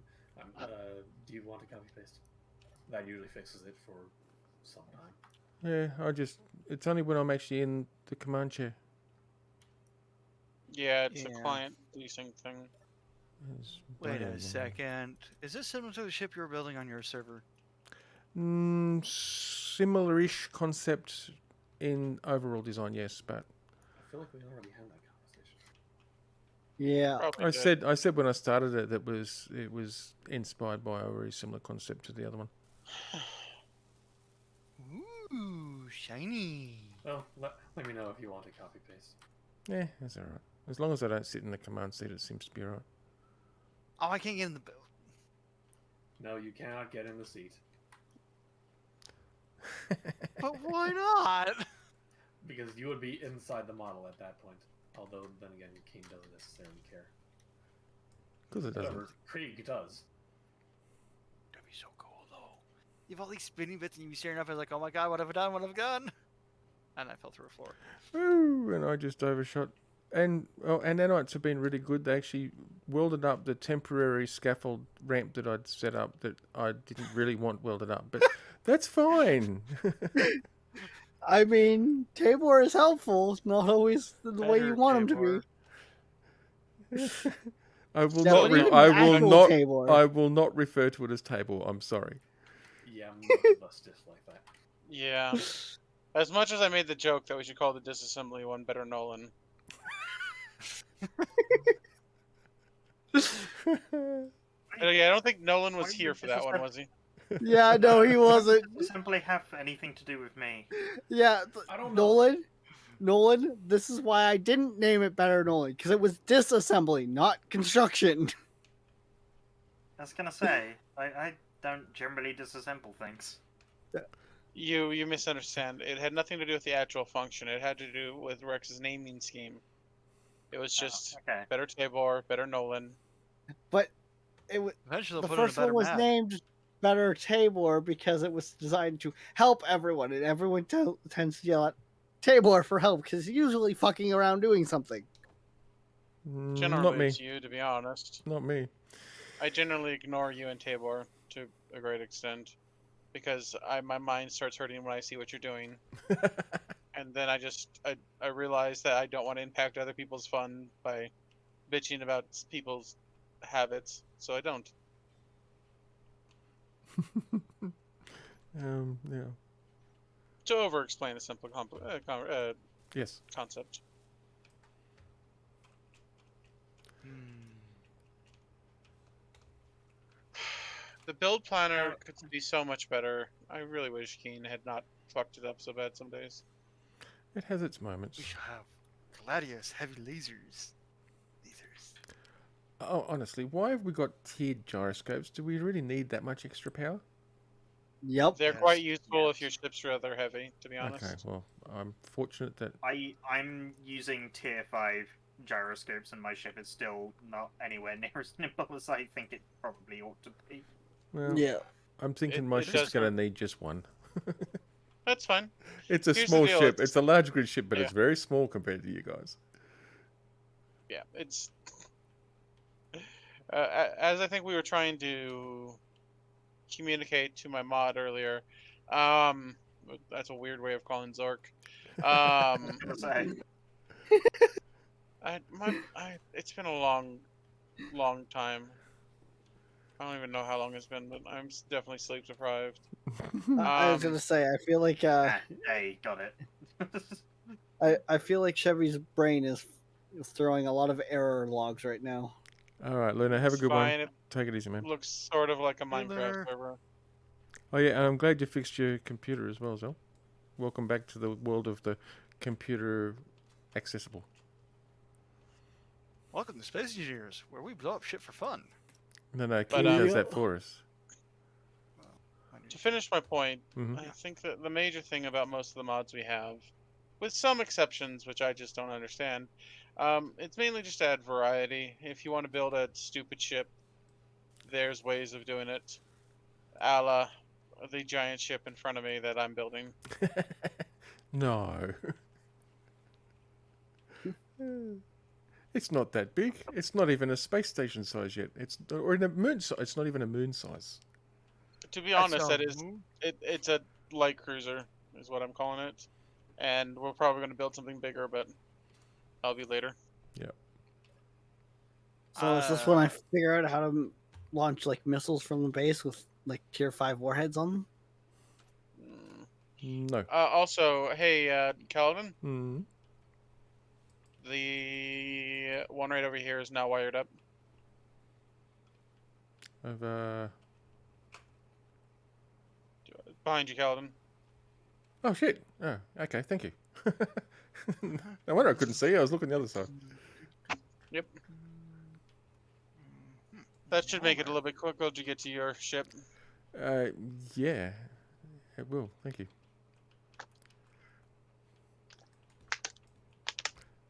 Do you want to copy paste? That usually fixes it for some time. Yeah, it's only when I'm actually in the command chair. yeah, it's the Yeah. client leasing thing. It's Wait bloody a annoying. second. Is this similar to the ship you're building on your server? Similar-ish concept in overall design, yes, but I feel like we already had that conversation. Yeah. Probably did. I said when I started it that it was inspired by a very similar concept to the other one. Ooh, shiny. Well, let me know if you want to copy paste. Yeah, that's all right. As long as I don't sit in the command seat, it seems to be all right. Oh, I can't get in the build. No, you cannot get in the seat. But why not? Because you would be inside the model at that point. Although, then again, King doesn't necessarily care. Because it doesn't. However, Krieg does. That'd be so cool, though. You have all these spinning bits and you be staring up and like, oh my god, what have I done? What have I done? And I fell through a floor. Ooh, and I just overshot. And nanites have been really good. They actually welded up the temporary scaffold ramp that I'd set up that I didn't really want welded up, but that's fine. I mean, Tabor is helpful. It's not always the way you Better want him to Tabor. be. I will Now, not. even I will actual not. Tabor. I will not refer to it as table. I'm sorry. Yeah, most of us dislike that. Yeah. As much as I made the joke that we should call the disassembly one Better Nolan. Yeah, I don't think Nolan was Why here would for that one, was he? Yeah, no, he wasn't. Simply have anything to do with me. Yeah, I don't know. Nolan, this is why I didn't name it Better Nolan, because it was disassembly, not construction. I was gonna say, I don't generally disassemble things. You misunderstand. It had nothing to do with the actual function. It had to do with Rex's naming scheme. It was just Okay. Better Tabor, Better Nolan. But it was Eventually, the they'll put first in a better one was map. named Better Tabor because it was designed to help everyone, and everyone tends to yell at Tabor for help because he's usually fucking around doing something. Generally, Not me. it's you, to be honest. Not me. I generally ignore you and Tabor to a great extent because my mind starts hurting when I see what you're doing, and then I realize that I don't want to impact other people's fun by bitching about people's habits, so I don't. Yeah. To over-explain a simple Yes. concept. The build planner could be so much better. I really wish Keen had not fucked it up so bad some days. It has its moments. We shall have Gladius heavy lasers. Oh, honestly, why have we got tiered gyroscopes? Do we really need that much extra power? Yep. They're Yes, quite useful yes. if your ship's rather heavy, to be honest. Okay, well, I'm fortunate that. I'm using tier 5 gyroscopes and my ship is still not anywhere near as nimble as I think it probably ought to be. Well, Yeah. I'm thinking It- my it ship's does going to work. need just one. That's fine. It's a Here's the small deal, ship. it's- It's a large grid ship, but Yeah. it's very small compared to you guys. Yeah, it's... as I think we were trying to communicate to my mod earlier, That's a weird way of calling Zork. Um, Gonna say, it's been a long, long time. I don't even know how long it's been, but I'm definitely sleep deprived. I was gonna say, I feel like hey, got it. I feel like Chevy's brain is throwing a lot of error logs right now. All right, Luna, have a It's good one. fine. It Take it easy, man. looks sort of like a Hey, Minecraft Lunar. server. Oh yeah, and I'm glad you fixed your computer as well, Zell. Welcome back to the world of the computer accessible. Welcome to Space Engineers, where we blow up shit for fun. No, Keith But, does Yeah. that for us. To finish my point, Mhm. I think that the major thing about most of the mods we have, with some exceptions which I just don't understand, it's mainly just to add variety. If you want to build a stupid ship, there's ways of doing it. A la the giant ship in front of me that I'm building. No. It's not that big. It's not even a space station size yet. It's or in a moon size. It's not even a moon size. To be honest, it's a light cruiser is what I'm calling it. And we're probably going to build something bigger, but that'll be later. So is this when I figure out how to launch like missiles from the base with like tier 5 warheads on them? No. Also, hey, Calvin, Mm. the one right over here is now wired up. I've Behind you, Calvin. Oh shit. Oh, okay. Thank you. No wonder I couldn't see. I was looking the other side. Yep. That should make it a little bit quicker to get to your ship. Yeah, it will. Thank you.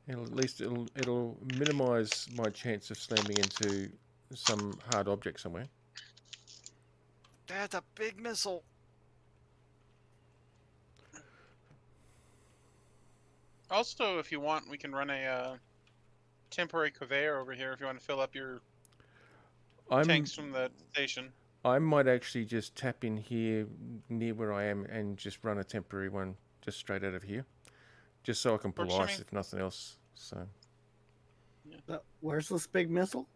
And at least it'll minimise my chance of slamming into some hard object somewhere. That's a big missile. Also, if you want, we can run a temporary conveyor over here if you want to fill up your tanks from the station. I might actually just tap in here near where I am and just run a temporary one just straight out of here, just so I can pull Works for ice me. if nothing else. So Where's this big missile?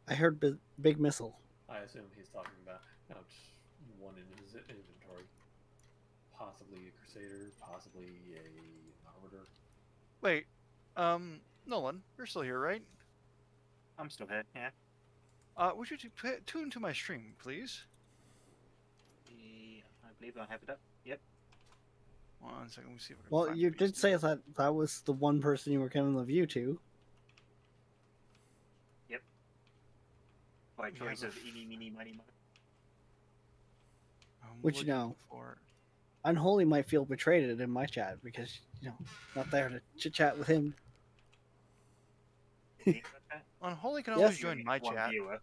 I heard big missile. I assume he's talking about just one in his inventory. Possibly a Crusader, possibly an Arbiter. Wait, Nolan, you're still here, right? I'm still here, yeah. Would you tune to my stream, please? I believe I have it up. Yep. 1 second, let me see if I can Well, find you the did piece. say that was the one person you were giving the view to. Yep. By We choice have of eeny, meeny, miny, mo. I'm Which, you looking know, for- Unholy might feel betrayed in my chat because, not there to chit chat with him. Unholy can Yes. always join my One chat. viewer.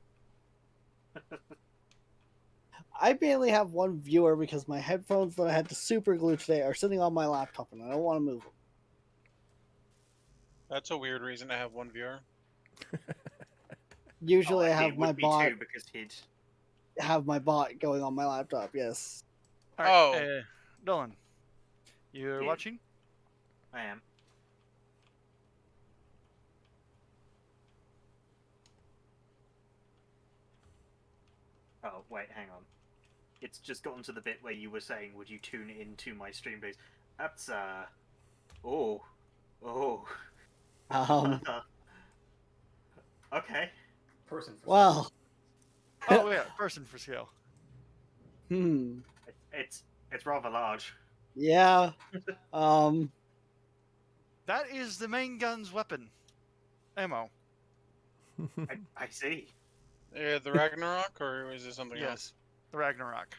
I mainly have one viewer because my headphones that I had to super glue today are sitting on my laptop and I don't want to move them. That's a weird reason to have one viewer. Usually I It have would my be bot two because he'd. going on my laptop. Yes. All right, Oh. Nolan, you're Yeah. watching? I am. Oh, wait, hang on. It's just gotten to the bit where you were saying, would you tune into my stream days? That's, Oh. Okay. Person for Well. Oh yeah, person for scale. It's rather large. Yeah. That is the main gun's weapon. Ammo. I see. The Ragnarok, or is it something else? Yes, the Ragnarok.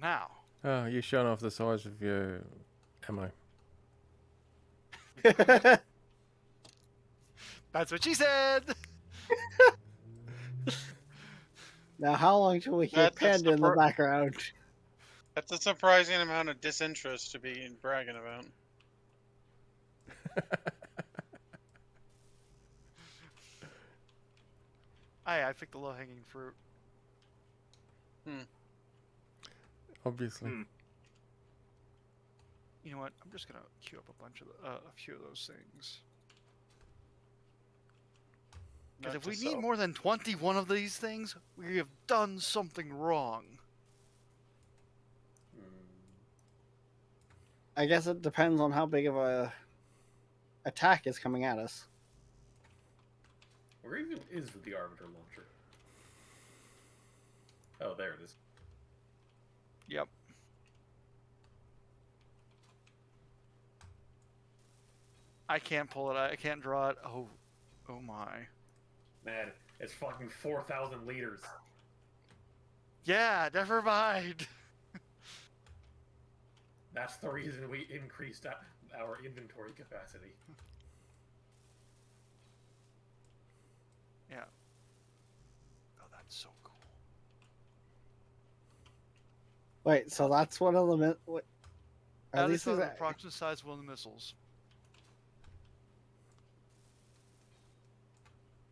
Now. Oh, you're showing off the size of your ammo. That's what she said. Now, how long till we hear That's a Panda in the background? That's a surprising amount of disinterest to be bragging about. I picked the low-hanging fruit. Obviously. You know what? I'm just gonna queue up a few of those things. Because Note if we to need self. more than 21 of these things, we have done something wrong. I guess it depends on how big of a attack is coming at us. Where even is the Arbiter launcher? Oh, there it is. Yep. I can't pull it. I can't draw it. Oh my. Man, it's fucking 4,000 liters. Yeah, never mind. That's the reason we increased our inventory capacity. Yeah. Oh, that's so cool. Wait, so that's one of the what? Are At these least the things that, approximate size of one of the missiles.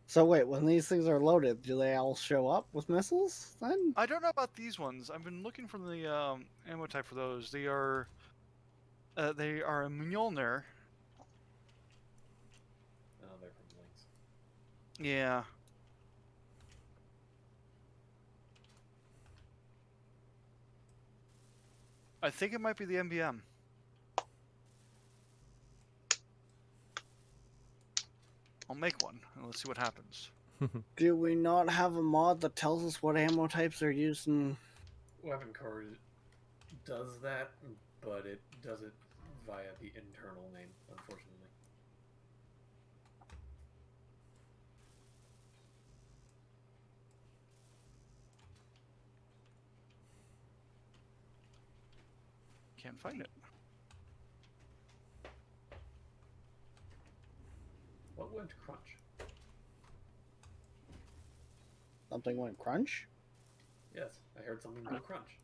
so wait, when these things are loaded, do they all show up with missiles then? I don't know about these ones. I've been looking for the ammo type for those. They are a Mjolnir. Oh, they're from Lynx. Yeah. I think it might be the MBM. I'll make one and let's see what happens. Do we not have a mod that tells us what ammo types are used in? Weapon Core does that, but it does it via the internal name, unfortunately. Can't find it. What went crunch? Something went crunch? Yes, I heard something go crunch.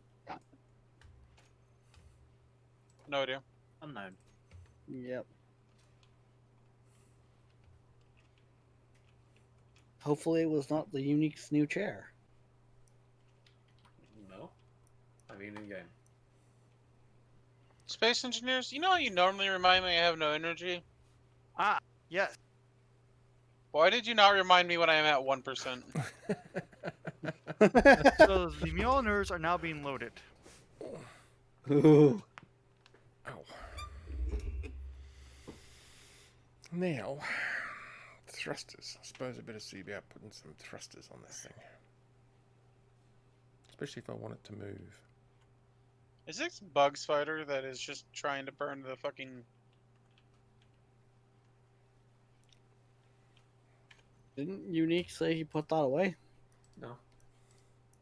No idea. Unknown. Yep. Hopefully it was not the Unique's new chair. No? I mean in game. Space engineers, you know how you normally remind me I have no energy? Ah, yes. Why did you not remind me when I am at 1%? So the Mjolnirs are now being loaded. Ooh. Ow. Now, thrusters. I suppose I better see about putting some thrusters on this thing. Especially if I want it to move. Is this bug spider that is just trying to burn the fucking... Didn't Unique say he put that away? No.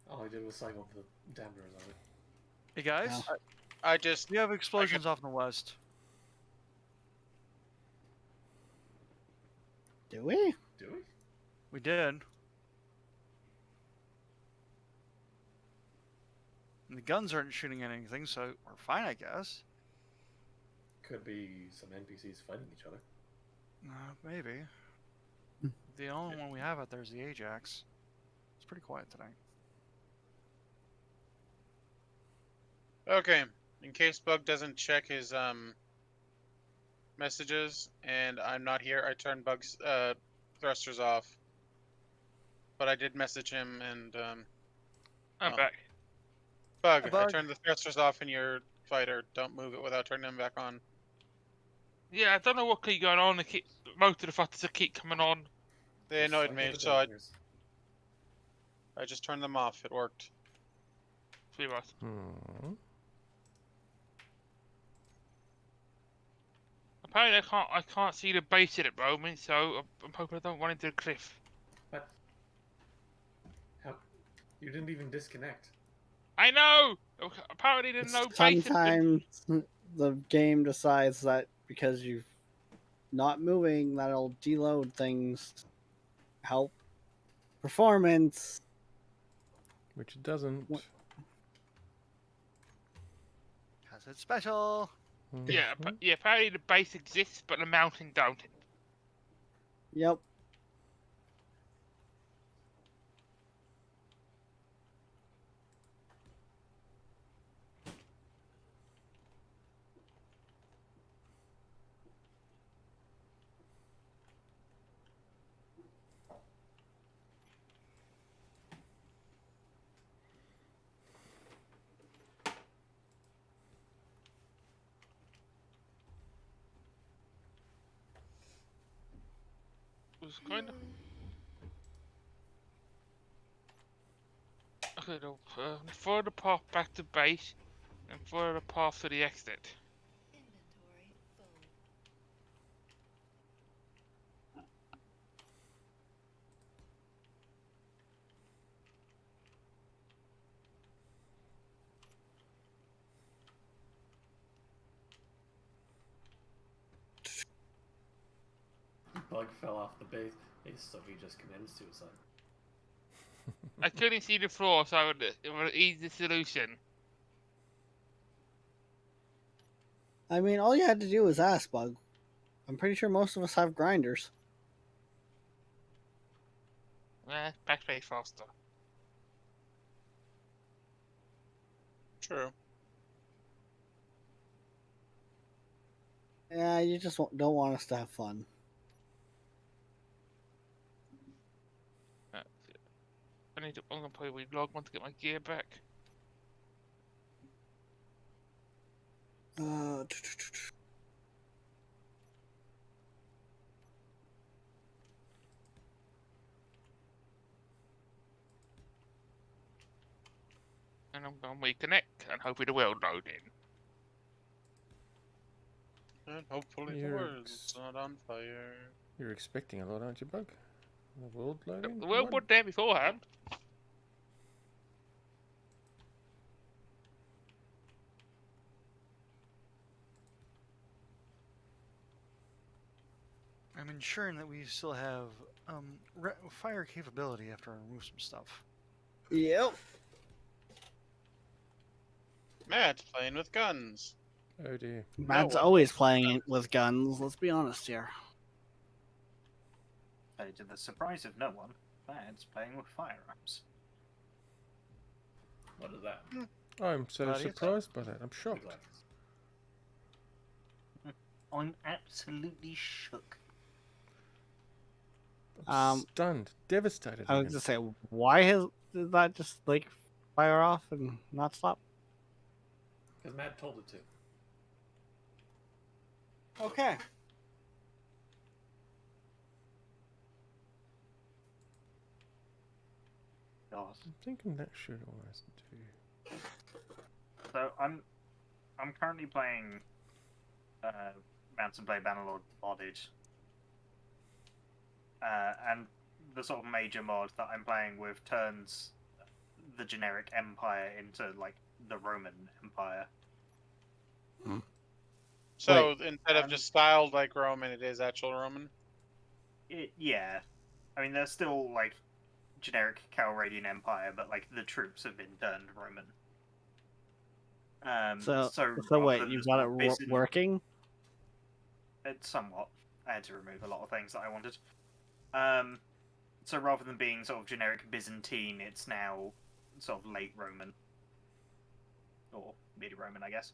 All I did was cycle the dampeners on it. Hey guys, No. I just... we have explosions off in the west. Do we? Do we? We did. And the guns aren't shooting at anything, so we're fine, I guess. Could be some NPCs fighting each other. Maybe. The only one we have out there is the Ajax. It's pretty quiet tonight. Okay, in case Bug doesn't check his messages and I'm not here, I turned Bug's thrusters off. But I did message him and I'm Oh. back. Bug, Hi, I Bug. turned the thrusters off in your fighter. Don't move it without turning them back on. Yeah, I don't know what keep going on. Most of the thrusters keep coming on. They Just annoyed cycle me, the so dampeners. I just turned them off. It worked. Pretty much. Hmm. Apparently, I can't see the base at the moment, so I'm hoping I don't run into a cliff. What? How? You didn't even disconnect. I know. Apparently, there's no base. Sometimes the game decides that because you're not moving, that'll deload things, help performance. Which it doesn't. What? Cause it's special. Yeah, Mhm. yeah. Apparently, the base exists, but the mountain don't. Yep. was kind of. Okay, no. Follow the path back to base, and follow the path to the exit. Inventory full. Bug fell off the base, so he just committed suicide. I couldn't see the floor, so it would ease the solution. I mean, all you had to do was ask, Bug. I'm pretty sure most of us have grinders. Backspace faster. True. Yeah, you just don't want us to have fun. I'm gonna play with log one to get my gear back. Uh, And I'm gonna reconnect and hopefully the world loading. And hopefully the You're world's not on fire. You're expecting a lot, aren't you, Bug? The world loading? The world was there beforehand. I'm ensuring that we still have fire capability after I remove some stuff. yep. Matt's playing with guns. Oh dear. Matt's one always wants playing it with guns. Let's be honest here. To the surprise of no one, Thad's playing with firearms. What is that? I'm so Glad you surprised by that. I'm The shocked. glasses. I'm absolutely shook. Stunned, devastated. I was even. just say, why did that just like fire off and not stop? Because Matt told it to. Okay. God. I'm thinking that should almost do. So I'm currently playing Mountain Blade Bannerlord modded. And the sort of major mod that I'm playing with turns the generic empire into like the Roman Empire. So instead of just styled like Roman, it is actual Roman. Yeah, I mean they're still like generic Calradian Empire, but like the troops have been turned Roman. So rather wait, than you've just got it Byzant- working? It's somewhat. I had to remove a lot of things that I wanted. So rather than being sort of generic Byzantine, it's now sort of late Roman. Or mid-Roman, I guess.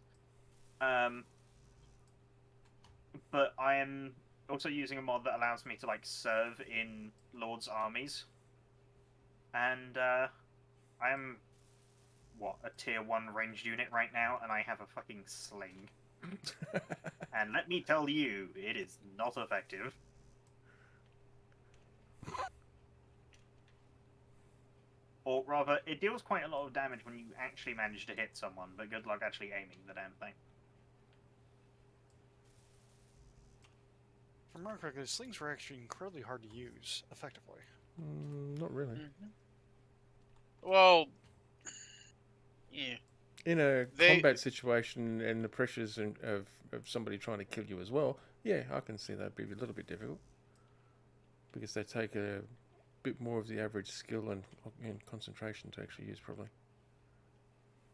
But I am also using a mod that allows me to like serve in Lord's armies. And I am, a tier 1 ranged unit right now, and I have a fucking sling. And let me tell you, it is not effective. Or rather, it deals quite a lot of damage when you actually manage to hit someone, but good luck actually aiming the damn thing. If I remember correctly, slings were actually incredibly hard to use effectively. Not really. Well, yeah. In a combat situation and the pressures of somebody trying to kill you as well, yeah, I can see that be a little bit difficult. Because they take a bit more of the average skill and concentration to actually use, probably.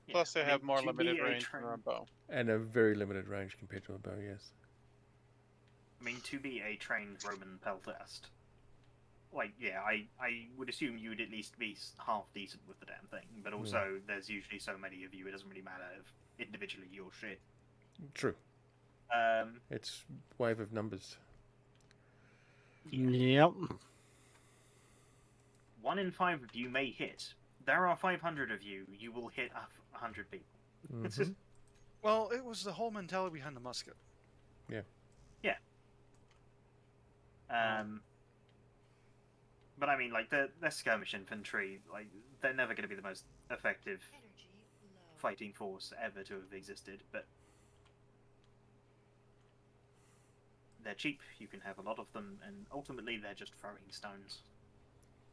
Yeah, Plus, they I mean, have more to limited be a range trained- for a bow. And a very limited range compared to a bow, yes. I mean, to be a trained Roman peltast, like, yeah, I would assume you would at least be half decent with the damn thing, but also there's usually so many of you, it doesn't really matter if individually you're shit. True. Um, It's wave of numbers. Yep. 1 in 5 of you may hit. There are 500 of you, you will hit 100 people. It's just, Well, it was the whole mentality behind the musket. But I mean, like their skirmish infantry, like they're never going to be the most effective Energy low. fighting force ever to have existed. But they're cheap. You can have a lot of them, and ultimately they're just throwing stones.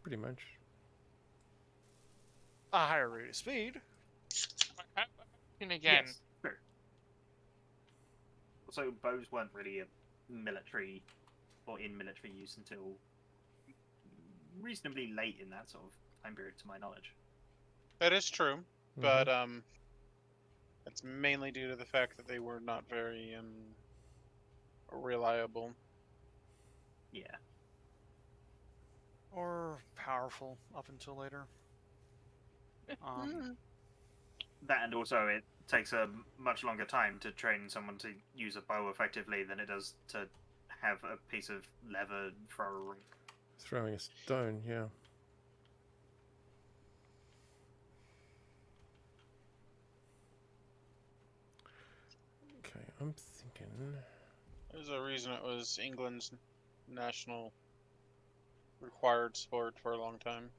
Pretty much. A higher rate of speed. And again, Yes, true. Also, bows weren't really a military or in military use until reasonably late in that sort of time period, to my knowledge. That is true, but it's mainly due to the fact that they were not very reliable. Yeah. Or powerful up until later. That, and also it takes a much longer time to train someone to use a bow effectively than it does to have a piece of leather throw a ring. Throwing a stone, yeah. Okay, I'm thinking. There's a reason it was England's national required sport for a long time.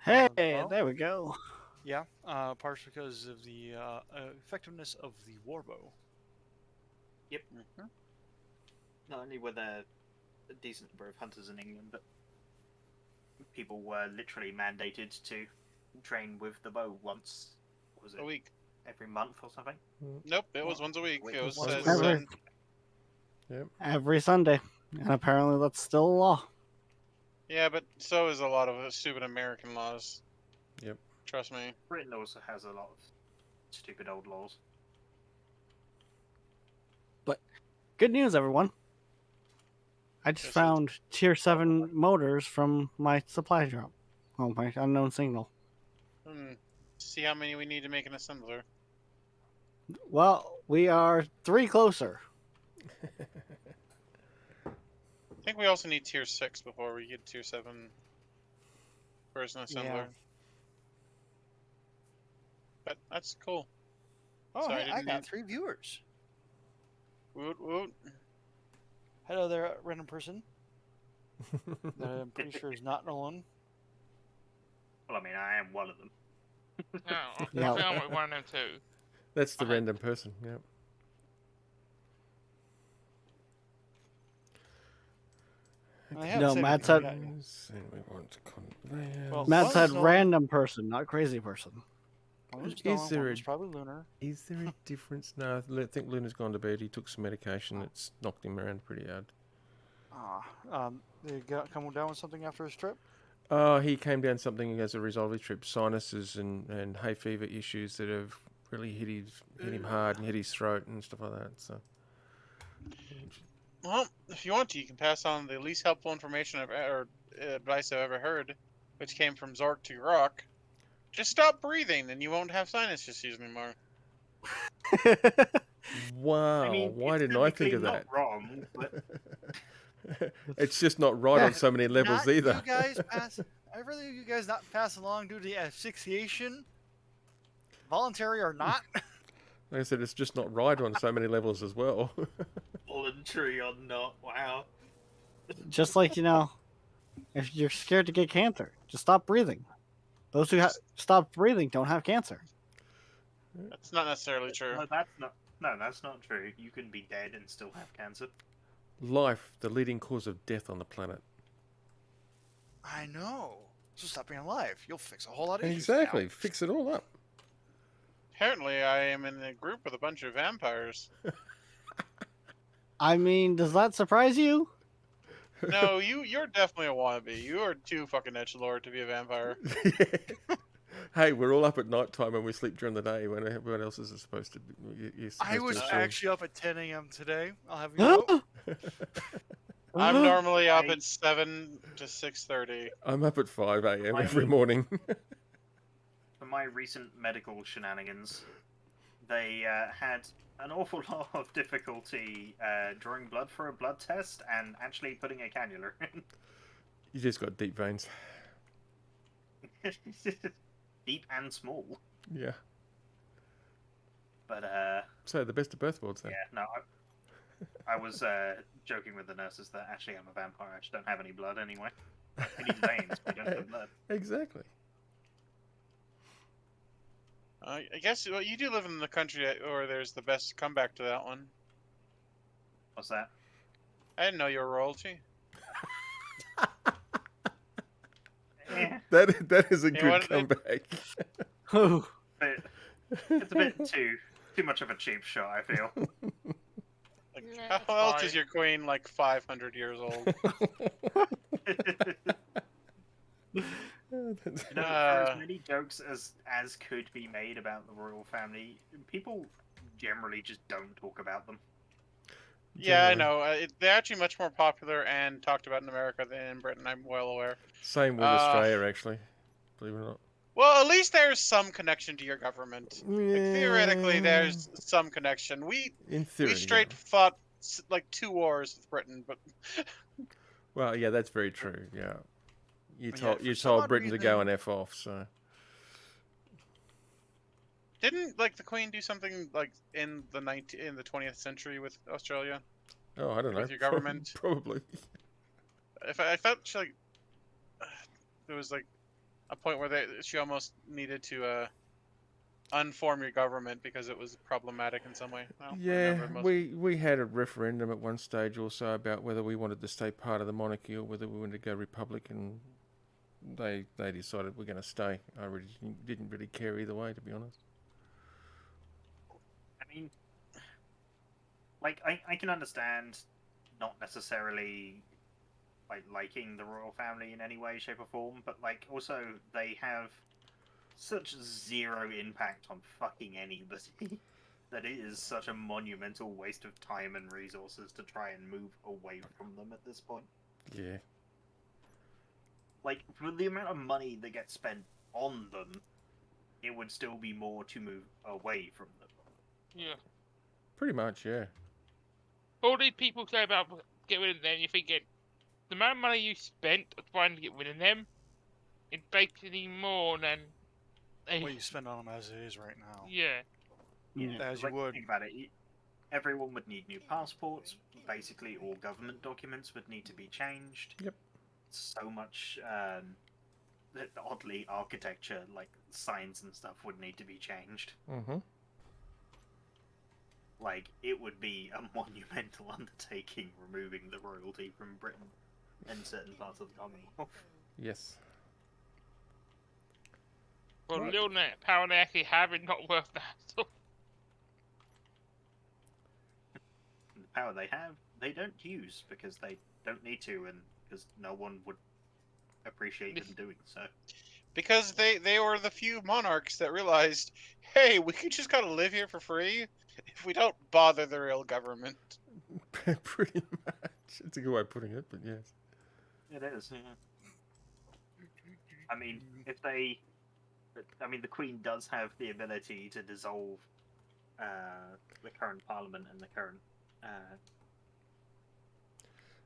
Hey, well- there we go. Yeah, partially because of the effectiveness of the warbow. Mm-hmm. Not only were there a decent number of hunters in England, but people were literally mandated to train with the bow once. Was it A week. every month or something? Nope, it was once a week. Wait, It was once a says, week. Yep. Every Sunday, and apparently that's still a law. yeah, but so is a lot of stupid American laws. Yep. Trust me. Britain also has a lot of stupid old laws. Good news, everyone. I just Yes, found tier 7 motors from my supply drop. Oh, my unknown signal. See how many we need to make an assembler. Well, we are 3 closer. I think we also need tier 6 before we get tier 7 for an assembler. Yeah. But that's cool. Oh, So I hey, I didn't got need- 3 viewers. Woot woot. Hello there, random person. That I'm pretty sure is not Nolan. Well, I mean, I am one of them. no, Yeah. I think I'm one of them too. That's the Okay. random person, yep. I have No, saved Matt it. said- Yeah, And we want conveyance. Well, Matt Well, said so- random person, not crazy person. One was Is Nolan, there one a- was probably Lunar. Is there a difference? No, I think Luna's gone to bed. He took some medication that's knocked him around pretty hard. They got come down with something after his trip. Oh, he came down something as a result of his trip, sinuses and hay fever issues that have really hit him hard and hit his throat and stuff like that. So Well, if you want to, you can pass on the least helpful information or advice I've ever heard, which came from Zork to Rock. Just stop breathing, and you won't have sinus issues anymore. wow, I mean, why it's didn't I think technically of that? Not wrong, but It's just not right on so many levels Not either. You guys pass. I'd rather you guys not pass along due to asphyxiation, voluntary or not. Like I said, it's just not right on so many levels as well. voluntary or not. Wow. Just like, if you're scared to get cancer, just stop breathing. Those who stop breathing don't have cancer. That's not necessarily true. No, that's not. No, that's not true. You can be dead and still have cancer. Life, the leading cause of death on the planet. I know. So stop being alive. You'll fix a whole lot of issues. now. Exactly, fix it all up. Apparently, I am in a group with a bunch of vampires. I mean, does that surprise you? No, you're definitely a wannabe. You are too fucking edgelord to be a vampire. Hey, we're all up at night time and we sleep during the day when everyone else is supposed to. You're supposed I to was chill. actually up at 10 a.m. today. I'll have you know. I'm normally up at 7 to 6:30. I'm up at 5 a.m. I every mean- morning. For my recent medical shenanigans, they had an awful lot of difficulty drawing blood for a blood test and actually putting a cannula in. You just got deep veins. Deep and small. Yeah. But So the best of both worlds then. yeah, no, I was joking with the nurses that actually I'm a vampire. I just don't have any blood anyway. We need veins, but we don't have blood. Exactly. I guess well, you do live in the country where there's the best comeback to that one. What's that? I didn't know you were royalty. Eh, That is a Yeah, good what did they- comeback. Oh, but it's a bit too much of a cheap shot, I feel. Like, Yeah, how that's old is fine. your queen? Like 500 years old. You know, for Uh, as many jokes as could be made about the royal family, people generally just don't talk about them. yeah, I Generally. know. They're actually much more popular and talked about in America than in Britain. I'm well aware. Same with Australia, actually. Believe it or not. Well, at least there's some connection to your government. Like theoretically, Yeah, there's some connection. We in theory. straight fought like 2 wars with Britain, but Yeah. Well, yeah, that's very true. Yeah. You Yeah, told for you some told odd Britain to go reason- and F off, so didn't like the Queen do something like in the 20th century with Australia? oh, I don't know. With your government? Probably. If I felt she, like there was like a point where she almost needed to unform your government because it was problematic in some way. I don't Yeah, remember most. we had a referendum at one stage also about whether we wanted to stay part of the monarchy or whether we wanted to go republic, and they decided we're going to stay. I really didn't really care either way, to be honest. I mean, like I can understand not necessarily like liking the royal family in any way, shape, or form, but like also they have such zero impact on fucking anybody that it is such a monumental waste of time and resources to try and move away from them at this point. Yeah. Like, for the amount of money that gets spent on them, it would still be more to move away from them. Yeah. Pretty much, yeah. All these people say about get rid of them, you're thinking the amount of money you spent trying to get rid of them is basically more than What you spend on them as it is right now. yeah. yeah. As you Like, would. think about it. Everyone would need new passports. Basically, all government documents would need to be changed. Yep. So much, oddly, architecture, like signs and stuff, would need to be changed. Mm-hmm. Like, it would be a monumental undertaking removing the royalty from Britain and certain parts of the Commonwealth. Yes. Well, Right. little net power they actually have is not worth that. So, And the power they have, they don't use because they don't need to, and because no one would appreciate them doing so. Because they were the few monarchs that realized, hey, we could just kind of live here for free if we don't bother the real government. Pretty much. It's a good way of putting it, but yes. It is. Yeah. I mean, if they, I mean, the Queen does have the ability to dissolve the current Parliament and the current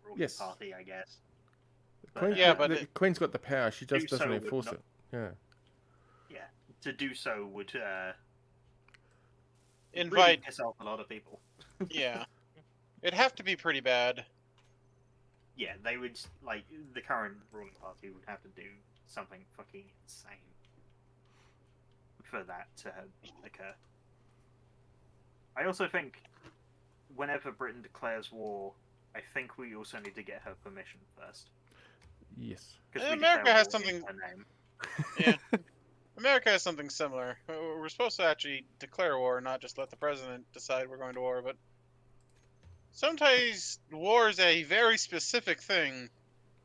ruling Yes. party, I guess. Queen, Yeah, the but the Queen's got the power. She just do doesn't so would enforce not- it. Yeah. Yeah, to do so would really Invite, piss off a lot of people. yeah. It'd have to be pretty bad. Yeah, they would, like, the current ruling party would have to do something fucking insane for that to occur. I also think whenever Britain declares war, I think we also need to get her permission first. Yes. Because America has something- her name. Yeah. America has something similar. We're supposed to actually declare war, not just let the president decide we're going to war, but sometimes war is a very specific thing,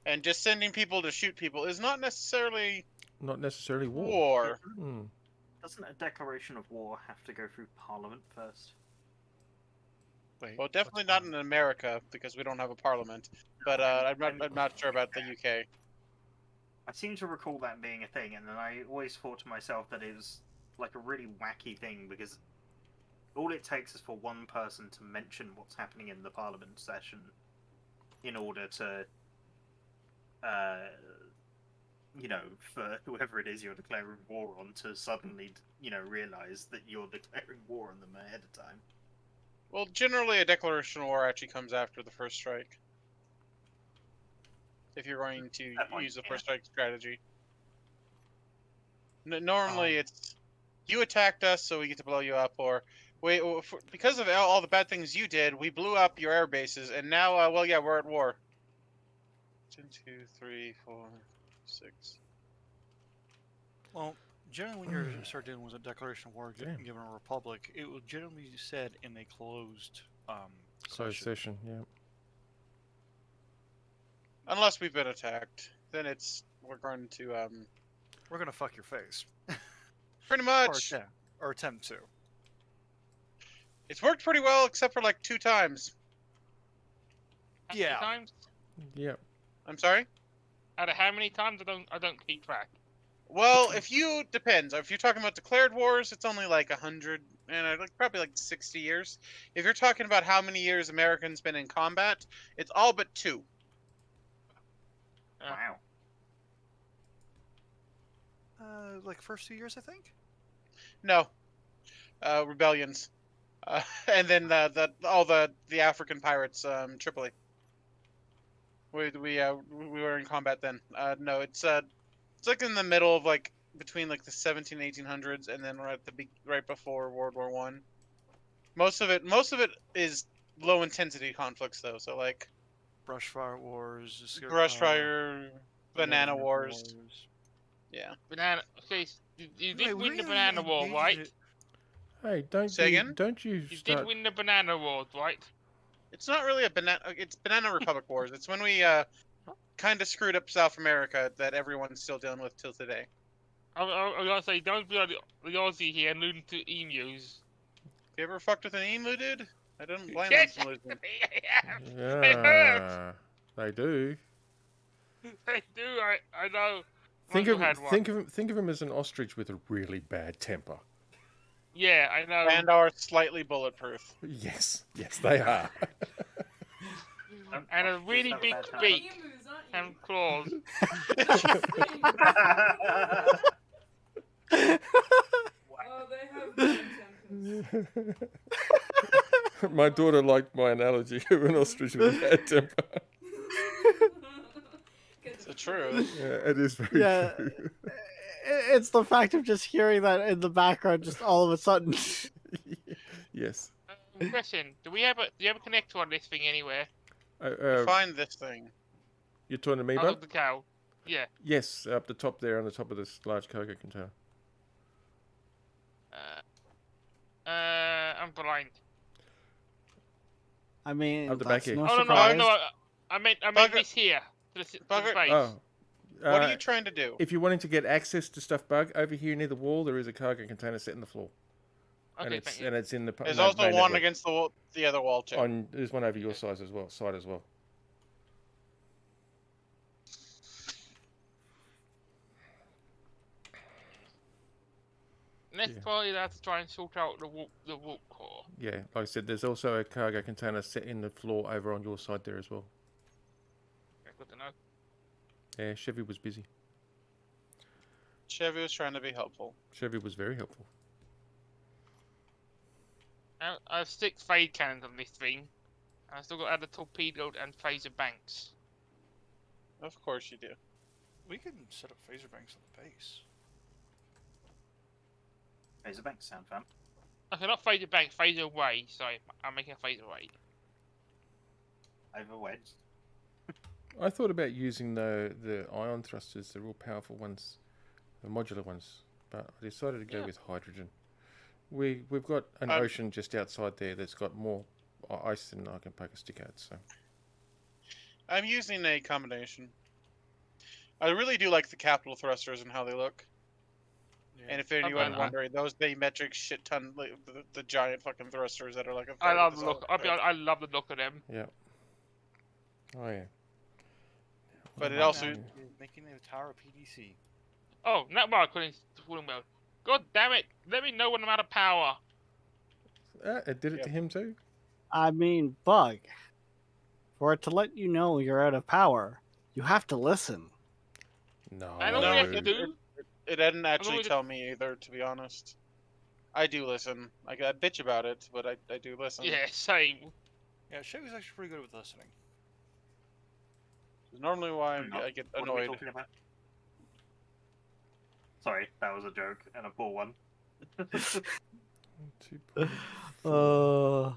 and just sending people to shoot people is not necessarily Not necessarily war. war. Hmm. Doesn't a declaration of war have to go through Parliament first? Wait, Well, definitely not in America because we don't have a parliament. But I'm not sure about the UK. I seem to recall that being a thing, and then I always thought to myself that it was like a really wacky thing because all it takes is for one person to mention what's happening in the Parliament session in order to, for whoever it is you're declaring war on to suddenly, realise that you're declaring war on them ahead of time. Well, generally, a declaration of war actually comes after the first strike. If you're going to That point, use the yeah. first strike strategy. Normally, Um, it's you attacked us, so we get to blow you up, or because of all the bad things you did, we blew up your air bases, and now, well, yeah, we're at war. 1, 2, 3, 4, 6. Well, generally, when you start dealing with a declaration of war Damn. given a republic, it will generally be said in a closed Closed session. Yeah. Unless we've been attacked, then we're going to We're gonna fuck your face, pretty or much. attempt, or attempt to. It's worked pretty well, except for like 2 times. How many Yeah. times? Yep. I'm sorry. Out of how many times? I don't keep track. Well, if you're talking about declared wars, it's only like 100 and like probably like 60 years. If you're talking about how many years Americans been in combat, it's all but 2. Wow. Like first 2 years, I think. No, rebellions, and then all the African pirates, Tripoli. We were in combat then. No, it's like in the middle of like between like the 1800s and then right before World War One. Most of it is low intensity conflicts though. So like Brushfire Wars, Brushfire, Banana Wars. Yeah. Banana. Okay, you did Wait, win the we banana war, engaged right? it- Hey, don't Say you again? don't you You start? did win the banana war, right? It's not really a banana. It's Banana Republic Wars. It's when we kind of screwed up South America that everyone's still dealing with till today. I gotta say, don't be like the Aussie here alluding to emus. You ever fucked with an emu, dude? I don't blame Yes, them for losing. It hurts. Yeah, they do. They do. I know. Think Michael of had one. think of him as an ostrich with a really bad temper. Yeah, I know. And are slightly bulletproof. Yes, yes, they are. And a really big beak and claws. Oh, they have bad tempers. My daughter liked my analogy of an ostrich with a bad temper. It's the truth. Yeah, it is very Yeah. true. It's the fact of just hearing that in the background, just all of a sudden. Yes. Question: do you have a connector on this thing anywhere? Find this thing. You're talking to me, Out bud? of the cow. Yeah. Yes, up the top there, on the top of this large cargo container. I'm blind. I mean, Up the back that's here. no Oh no, surprise. no, I meant Bugger. this here. To the Bugger. face. Oh. What are you trying to do? If you're wanting to get access to stuff, Bug, over here near the wall, there is a cargo container set in the floor. Okay, thank you. And it's in the There's main also one network. against the other wall too. There's one over your side as well. Next Yeah. probably have to try and sort out the warp core. Yeah, like I said, there's also a cargo container set in the floor over on your side there as well. Okay, good to know. Yeah, Chevy was busy. Chevy was trying to be helpful. Chevy was very helpful. I have 6 phase cannons on this thing. I still got to add the torpedo and phaser banks. Of course you do. We can set up phaser banks on the base. Phaser banks sound fun. Okay, not phaser banks, phaser away. Sorry, I'm making a phaser away. Over wedge. I thought about using the ion thrusters, the real powerful ones, the modular ones, but I decided to go with hydrogen. We've got an ocean just outside there that's got more ice than I can poke a stick at. So I'm using a combination. I really do like the capital thrusters and how they look. Yeah. And if anyone wondering, those baymetric shit ton, like, the giant fucking thrusters that are like a I third love of the the look. size. I love the look of them. yeah. Oh yeah. But it What also- am I You're making a tower PDC. Oh, not well, I couldn't swim well. God damn it! Let me know when I'm out of power. doing? It did it to him too. I mean, Bug. For it to let you know you're out of power, you have to listen. No. I know what No, you have to do. It didn't actually Otherwise it- tell me either, to be honest. I do listen. I bitch about it, but I do listen. Yeah, same. Yeah, Shavy's actually pretty good with listening. Normally why No, I get what are we annoyed. talking about? Sorry, that was a joke and a poor one. 2.4.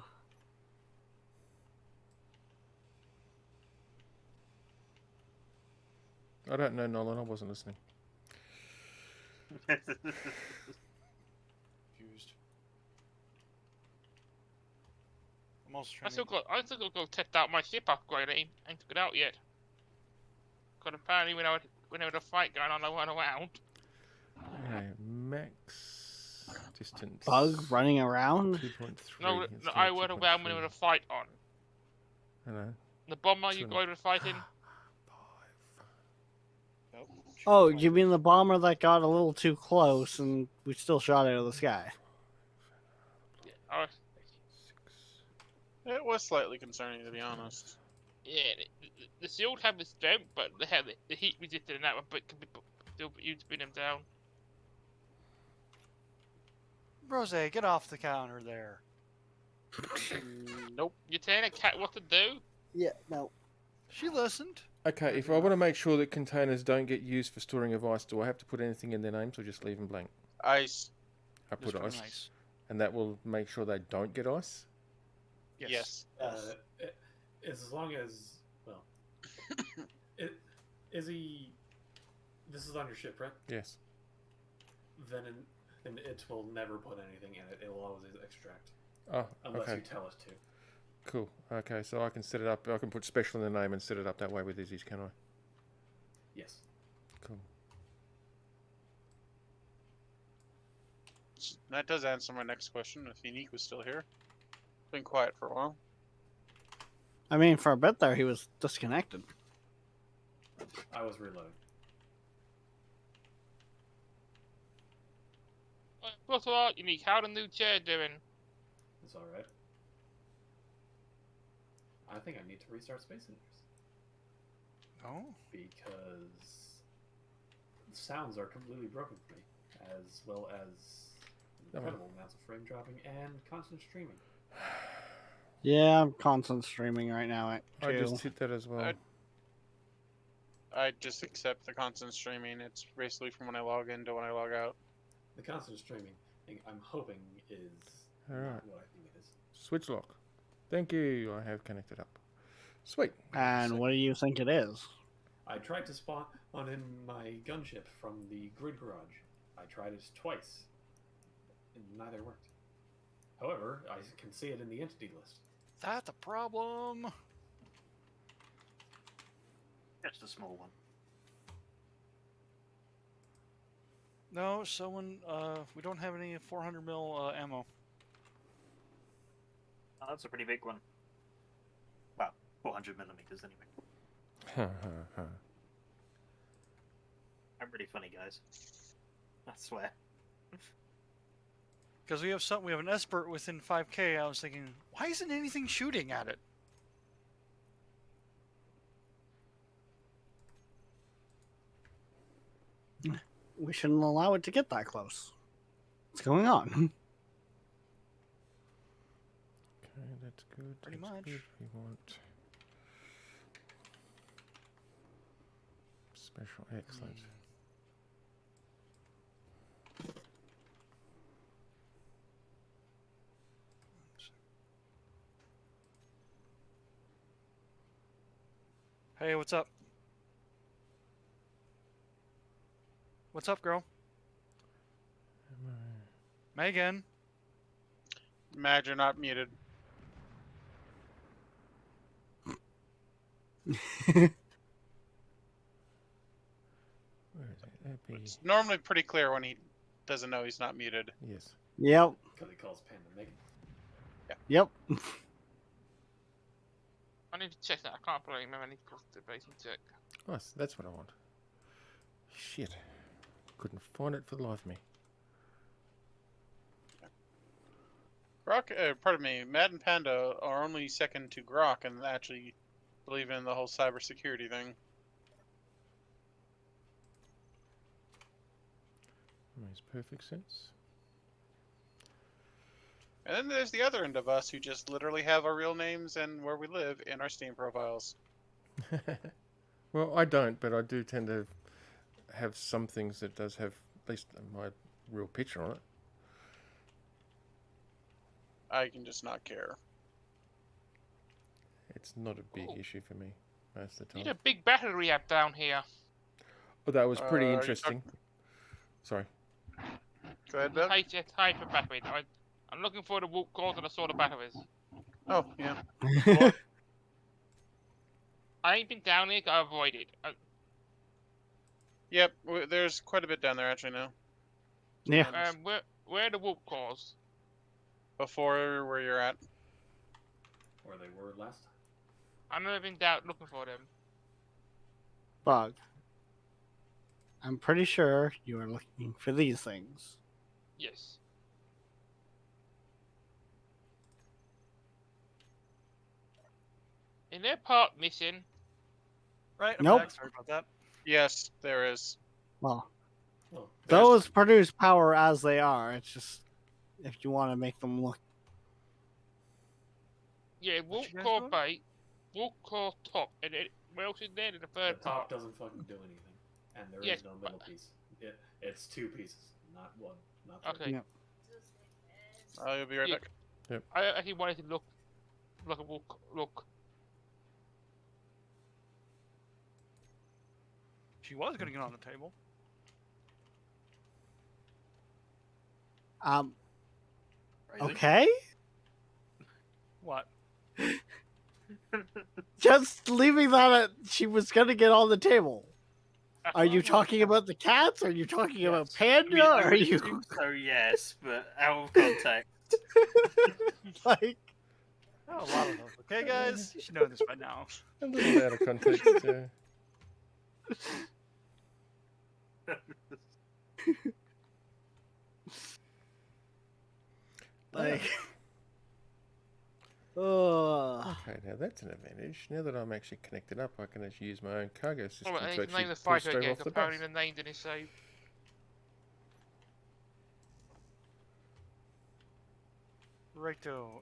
I don't know, Nolan. I wasn't listening. Confused. I'm also I still streaming. got to go test out my ship upgrade. I ain't took it out yet. Because apparently when there was a fight going on, I went around. Okay, max distance. Bug running around? 2.3. No, Instead I of went around when there was a fight on. I know. The bomber Two you and guys were fighting. Nope. Oh, you mean the bomber that got a little too close and we still shot out of the sky? Yeah, I was, It was slightly concerning, to be honest. yeah, the shield had the strength, but they had the heat resistant and that one, but could be still you to bring them down. Rose, get off the counter there. Nope. You're telling a cat what to do? Yeah, no. She listened. Okay, if I want to make sure that containers don't get used for storing of ice, do I have to put anything in their names or just leave them blank? Ice. I put Just ice. nice. And that will make sure they don't get ice? Yes. As long as, well, Izzy, this is on your ship, right? Yes. Then it will never put anything in it. It will always extract. Oh, Unless okay. you tell us to. Cool. Okay, so I can set it up. I can put special in the name and set it up that way with Izzy's, can I? Yes. Cool. That does answer my next question. If Unique was still here, been quiet for a while. I mean, for a bit there, he was disconnected. I was reloading. What's all right, Unique? How the new chair doing? It's alright. I think I need to restart Space Invaders. Oh. Because the sounds are completely broken for me, as well as incredible amounts of frame dropping and constant streaming. Yeah, I'm constant streaming right now, too. I just hit that as well. I just accept the constant streaming. It's basically from when I log in to when I log out. The constant streaming, I'm hoping, is Alright. not what I think it is. Switch lock. Thank you. I have connected up. Sweet. And what do you think it is? I tried to spawn in my gunship from the grid garage. I tried it twice, and neither worked. However, I can see it in the entity list. That's a problem. Just a small one. No, someone, we don't have any 400 mil ammo. Oh, that's a pretty big one. Well, 400 millimeters anyway. I'm pretty funny, guys. I swear. Because we have an Esper within 5K. I was thinking, why isn't anything shooting at it? We shouldn't allow it to get that close. What's going on? Okay, that's good. Pretty that's much. Good. We want special. Excellent. Hey, what's up? What's up, girl? Megan. Mad, you're not muted. Where is it? That'd be... It's normally pretty clear when he doesn't know he's not muted. Yes. Yep. Because he calls Panda Megan. Yep. I need to check that. I can't believe I need to go to the base and check. Nice. That's what I want. Shit. Couldn't find it for the life of me. Grok, pardon me, Mad and Panda are only second to Grok and actually believe in the whole cybersecurity thing. Makes perfect sense. And then there's the other end of us who just literally have our real names and where we live in our Steam profiles. Well, I don't, but I do tend to have some things that does have at least my real picture on it. I can just not care. It's not a big Ooh. issue for me most of the Need time. a big battery we have down here. But that was pretty you interesting. Sorry. Go ahead, Doug. It's high for battery. I'm looking for the root cause and the sort of batteries. Oh, yeah. I ain't been down here, gotta avoid it. Yep, there's quite a bit down there actually now. Yeah. Where are the root cause? Before where you're at. Where they were last time. I've never been down looking for them. Bug. I'm pretty sure you are looking for these things. Yes. Is there part missing? Right. I'm Nope. back. Sorry about that. Yes, there is. Well, Oh, those produce power as they are. It's just if you want to make them look. Yeah, root you guys core doing? bait, root core top, and where else is there in the the third top part? doesn't fucking do anything, and there is Yes, no but- middle piece. It's two pieces, not one, not three. Okay. Yeah. I'll be right Yeah. back. I actually wanted to look at look. She was gonna get on the table. Okay. What? Just leaving that at she was gonna get on the table. Are you Oh, talking about the cats? Are you talking about Yes. Panda? I Are would you assume so, yes, but out of context. like? Oh, a lot of them. Okay, guys, you should know this by now. A little out of context, yeah. Like, oh, Okay, now that's an advantage. Now that I'm actually connected up, I can actually use my own cargo system Oh, I to need to actually name the pull fighter straight again. off the Apparently, base. the name didn't save. Righto.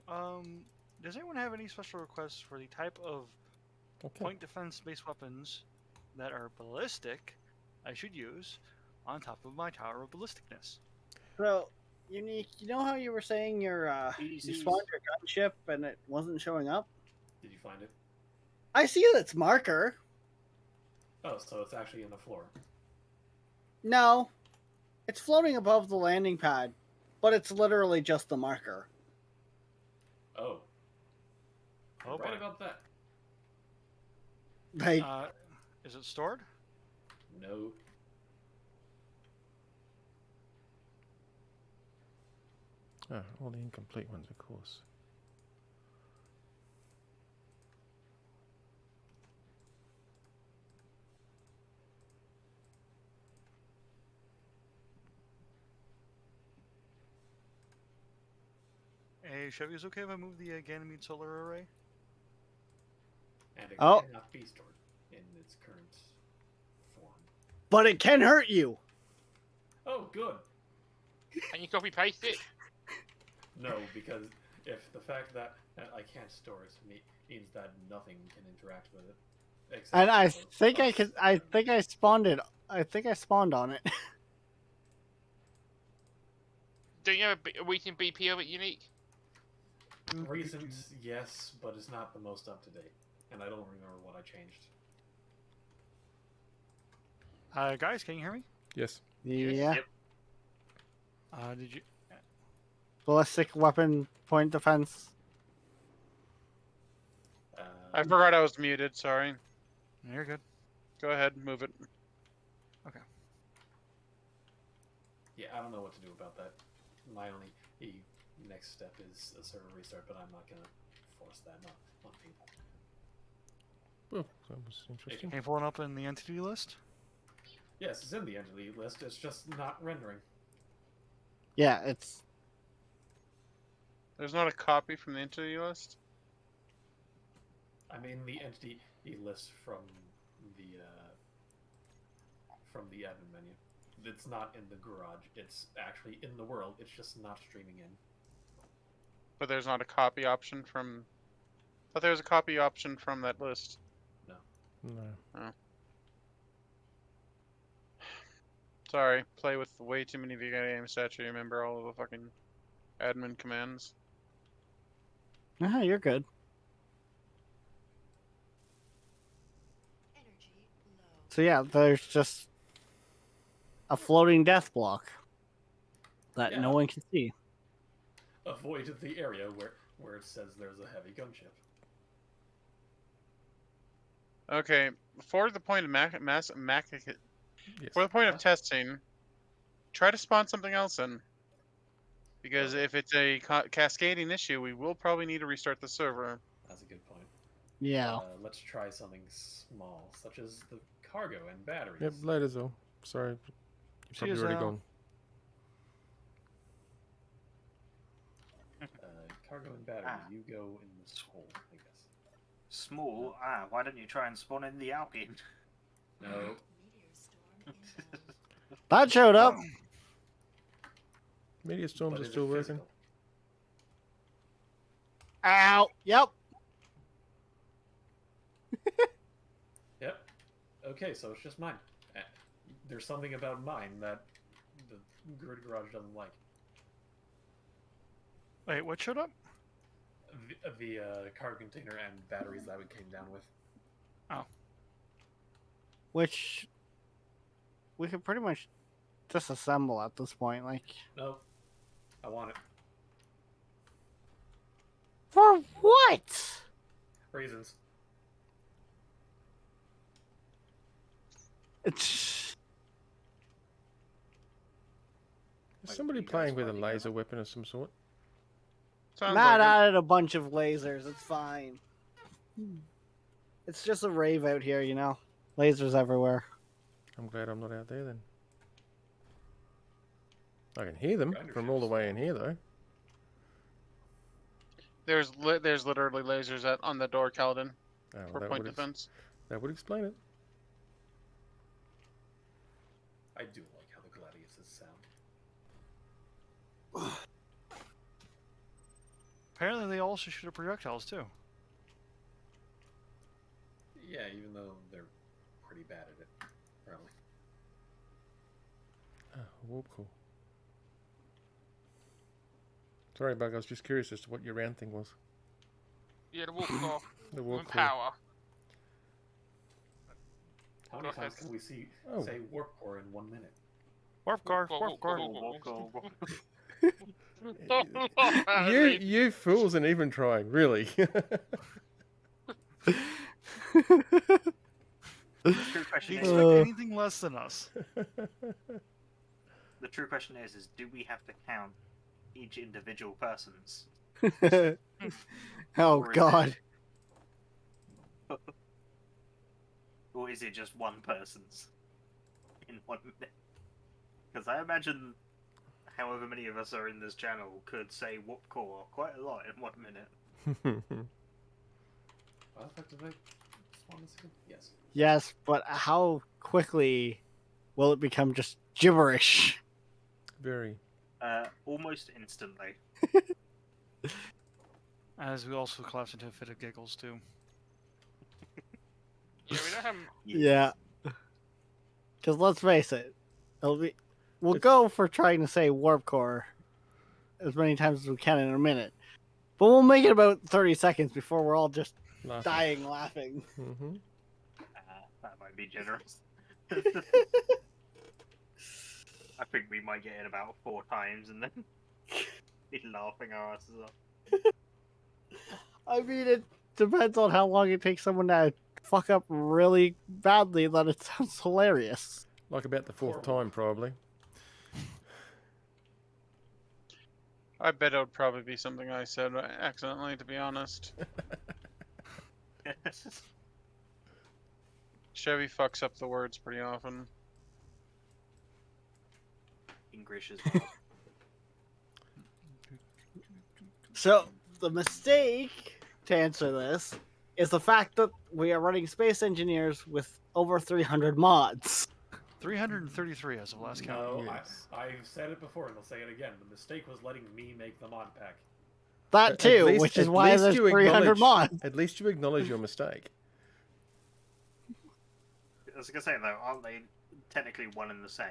Does anyone have any special requests for the type of Okay. point defense-based weapons that are ballistic I should use on top of my tower of ballisticness? so unique. You know how you were saying you Easy. spawned your gunship and it wasn't showing up? Did you find it? I see its marker. Oh, so it's actually in the floor. No, it's floating above the landing pad, but it's literally just the marker. Oh. Oh, Right boy. about that. Like, Is it stored? No. Oh, all the incomplete ones, of course. Hey, Chevy, is it okay if I move the Ganymede solar array? And it Oh. cannot be stored in its current form. but it can hurt you. Oh, good. Can you copy paste it? No, because if the fact that I can't store it means that nothing can interact with it. except And I for think I us could. I and- think I spawned it. I think I spawned on it. Don't you have a recent BP of it, Unique? Recent, yes, but it's not the most up to date, and I don't remember what I changed. Guys, can you hear me? Yes. Yeah. Yep. Did you? Ballistic weapon point defense. I forgot I was muted, sorry. You're good. Go ahead, move it. Yeah, I don't know what to do about that. My only next step is a server restart, but I'm not gonna force that on people. Well, that was interesting. Can you pull it up in the entity list? Yes, it's in the entity list. It's just not rendering. Yeah, it's. There's not a copy from the entity list? I mean the entity list from the admin menu. It's not in the garage. It's actually in the world. It's just not streaming in. But there's not a copy option from. I thought there was a copy option from that list. No. Sorry, play with way too many video games to actually remember all of the fucking admin commands. You're good. So yeah, there's just a floating death block that no Yeah. one can see. Avoid the area where it says there's a heavy gunship. Okay, for the point of Yes. for the point of What? testing, try to spawn something else in. Because Okay. if it's a cascading issue, we will probably need to restart the server. That's a good point. Yeah. Let's try something small, such as the cargo and batteries. Yep, later, Zol. Sorry. You're See probably you, already Zal. gone. Cargo and batteries, Ah. you go in this hole, I guess. Small? Why don't you try and spawn in the Alpine? No. That showed up. Media storms But are is it still working. physical? Ow. Yep. Yep. Okay, so it's just mine. There's something about mine that the Grid Garage doesn't like. Wait, what showed up? The cargo container and batteries that we came down with. Which we could pretty much disassemble at this point. Like, No. I want it. for what? Reasons. It's... Is Like, somebody you guys playing with a fighting laser over? weapon of some sort? Sounds Matt like it. added a bunch of lasers. It's fine. It's just a rave out here, you know. Lasers everywhere. I'm glad I'm not out there then. I can hear them Grinder from all the ships. way in here, though. There's literally lasers on the door, Kaladin, Oh, well, for point defense. that would explain it. I do like how the Gladiuses sound. Apparently, they also shoot at projectiles too. Yeah, even though they're pretty bad at it, apparently. Oh, warp core. Sorry, Bug. I was just curious as to what your round thing was. Yeah, the walk core The warp and core. power. How many Go times ahead. can we say Oh. warp core in 1 minute? Warp core, Whoa, warp core. whoa, whoa, You fools and even trying, really. The true question Do you is, expect anything less than us? the true question is do we have to count each individual person's? Oh, Or is God. Or is it just one person's in 1 minute? Because I imagine however many of us are in this channel could say whoop core quite a lot in 1 minute. How the fuck did I spawn this again? Yes. Yes, but how quickly will it become just gibberish? Very. Almost instantly. As we also collapse into a fit of giggles too. Yeah, we don't have. Yeah. Because let's face it, we'll It's- go for trying to say warp core as many times as we can in a minute. But we'll make it about 30 seconds before we're all just Laughing. dying laughing. Mm-hmm. That might be generous. I think we might get it about 4 times and then be laughing our asses off. I mean, it depends on how long it takes someone to fuck up really badly that it sounds hilarious. Like about the 4th Horrible. time, probably. I bet it would probably be something I said accidentally, to be honest. Chevy fucks up the words pretty often. English as well. So, the mistake, to answer this, is the fact that we are running Space Engineers with over 300 mods. 333 as of last count. No, Yes. I've said it before and I'll say it again. The mistake was letting me make the mod pack. That too, which is why there's 300 mods. At least you acknowledge your mistake. I was gonna say though, aren't they technically one and the same?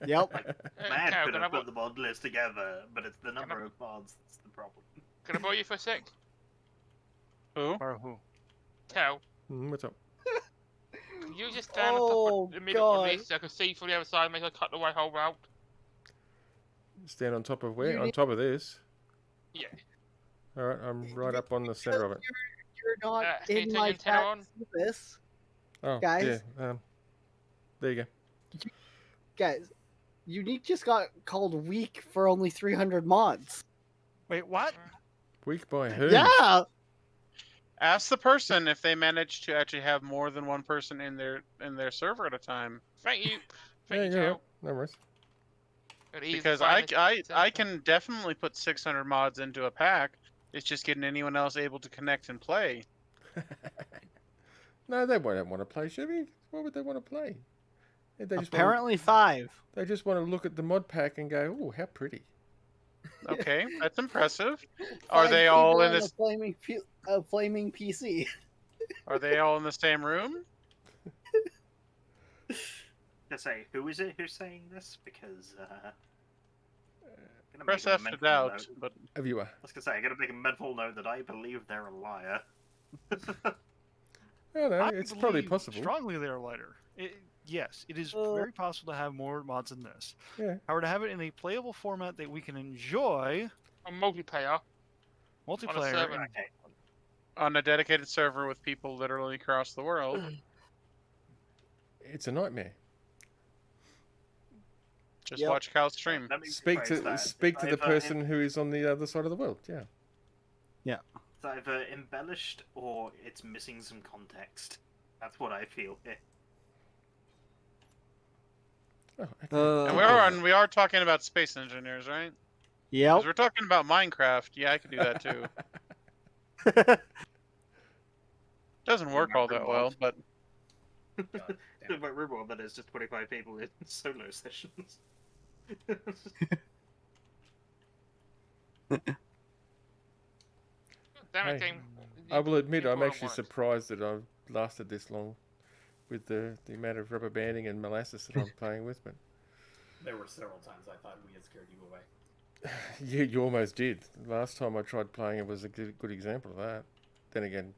Yep. Mad Cal, could can I have bo- put the mod list together, but it's the number of mods that's the problem. Can I borrow you for a sec? Who? Or who? Cal, What's up? can you just stand on Oh, top of the middle of God. this so I can see from the other side and make I cut the whole route? Stand on top of where? You On need- top of this. Yeah. All right, I'm right up on the center of it. You're not Can you in turn my your antenna chat on? to see this. Oh, Guys. yeah. There you go. Guys, Unique just got called weak for only 300 mods. Wait, what? Weak by who? Yeah! Ask the person if they manage to actually have more than one person in their server at a time. Thank you. Yeah, Thank you, you're Cal. right. No worries. But he's Because fine, I can definitely put 600 mods into a pack. It's just getting anyone else able to connect and play. No, they won't want to play, Chevy. Why would they want to play? They just Apparently 5. They just want to look at the mod pack and go, "Oh, how pretty." Okay, that's impressive. Are 5 they all people in on this? a flaming PC? Are they all in the same room? To say, who is it who's saying this? Because gonna Press make a F to mental doubt, note. but A viewer. I was gonna say, I gotta make a mental note that I believe they're a liar. Oh no, I it's probably believe possible. Strongly, they're lighter. Yes, it is very possible to have more mods than this. Yeah. However, to have it in a playable format that we can enjoy, A multiplayer. multiplayer, server. and Okay. on a dedicated server with people literally across the world. It's a nightmare. Just Yep. watch Cal's stream. Let me Speak rephrase to that. speak to the Either person who is on the other side of the world. Yeah. It's either embellished or it's missing some context. That's what I feel here. Oh, okay. And we are talking about space engineers, right? Yep. Because we're talking about Minecraft. Yeah, I could do that too. Doesn't work all that well, but But remember that it's just 25 people in solo sessions. Damn it, Hey, game. I will admit You I'm put on actually once. surprised that I've lasted this long with the amount of rubber banding and molasses that I'm playing with. But There were several times I thought we had scared you away. you almost did. Last time I tried playing it was a good example of that. Then again,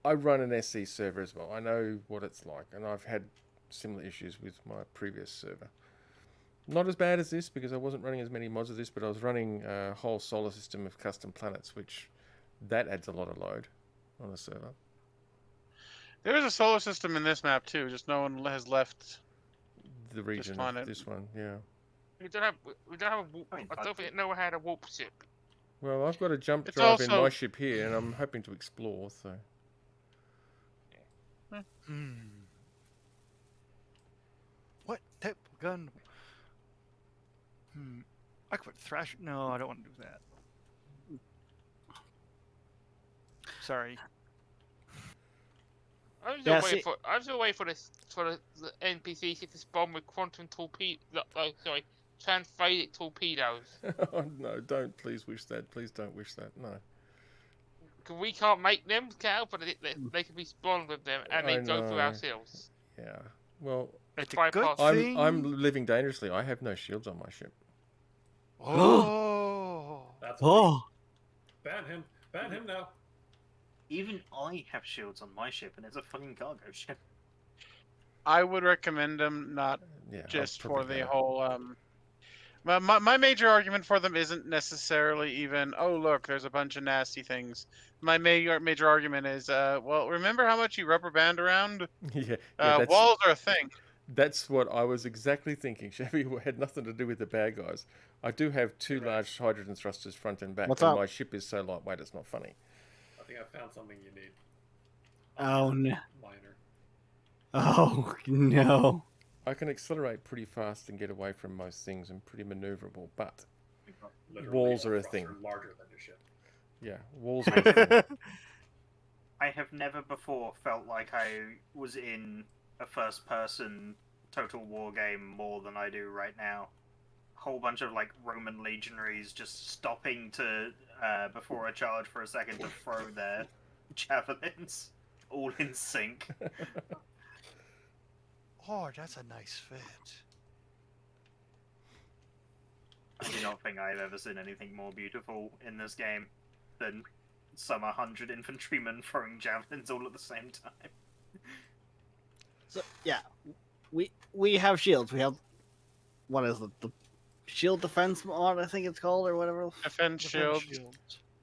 I run an SC server as well. I know what it's like, and I've had similar issues with my previous server. Not as bad as this because I wasn't running as many mods as this, but I was running a whole solar system of custom planets, which that adds a lot of load on a server. there is a solar system in this map too. Just no one has left. The region planet. of this one, yeah. We don't have a warp. I mean, I don't think no one had a warp ship. Well, I've got a jump It's drive in also- my ship here, and I'm hoping to explore. So what type of gun? I could put thrash. No, I don't want to do that. Sorry. I was Yeah, still waiting for the NPC to spawn with quantum torpedo. Sorry, transphasic torpedoes. oh, no, don't please wish that. Please don't wish that. No. 'Cause we can't make them, Cal, but they can be spawned with them, and they I go through know. ourselves. Yeah. Well, It's a Five good parts. thing. I'm living dangerously. I have no shields on my ship. Oh. That's Oh. ban him. Ban him now. Even I have shields on my ship, and it's a fucking cargo ship. I would recommend them not Yeah. I'll just for probably the go. whole. My major argument for them isn't necessarily even, oh look, there's a bunch of nasty things. My major argument is, well, remember how much you rubber band around? yeah. Walls are a thing. That's what I was exactly thinking. Chevy had nothing to do with the bad guys. I do have two large hydrogen thrusters front and back, What's and up? my ship is so lightweight it's not funny. I think I found something you need. Oh, no. Minor. Oh, no. I can accelerate pretty fast and get away from most things and pretty maneuverable, but Literally Walls are a thruster thing. larger than your ship. yeah, walls are a thing. I have never before felt like I was in a first-person Total War game more than I do right now. whole bunch of like Roman legionaries just stopping to before a charge for a second to throw their javelins, all in sync. Oh, that's a nice fit. I do not think I've ever seen anything more beautiful in this game than some 100 infantrymen throwing javelins all at the same time. So yeah, we have shields. We have what is it? The shield defense mod, I think it's called, or whatever. Defense shield.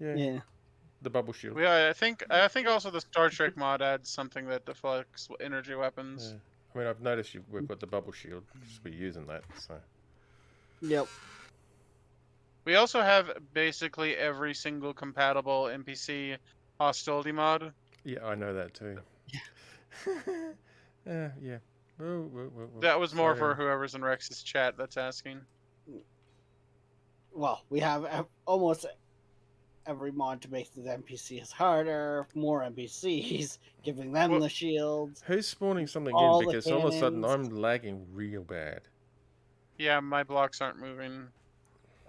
Yeah. Yeah. The bubble shield. Yeah, I think also the Star Trek mod adds something that deflects energy weapons. Yeah. I mean, I've noticed we've got the bubble shield because we're using that. So Yep. We also have basically every single compatible NPC hostility mod. yeah, I know that too. Yeah. Whoa. That was more Slow for down. whoever's in Rex's chat that's asking. Well, we have almost every mod to make the NPCs harder, more NPCs, giving them Well- the shields. Who's spawning something All in? the Because all of a sudden cannons. I'm lagging real bad. Yeah, my blocks aren't moving.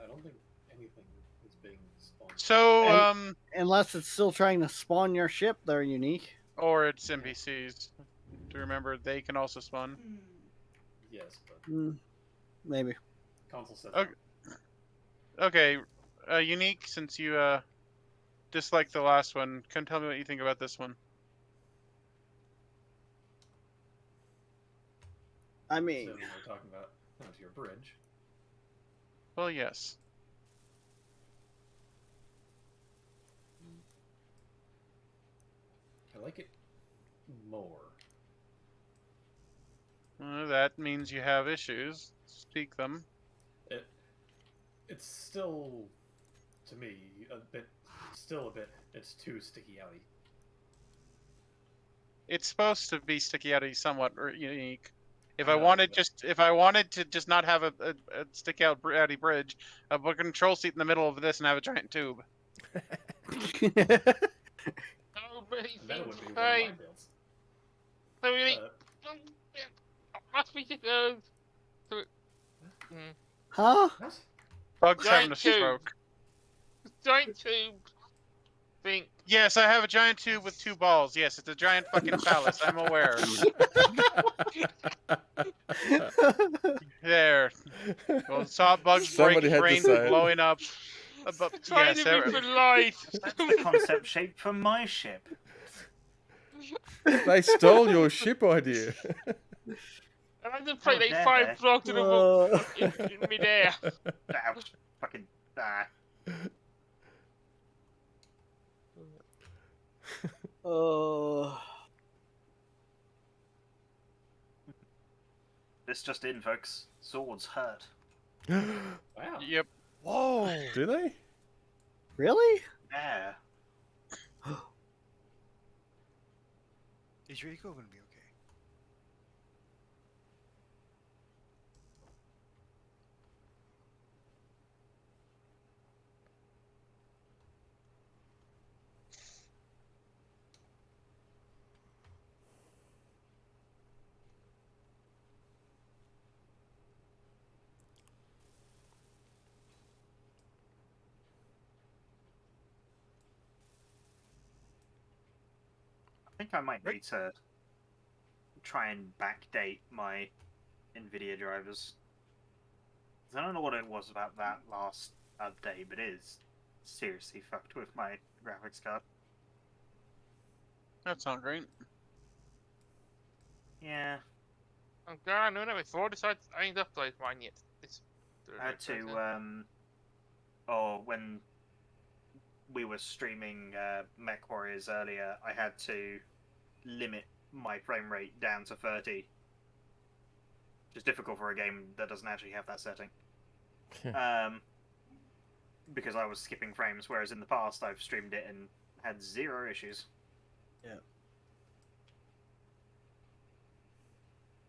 I don't think anything is being spawned. So, And- Unless it's still trying to spawn your ship, they're unique. or it's NPCs. To remember, they can also spawn. Yes, but Maybe. console says Okay. Okay, Unique, since you disliked the last one, can you tell me what you think about this one? I mean, So we're talking about onto your bridge. Well, yes. I like it more. That means you have issues. Speak them. It's still, to me, still a bit. It's too sticky outy. It's supposed to be sticky outy somewhat unique. If I I know, wanted but- if I wanted to just not have a sticky outy bridge, I'd put a control seat in the middle of this and have a giant tube. So many And that things would to be one of say. my builds. So many. Uh, Must be just goes. huh? what? Bug's having a Giant tube. stroke. Giant tube. Think. Yes, I have a giant tube with 2 balls. Yes, it's a giant fucking phallus. I'm aware. There. Well, saw bugs Somebody break, had to brain say it. blowing up. Trying Yes, to be polite. That's the concept shape for my ship. They stole your ship idea. And I just played How like dare 5 they. blocks in a row in midair. Ouch. Fucking. Oh. This just in, folks. Swords hurt. Wow. Yep. Whoa! Do they? Really? Yeah. Is your eco gonna be okay? I think I might need to try and backdate my NVIDIA drivers. 'Cause I don't know what it was about that last update, but it is seriously fucked with my graphics card. That's not great. Yeah, I'm glad I knew that before. Besides, I ain't updated mine yet. I had to, when we were streaming Mech Warriors earlier, I had to limit my frame rate down to 30. Which is difficult for a game that doesn't actually have that setting. Because I was skipping frames, whereas in the past I've streamed it and had 0 issues.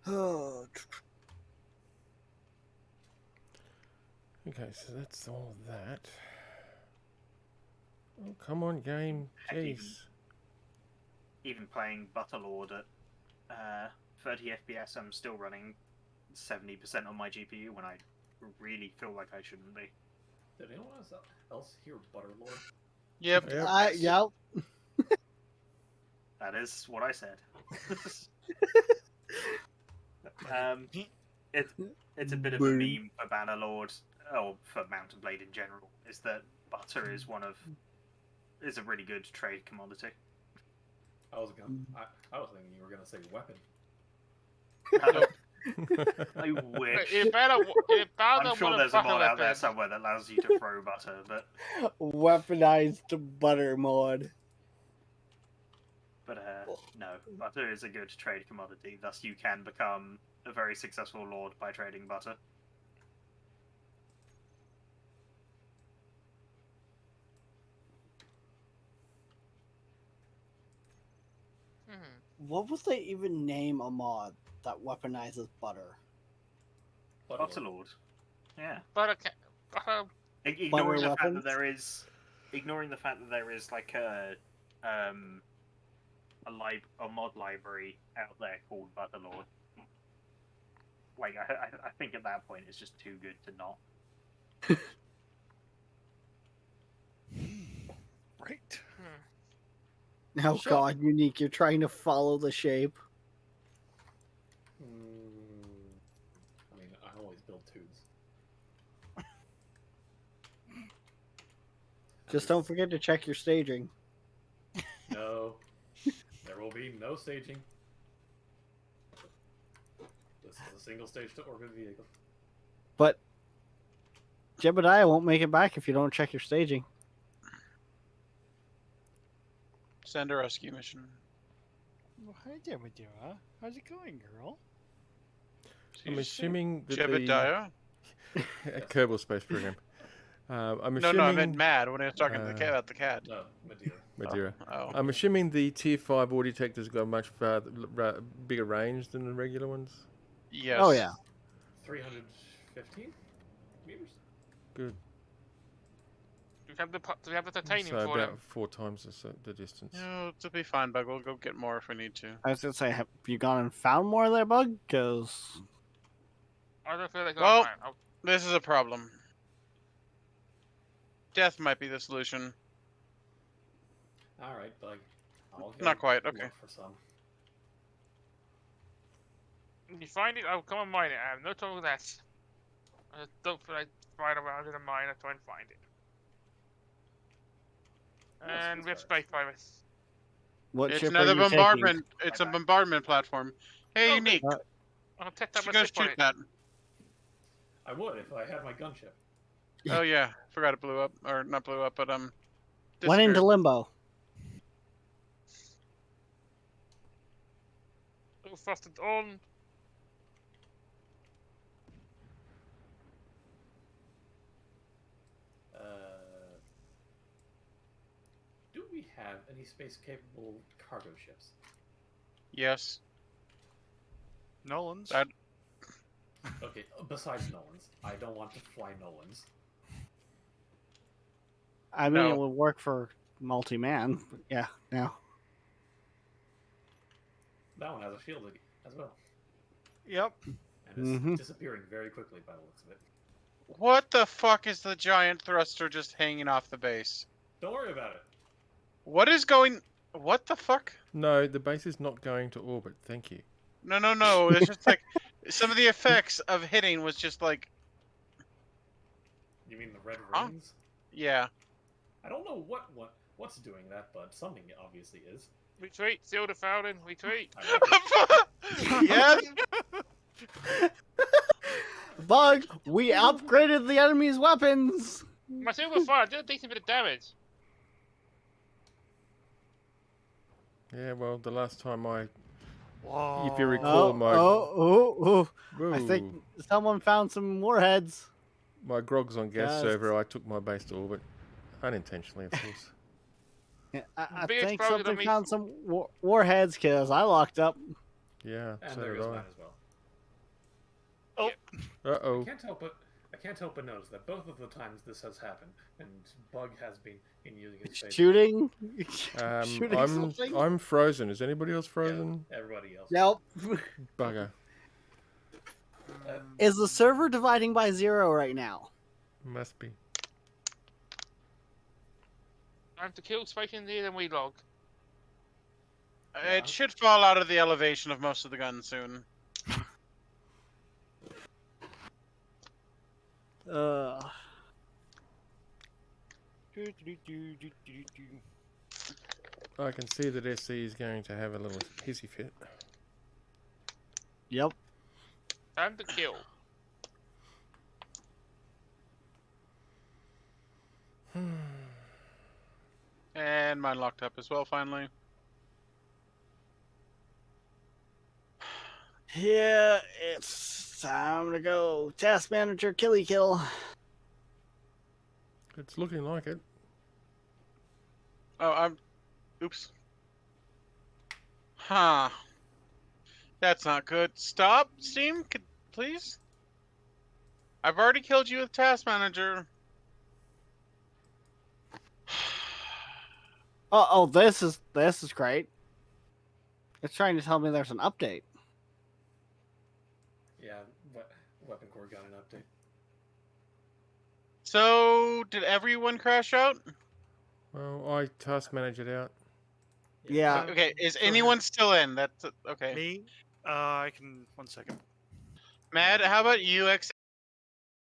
Oh. Okay, so that's all that. Oh, come on, game. Jeez. Even playing Butterlord at 30 FPS, I'm still running 70% on my GPU when I really feel like I shouldn't be. Did anyone else hear Butterlord? Yep. Yep. Yep. That is what I said. It's a bit of a meme for Bannerlord, or for Mountain Blade in general, is that butter is is a really good trade commodity. I was thinking you were gonna say weapon. I wish. I'm I'm sure there's a mod out there somewhere that allows you to throw butter, but Weaponized butter mod. no, butter is a good trade commodity. Thus, you can become a very successful lord by trading butter. What would they even name a mod that weaponizes butter? Butter lord. Yeah. Butter. Ignoring the fact weapons? that there is like a mod library out there called Butterlord. Like I think at that point it's just too good to not. Right. Oh Sure. god, Unique, you're trying to follow the shape. I mean, I always build tubes. Just don't forget to check your staging. No, there will be no staging. This is a single stage to orbit vehicle. But Jebediah won't make it back if you don't check your staging. Send a rescue mission. Well, hi, Jebediah. How's it going, girl? I'm assuming that Jebediah? Kerbal Space Program. I'm No, assuming. no, I meant Mad when I was talking about the cat. No, Madeira. Madeira. Oh. I'm assuming the Tier 5 audio detector's got a much bigger range than the regular ones. Yes. Oh yeah. 315 meters. Good. Do we have the titanium So for about them? 4 times the distance. No, it'll be fine, Bug. We'll go get more if we need to. I was gonna say, have you gone and found more there, Bug? Because I don't feel like Well, this is a problem. Death might be the solution. All right, but I'll Not quite, look okay. for some. When you find it, I'll come and mine it. I have no trouble with that. I just don't feel like flying around in a mine. I try and find it. And we have space pirates. what It's ship another are you bombardment. It's a bombardment platform. Hey, Oh, Unique. I'll take that You my guys ship on shoot it. that. I would if I had my gunship. Oh yeah, forgot it blew up, or not blew up, but Went disappeared. into limbo. Go fast and on. Do we have any space-capable cargo ships? Yes. Nolan's. That- Okay, besides Nolan's. I don't want to fly Nolan's. I mean, No. it would work for multi-man. But yeah, no. That one has a shield as well. Yep. And it's disappearing very quickly by the looks of it. What the fuck is the giant thruster just hanging off the base? Don't worry about it. What is going... What the fuck? No, the base is not going to orbit. Thank you. No, no, no. It's just like... Some of the effects of hitting was just like... You mean the red Huh? rings? Yeah. I don't know what's doing that, but something obviously is. Retreat. Seal the Fowlin. Retreat. I like it. Yes. Bug, we upgraded the enemy's weapons. My silver fire did a decent bit of damage. Yeah, well, the last time I... Whoa. If you recall, I think someone found some warheads. my Grog's on gas Just- server, I took my base to orbit. Unintentionally, of course. Yeah, I Biggest think problem something that found some warheads because I locked up. Yeah, And so there did is I. mine as well. Uh-oh. I can't help but notice that both of the times this has happened, and Bug has been using his face. Shooting? Shooting something? I'm frozen. Is anybody else frozen? Yeah, everybody else. Yep. Bugger. Is the server dividing by 0 right now? Must be. Time to kill space in the air, then we log. Yeah. It should fall out of the elevation of most of the guns soon. I can see that SC is going to have a little hissy fit. Yep. Time to kill. And mine locked up as well, finally. Yeah, it's time to go. Task manager, killy kill. It's looking like it. Oh, oops. Huh. That's not good. Stop, Steam, please? I've already killed you with Task Manager. Oh, this is great. It's trying to tell me there's an update. Yeah, Weapon Core got an update. So, did everyone crash out? Well, I task managed it out. Yeah. Okay, is So here- anyone still in? That's okay. Me? I can. 1 second. Mad, how about you